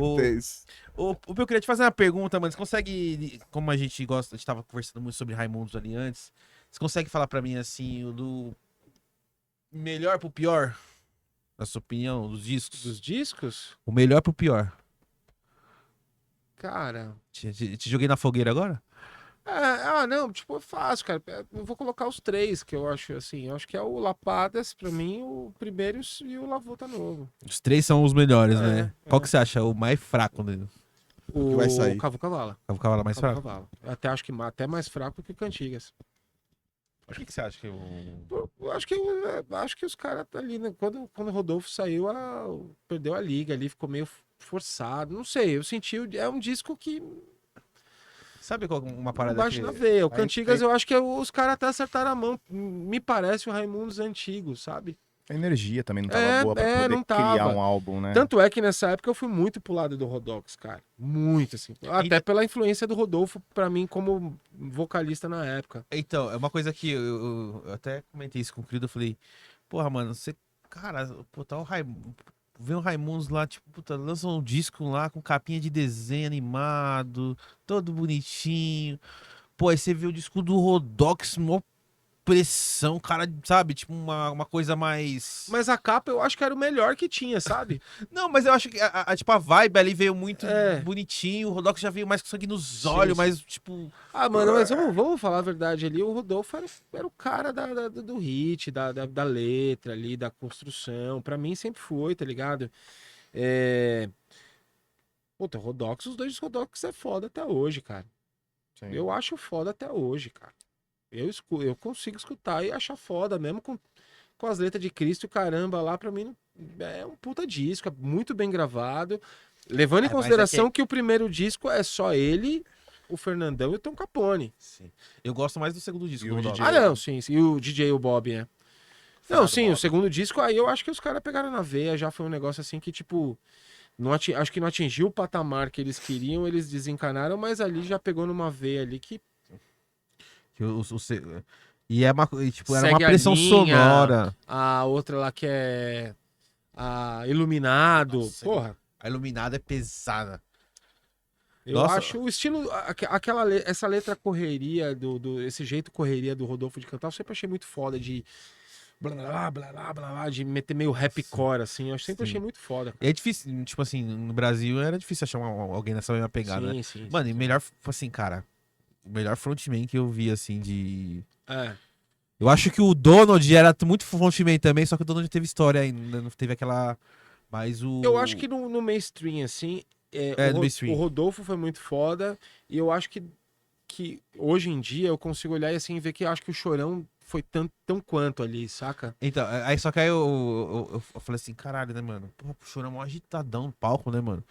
O- É isso. Eu queria te fazer uma pergunta, mano. Você consegue, como a gente gosta, a gente tava conversando muito sobre Raimundos ali antes, você consegue falar pra mim, assim, o do melhor pro pior? Na sua opinião, dos discos? Dos discos? O melhor pro pior. Cara. Te joguei na fogueira agora? Não, tipo, é fácil, cara. Eu vou colocar os 3 que eu acho, assim. Eu acho que é o Lapadas, pra mim, o primeiro e o Lavuta Novo. Os 3 são os melhores, É, né? Qual que você acha o mais fraco dele? O que vai sair? Cavo Cavala. O cavalo mais Cavo fraco? Cavala. Eu até acho que até mais fraco que o Cantigas. Por que você acha que Eu acho que os caras ali, né, quando o Rodolfo saiu, perdeu a liga ali, ficou meio forçado. Não sei, eu senti. É um disco que Sabe qual uma parada bate que... na veia. O Aí- Cantigas, aí- eu acho que os caras até acertaram a mão. Me parece o Raimundos antigo, sabe? A energia também não tava boa pra poder não criar tava. um álbum, né? Tanto é que nessa época eu fui muito pro lado do Rodox, cara. Muito, assim. Até pela influência do Rodolfo, pra mim, como vocalista na época. Então, é uma coisa que eu até comentei isso com o Crido, eu falei, porra, mano, você, cara, pô, tá o Raimundos, vê o Raimundos lá, tipo, puta, lança um disco lá com capinha de desenho animado, todo bonitinho. Pô, aí você vê o disco do Rodox, mó expressão, cara, sabe? Tipo, uma coisa mais. Mas a capa eu acho que era o melhor que tinha, sabe? Não, mas eu acho que tipo, a vibe ali veio muito É. bonitinho. O Rodox já veio mais com sangue nos Sim, olhos, sim. mas, tipo. Ah, mano, mas vamos falar a verdade ali. O Rodolfo era o cara do hit, da letra ali, da construção. Pra mim sempre foi, tá ligado? É... Puta, Rodox, os dois Rodox é foda até hoje, cara. Sim. Eu acho foda até hoje, cara. Eu consigo escutar e achar foda, mesmo com as letras de Cristo e caramba lá, pra mim é um puta disco, é muito bem gravado. Levando em Mas consideração que o primeiro disco é só ele, o Fernandão e o Tom Capone. Sim. Eu gosto mais do segundo disco E do o Rodox. DJ. Ah, não, sim, sim. E o DJ e o Bob, né? Não, Fernando sim, o Bob. segundo disco aí eu acho que os caras pegaram na veia, já foi um negócio assim que, tipo, acho que não atingiu o patamar que eles queriam, eles desencanaram, mas ali já pegou numa veia ali que Que e é uma, e, tipo, era uma segue a pressão linha. sonora. A outra lá que é a Iluminado. Nossa, Porra, A Iluminada é pesada. eu Nossa. acho o estilo, essa letra correria, esse jeito correria do Rodolfo de cantar, eu sempre achei muito foda de blá blá blá blá blá blá, de meter meio rapcore, assim. Eu sempre Sim. achei muito foda, cara. E é difícil, tipo assim, no Brasil era difícil achar alguém nessa mesma pegada, né? Sim, Mano, e sim. melhor, assim, cara, o melhor frontman que eu vi, assim, de... É. Eu acho que o Donald era muito frontman também, só que o Donald teve história ainda, não teve aquela... Mas o... Eu acho que no mainstream, assim, É, do o mainstream. Rodolfo foi muito foda, e eu acho que hoje em dia eu consigo olhar e assim ver que eu acho que o Chorão foi tão quanto ali, saca? Então, aí só que aí eu falei assim, caralho, né, mano? Porra, o Chorão é mó agitadão no palco, né, mano?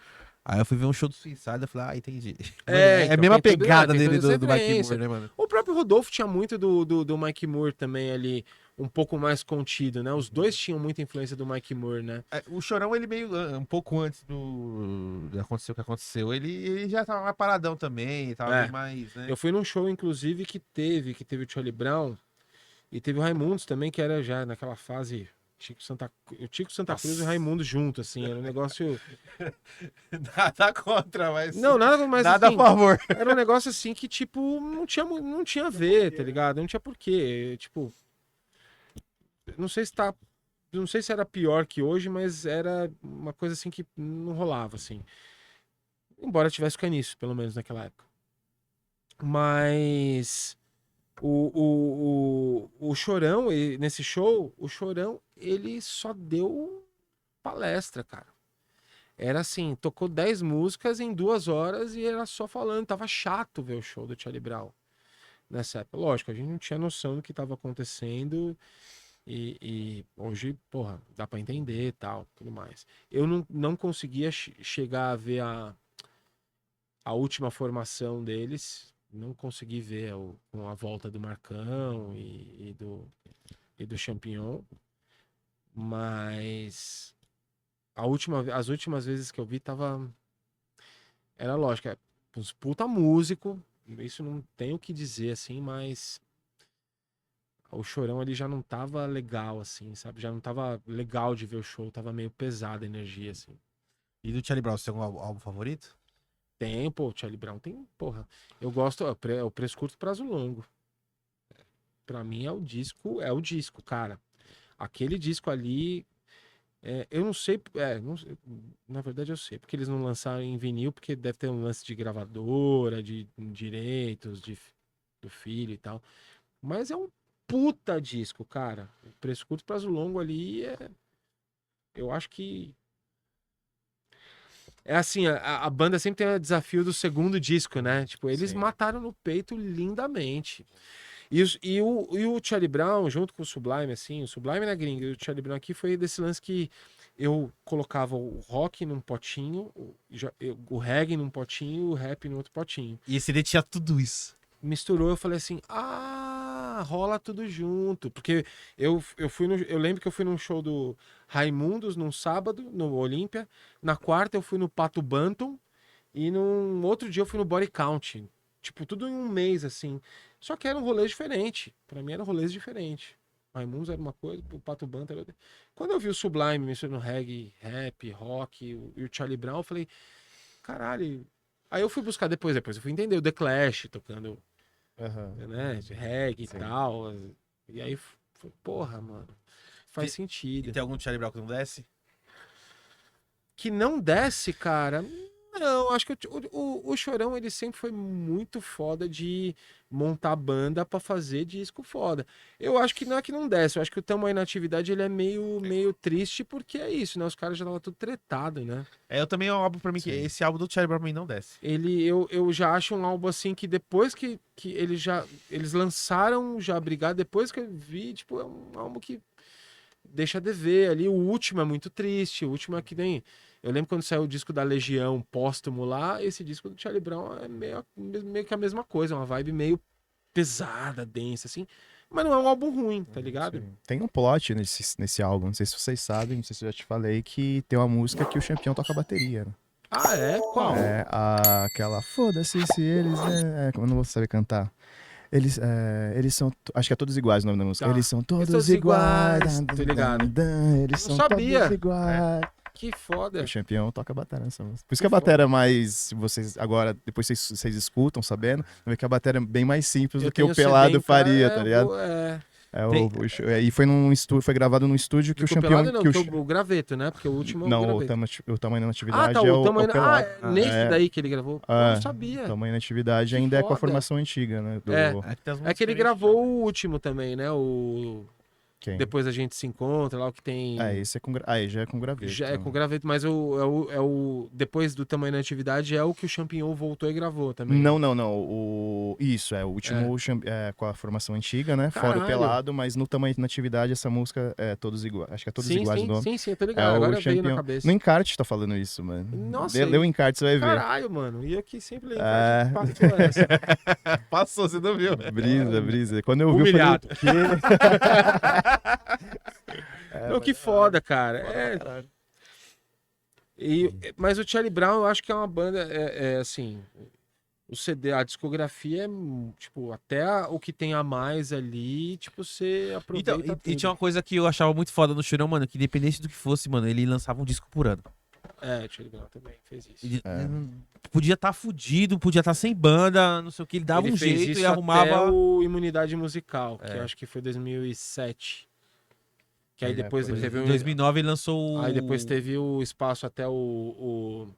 Aí eu fui ver um show do Suicide, eu falei, entendi. Mano, é a Então, mesma tem tudo- pegada tem dele todas as do Mike referências. Moore, né, mano? O próprio Rodolfo tinha muito do Mike Moore também ali, um pouco mais contido, né? Os dois tinham muita influência do Mike Moore, né? O Chorão, ele meio, um pouco antes de acontecer o que aconteceu, ele já tava mais paradão também, tava É. bem mais, né? Eu fui num show, inclusive, que teve o Charlie Brown e teve o Raimundos também, que era já naquela fase o Tico Santa Cruz e o Nossa. Raimundo junto, assim, era um negócio... Nada contra, mas... Não, nada mais Nada assim, a favor. era um negócio assim que, tipo, não tinha a ver, tá ligado? Não tinha porquê. Tipo, não sei se tá. Não sei se era pior que hoje, mas era uma coisa assim que não rolava, assim. Embora tivesse caniço, pelo menos naquela época. Mas o Chorão, nesse show, o Chorão, ele só deu palestra, cara. Era assim, tocou 10 músicas em 2 horas e era só falando. Tava chato ver o show do Charlie Brown nessa época. Lógico, a gente não tinha noção do que estava acontecendo e hoje, porra, dá pra entender e tal, tudo mais. Eu não conseguia chegar a ver a última formação deles, não consegui ver com a volta do Marcão e do Champignon, mas as últimas vezes que eu vi era lógico, uns puta músico, isso não tem o que dizer assim, mas o Chorão ali já não tava legal assim, sabe? Já não tava legal de ver o show, tava meio pesada a energia assim. E do Charlie Brown, você tem algum álbum favorito? Tem, pô, o Charlie Brown tem, porra. Eu gosto, é o Preço Curto, Prazo Longo. Pra mim é o disco, cara. Aquele disco ali, eu não sei, na verdade eu sei, porque eles não lançaram em vinil, porque deve ter um lance de gravadora, de direitos, do filho e tal. Mas é um puta disco, cara. O Preço Curto, Prazo Longo ali eu acho que é assim, a banda sempre tem o desafio do segundo disco, né? Tipo, eles Sim. mataram no peito lindamente. E o Charlie Brown, junto com o Sublime, assim, o Sublime na gringa e o Charlie Brown aqui foi desse lance que eu colocava o rock num potinho, o reggae num potinho, o rap no outro potinho. E esse CD tinha tudo isso. Misturou, eu falei assim, rola tudo junto. Porque eu lembro que eu fui num show do Raimundos num sábado, no Olímpia. Na quarta eu fui no Pato Banton. E num outro dia eu fui no Body Count. Tipo, tudo em um mês, assim. Só que era um rolê diferente. Pra mim eram rolês diferentes. Raimundos era uma coisa, o Pato Banton era outra. Quando eu vi o Sublime misturando reggae, rap, rock e o Charlie Brown, eu falei, caralho. Aí eu fui buscar depois eu fui entender o The Clash tocando, Aham. né, reggae Sim. e tal. E aí, porra, mano, faz E sentido. tem algum Charlie Brown que não desce? Que não desce, cara. Não, acho que o Chorão, ele sempre foi muito foda de montar banda pra fazer disco foda. Eu acho que não é que não desce, eu acho que o Tamo Aí na Atividade, ele é meio triste, porque é isso, né? Os caras já estavam tudo tretado, né? Eu também é um álbum pra mim que Sim. esse álbum do Charlie Brown pra mim não desce. Eu já acho um álbum assim que depois que eles lançaram já brigar, depois que eu vi, tipo, é um álbum que deixa a dever ali. O último é muito triste, o último é que nem. Eu lembro quando saiu o disco da Legião póstumo lá, esse disco do Charlie Brown é meio que a mesma coisa, uma vibe meio pesada, densa, assim. Mas não é um álbum ruim, tá ligado? Sim. Tem um plot nesse álbum, não sei se vocês sabem, não sei se eu já te falei, que tem uma música que o Champião toca bateria. Né? Ah, é? Qual? É aquela foda-se se eles. Eu não vou saber cantar. Eles são. Acho que é todos iguais o nome da música. Tá. Eles são todos todos iguais. iguais, tô ligado. Eles Não são sabia. todos iguais. Que foda. O Champião toca batera nessa música. Por isso que a batera é mais. Vocês agora, depois vocês escutam, sabendo, vê que a batera é bem mais simples do que tenho o CD Pelado em casa, faria, tá ligado? E foi foi gravado num estúdio que o Disco Champião. Pelado não, que que o Graveto, né? Porque o último é o não, Graveto. o Tamanho da Ah, Natividade tá, é o tamanho. Pelado. Nesse É. daí que ele gravou. Eu não sabia. Tamanho da Natividade Que ainda é com a foda. formação antiga, né? É. É que ele gravou o último também, né? O Quem? Depois a gente se encontra, lá o que tem. Esse é com aí já é com Graveto. Já é com Graveto, mas depois do Tamanho da Atividade é o que o Champignon voltou e gravou também. Não. Isso, o último com a formação antiga, né? Fora o Caralho. Pelado, mas no Tamanho da Atividade essa música é todos iguais. Acho que é todos sim, iguais sim, o nome. sim, eu tô É ligado. o Agora veio Champion. na cabeça. No Encarte tá falando isso, mano. Nossa, Lê o Encarte, você vai ver. Caralho, mano. E eu que sempre lembro. É. Passou essa. Passou, você não viu? Brisa. Quando eu vi, Humilhado. eu falei, o quê? Não, que foda, cara. Mas o Charlie Brown, eu acho que é uma banda, assim, o CD, a discografia é, tipo, até o que tem a mais ali, tipo, você aproveita Então, e tudo. tinha uma coisa que eu achava muito foda no Chorão, mano, que independente do que fosse, mano, ele lançava um disco por ano. O Charlie Brown também fez isso. Ele podia estar fudido, podia estar sem banda, não sei o que, ele dava Ele um fez jeito isso e arrumava. até o Imunidade Musical, que eu acho que foi 2007. Que aí depois ele teve Em 2009 ele lançou o... Aí depois teve o espaço até o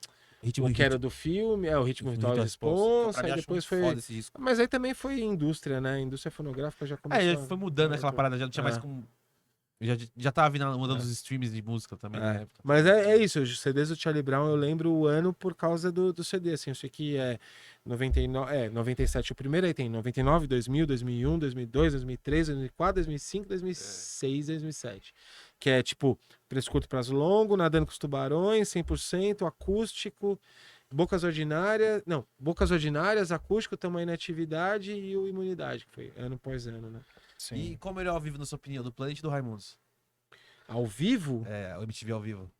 Ritmo que era do filme, o Ritmo Ritual de Responsa, aí depois foi... Foda esse disco. Mas aí também foi indústria, né? A indústria fonográfica já começou... Já foi mudando aquela parada, já não tinha mais É. como... Já tava vindo mudando os streams de música também na época. Mas é isso, os CDs do Charlie Brown eu lembro o ano por causa do CD, assim, eu sei que é 97 o primeiro, aí tem 99, 2000, 2001, 2002, 2003, 2004, 2005, 2006, 2007. Que é tipo, preço curto, prazo longo, Nadando com os Tubarões, 100%, acústico, Bocas Ordinárias, acústico, Tamanho na Atividade e o Imunidade, que foi ano após ano, né? Sim. E como ele é ao vivo, na sua opinião, do Planet e do Raimundos? Ao vivo? O MTV ao vivo.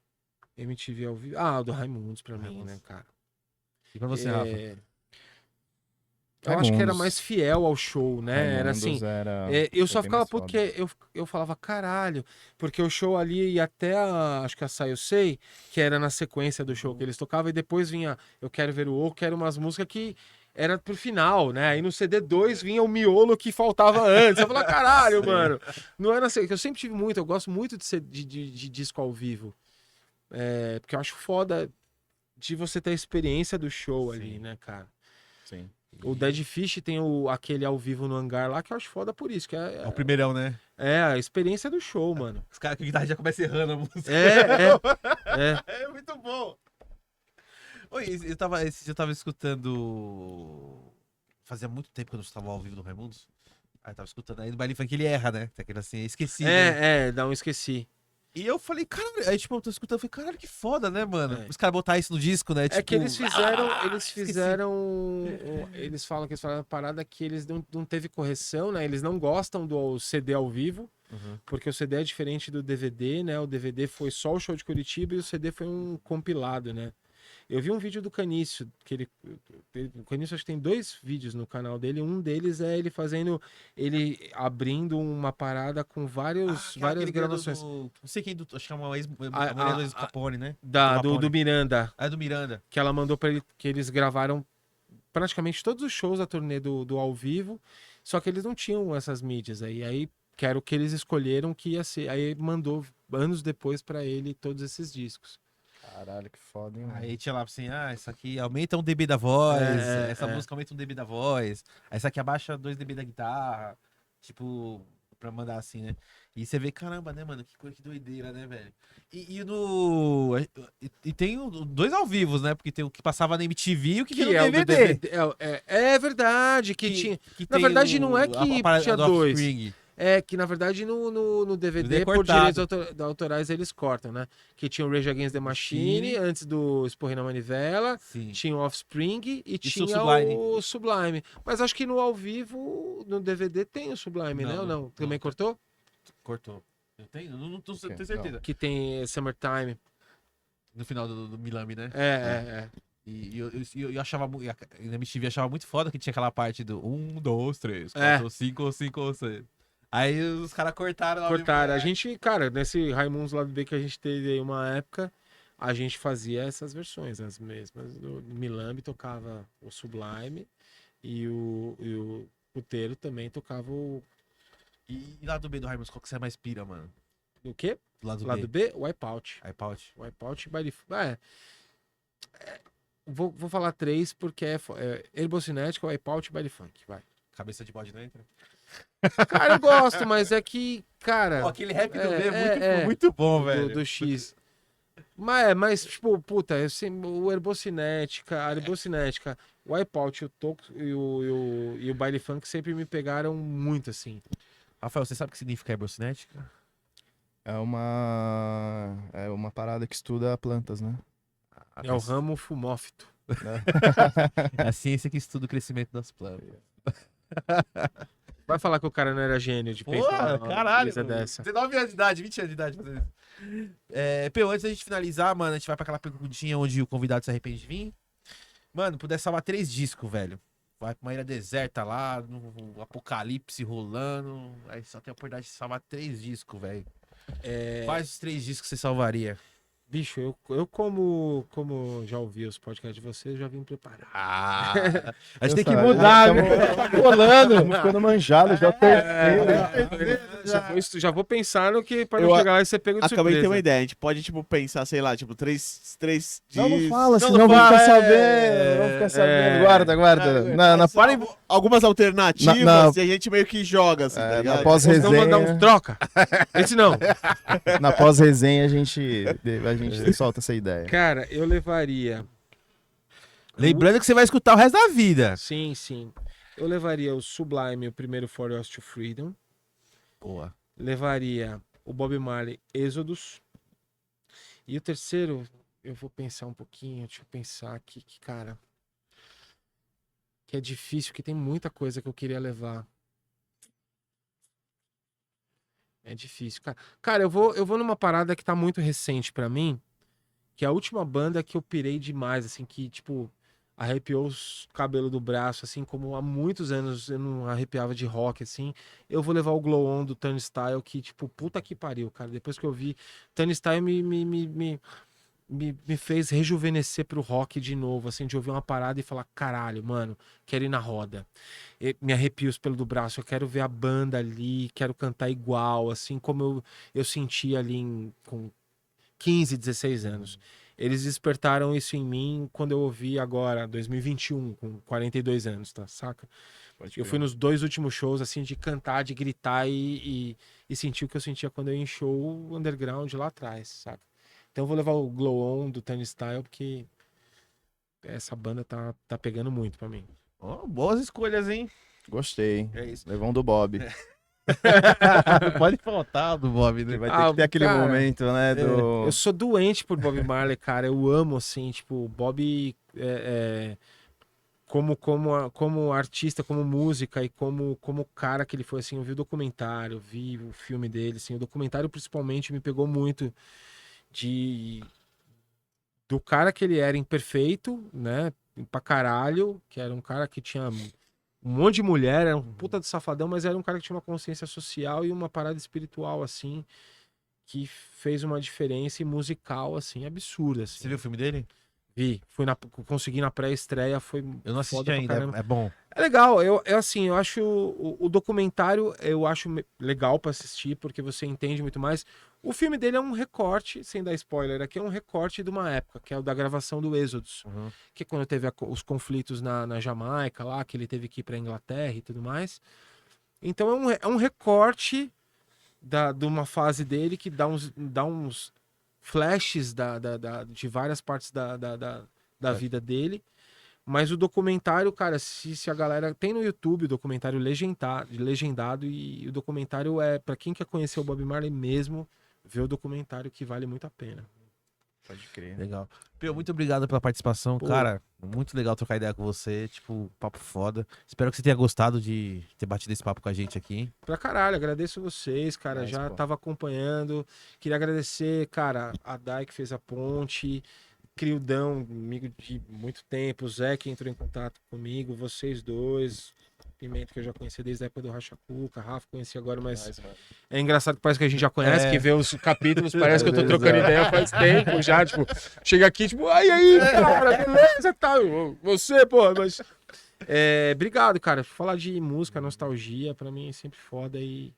MTV ao vivo. Ah, o do Raimundos pra mim, Raimundos. né, cara? E pra você, Rafa? Eu acho que era Raimundos. mais fiel ao show, né? Era assim. Eu só ficava porque eu falava caralho, porque o show ali ia até acho que a Sai Eu Sei, que era na sequência do show que eles tocavam, e depois vinha Eu Quero Ver o O, que era umas músicas que era pro final, né? Aí no CD2 vinha o miolo que faltava antes. Eu falava, caralho, mano. Não era assim. Eu sempre tive muito, eu gosto muito de disco ao vivo. Porque eu acho foda de você ter a experiência do show ali, né, cara? Sim. O Dead Fish tem aquele ao vivo no hangar lá que eu acho foda por isso. Que É o primeirão, né? é a experiência do show, mano. Os caras que a guitarra já começam errando a música. É. É muito bom. Oi, eu tava escutando. Fazia muito tempo que eu não estava ao vivo do Raimundos. Aí eu tava escutando aí no baile funk ele erra, né? Tá aquele assim, esqueci. Né? Não esqueci. E eu falei, caralho, aí tipo, eu tô escutando, eu falei, caralho, que foda, né, mano? É. Os caras botar isso no disco, né? É que eles esqueci. fizeram. Eles falam que eles falaram uma parada que eles não teve correção, né? Eles não gostam do CD ao vivo, porque o CD é diferente do DVD, né? O DVD foi só o show de Curitiba e o CD foi um compilado, né? Eu vi um vídeo do Canício, o Canício acho que tem 2 vídeos no canal dele, um deles é ele abrindo uma parada com várias gravações. Não sei quem, acho que é uma a mulher do Capone, né? Do Miranda, É do Miranda. que ela mandou pra ele, que eles gravaram praticamente todos os shows da turnê do ao vivo, só que eles não tinham essas mídias aí que era o que eles escolheram que ia ser. Aí mandou anos depois pra ele todos esses discos. Caralho, que foda, hein, mano? Aí tinha lá assim, isso aqui aumenta 1 dB da voz, É, essa música aumenta 1 dB da voz, essa aqui abaixa 2 dB da guitarra, tipo, pra mandar assim, né? E você vê, caramba, né, mano, que coisa, que doideira, né, velho? E tem dois ao vivo, né? Porque tem o que passava na MTV e o que tinha no é o do DVD. DVD. É verdade, que tinha. Que Na tem verdade, não é a que parada tinha do dois. Offspring. É que, na verdade, no DVD, DVD por cortado. direitos autorais, eles cortam, né? Que tinha o Rage Against the Machine, antes do Esporre na Manivela, Sim. tinha o Offspring e Isso, tinha Sublime. o Sublime. Mas acho que no ao vivo, no DVD, tem o Sublime, né? Ou não? Também cortou? Cortou. Eu tenho? Não tenho Ok, certeza. Que tem Summertime. No final do Milame, né? É. E eu achava muito. Na MTV achava muito foda que tinha aquela parte do 1, 2, 3, É. 4, 5, 5, 6. Aí os caras cortaram lá. Cortaram. A gente, cara, nesse Raimundos Lado B que a gente teve aí uma época, a gente fazia essas versões, as mesmas. No Milambi tocava o Sublime e o Puteiro também tocava o. E lá do B do Raimundos, qual que você mais pira, mano? O quê? Do lado Lado B. B, Wipeout. iPod. Wipeout by Vou falar 3 porque é Herbocinética, Wipeout e Baile Funk, vai. Cabeça de bode não entra? Cara, eu gosto, mas é que, cara... Pô, aquele rap do É, B é é, muito bom, velho. do X. Mas, tipo, puta, o Herbocinética, a Herbocinética, o Wipeout, o Toco e o Baile Funk sempre me pegaram muito, assim. Rafael, você sabe o que significa herbocinética? É uma parada que estuda plantas, né? É o ramo fumófito. É a ciência que estuda o crescimento das plantas. Vai falar que o cara não era gênio de Pô, pensar numa caralho. coisa dessa. 19 anos de idade, 20 anos de idade fazendo isso. Peu, antes da gente finalizar, mano, a gente vai pra aquela perguntinha onde o convidado se arrepende de vir. Mano, puder salvar 3 discos, velho. Vai pra uma ilha deserta lá, no apocalipse rolando. Aí só tem a oportunidade de salvar 3 discos, velho. Quais os 3 discos você salvaria? Bicho, eu como já ouvi os podcasts de vocês, já vim preparado. A gente tem que Sabe, mudar, né? viu? Rolando, estamos ficando manjado, já Já vou pensar no que pra Eu não chegar lá e você pega de Acabei de ter uma surpresa. ideia. A gente pode, tipo, pensar, sei lá, tipo, três Não discos. fala, Não, senão não vão fala, ficar sabendo. Vão ficar sabendo. Guarda. Na Algumas alternativas Na- e a gente meio que joga, assim, tá na ligado? Vocês não mandar uns pós-resenha, troca? Esse não. na pós-resenha a gente solta essa ideia. Cara, eu levaria... Lembrando que você vai escutar o resto da vida. Sim. Eu levaria o Sublime, o primeiro For Us to Freedom. Boa. Levaria o Bob Marley, Exodus. E o terceiro, eu vou pensar um pouquinho. Deixa eu pensar aqui, que cara... Que é difícil, que tem muita coisa que eu queria levar. É difícil, cara. Cara, eu vou numa parada que tá muito recente pra mim, que é a última banda que eu pirei demais, assim, que, tipo, arrepiou os cabelos do braço, assim, como há muitos anos eu não arrepiava de rock, assim. Eu vou levar o Glow On do Turnstile, que, tipo, puta que pariu, cara. Depois que eu vi, Turnstile me fez rejuvenescer pro rock de novo, assim, de ouvir uma parada e falar, caralho, mano, quero ir na roda. Me arrepio os pelos do braço, eu quero ver a banda ali, quero cantar igual, assim como eu senti ali com 15, 16 anos. Eles despertaram isso em mim quando eu ouvi agora, 2021, com 42 anos, tá? Saca? Eu fui nos 2 últimos shows, assim, de cantar, de gritar e sentir o que eu sentia quando eu ia em show underground lá atrás, saca? Então eu vou levar o Glow On do Turnstile, porque essa banda tá pegando muito pra mim. Ó, boas escolhas, hein? Gostei. É isso. Levão do Bob. Não pode faltar do Bob, né? Vai ter que ter aquele cara, momento, né? Do... Eu sou doente por Bob Marley, cara. Eu amo, assim, tipo, Bob como artista, como música e como cara que ele foi, assim. Eu vi o documentário, vi o filme dele, assim. O documentário, principalmente, me pegou muito do cara que ele era imperfeito, né? Pra caralho, que era um cara que tinha um monte de mulher, era um puta de safadão, mas era um cara que tinha uma consciência social e uma parada espiritual, assim, que fez uma diferença e musical, assim, absurda, assim. Você viu o filme dele? Vi, consegui na pré-estreia, foi Eu não assisti foda pra ainda, caramba. é bom. É legal, assim, eu acho o documentário, eu acho legal pra assistir, porque você entende muito mais. O filme dele é um recorte, sem dar spoiler, aqui é um recorte de uma época, que é o da gravação do Êxodos, que é quando teve os conflitos na Jamaica lá, que ele teve que ir pra Inglaterra e tudo mais. Então é um recorte de uma fase dele que dá uns flashes de várias partes da vida dele. Mas o documentário, cara, se a galera. Tem no YouTube o documentário legendado e o documentário é, pra quem quer conhecer o Bob Marley mesmo, ver o documentário que vale muito a pena. Pode crer. Legal. Pio, muito obrigado pela participação, Pô. cara. Muito legal trocar ideia com você. Tipo, papo foda. Espero que você tenha gostado de ter batido esse papo com a gente aqui. Pra caralho, agradeço vocês, cara. Nice, Já pô. tava acompanhando. Queria agradecer, cara, a Dai que fez a ponte. Criudão, amigo de muito tempo, o Zé que entrou em contato comigo, vocês dois, Pimenta que eu já conhecia desde a época do Racha Cuca, Rafa conheci agora, mas Nice, mano. é engraçado que parece que a gente já conhece, É. que vê os capítulos, parece que eu tô trocando Exato. ideia faz tempo já, tipo, chega aqui, tipo, ai aí, cara, beleza, tal, você, pô, mas... obrigado, cara, falar de música, nostalgia, pra mim é sempre foda e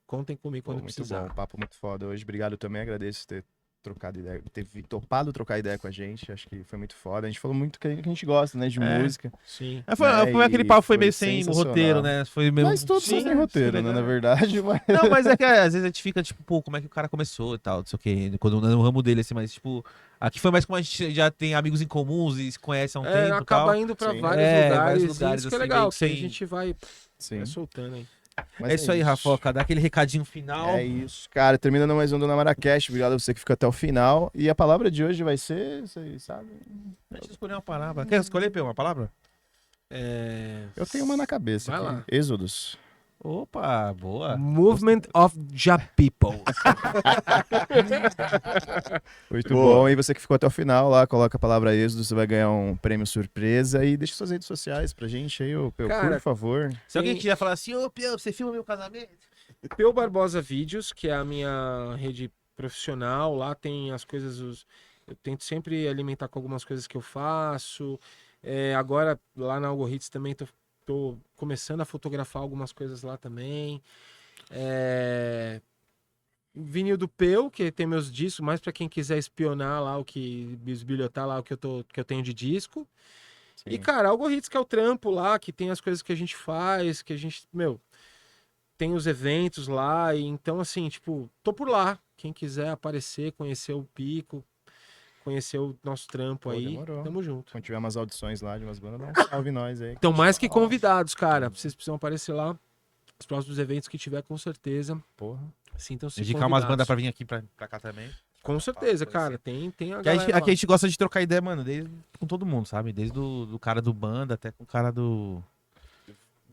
contem comigo Pô, quando muito precisar. bom, papo muito foda hoje. Obrigado também, agradeço ter trocado ideia, topado trocar ideia com a gente. Acho que foi muito foda. A gente falou muito que a gente gosta, né, de música. Sim. Foi Né, aquele e papo, foi foi meio sem sensacional. roteiro, né? Foi meio... Mas todos Sim, fazem roteiro, sim, né, legal. na verdade, mas... Não, mas é que às vezes a gente fica, tipo, pô, como é que o cara começou e tal, não sei o quê, quando no ramo dele, assim, mas, tipo, aqui foi mais como a gente já tem amigos em comuns e se conhece há um tempo e acaba tal. indo pra Sim. vários É, lugares, vários e lugares, isso que é assim, legal, meio que que a sem- gente vai Sim. soltando aí. Mas É isso aí, isso. Rafoca, dá aquele recadinho final. É isso, cara. Terminando mais um Dona Mara Cash. Obrigado a você que ficou até o final. E a palavra de hoje vai ser, vocês sabem? Deixa eu escolher uma palavra. Quer escolher, Pê, uma palavra? Eu tenho uma na cabeça Vai aqui. lá. Êxodos. Opa, boa. Movement of Ja People. Muito Boa. bom. E você que ficou até o final lá, coloca a palavra Êxodo, você vai ganhar um prêmio surpresa. E deixa suas redes sociais pra gente aí, ô Peu, Cara, por favor. Se alguém quiser falar assim, ô, Pê, você filma meu casamento? Peu Barbosa Vídeos, que é a minha rede profissional, lá tem as coisas, eu tento sempre alimentar com algumas coisas que eu faço. Agora, lá na Algoritmos também tô começando a fotografar algumas coisas lá também. Vinil do Peu, que tem meus discos, mais pra quem quiser espionar lá, bisbilhotar lá o que eu tenho de disco. E, Sim. cara, Algoritmos, que é o trampo lá, que tem as coisas que a gente faz, que a gente, tem os eventos lá, e então, assim, tipo, tô por lá. Quem quiser aparecer, conhecer o Pico, conhecer o nosso trampo Pô, aí, demorou. tamo junto. Quando tiver umas audições lá de umas bandas, dá um salve nós aí. Então, mais que convidados, cara, vocês precisam aparecer lá. Os próximos eventos que tiver, com certeza, Porra. sintam-se Indicar umas convidados. bandas pra vir aqui pra cá também. Com certeza, Pode cara, ser. tem a Que galera lá. aqui a gente gosta de trocar ideia, mano, com todo mundo, sabe? Desde do cara do banda até com o cara do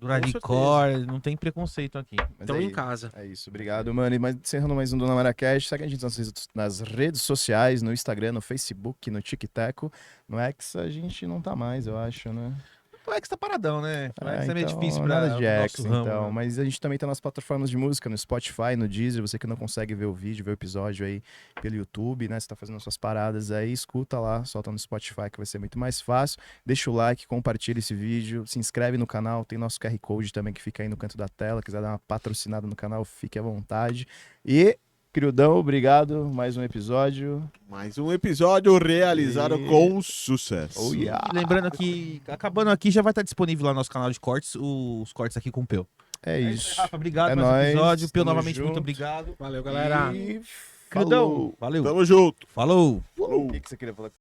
Radicor, não tem preconceito aqui. Mas Estão é em isso. casa. É isso, obrigado, mano. E encerrando mais um Dona Mara Cash, segue a gente nas redes sociais, no Instagram, no Facebook, no TikTok. No X a gente não tá mais, eu acho, né? O X tá paradão, né? O X é meio então, difícil pra nada de o X, nosso ramo, então. né? Mas a gente também tá nas plataformas de música, no Spotify, no Deezer. Você que não consegue ver o vídeo, ver o episódio aí pelo YouTube, né? Você tá fazendo suas paradas aí, escuta lá, solta no Spotify que vai ser muito mais fácil. Deixa o like, compartilha esse vídeo, se inscreve no canal, tem nosso QR Code também que fica aí no canto da tela. Quiser dar uma patrocinada no canal, fique à vontade. E, Criudão, obrigado. Mais um episódio. Mais um episódio realizado E- com sucesso. Oh, yeah. E lembrando que, acabando aqui, já vai estar disponível lá no nosso canal de cortes, os cortes aqui com o Peu. É isso. Rafa, obrigado É por mais um nóis, episódio. Peu, tamo novamente, muito junto. obrigado. Valeu, galera. E Crudão, falou. valeu. Tamo junto. Falou. O que você queria falar?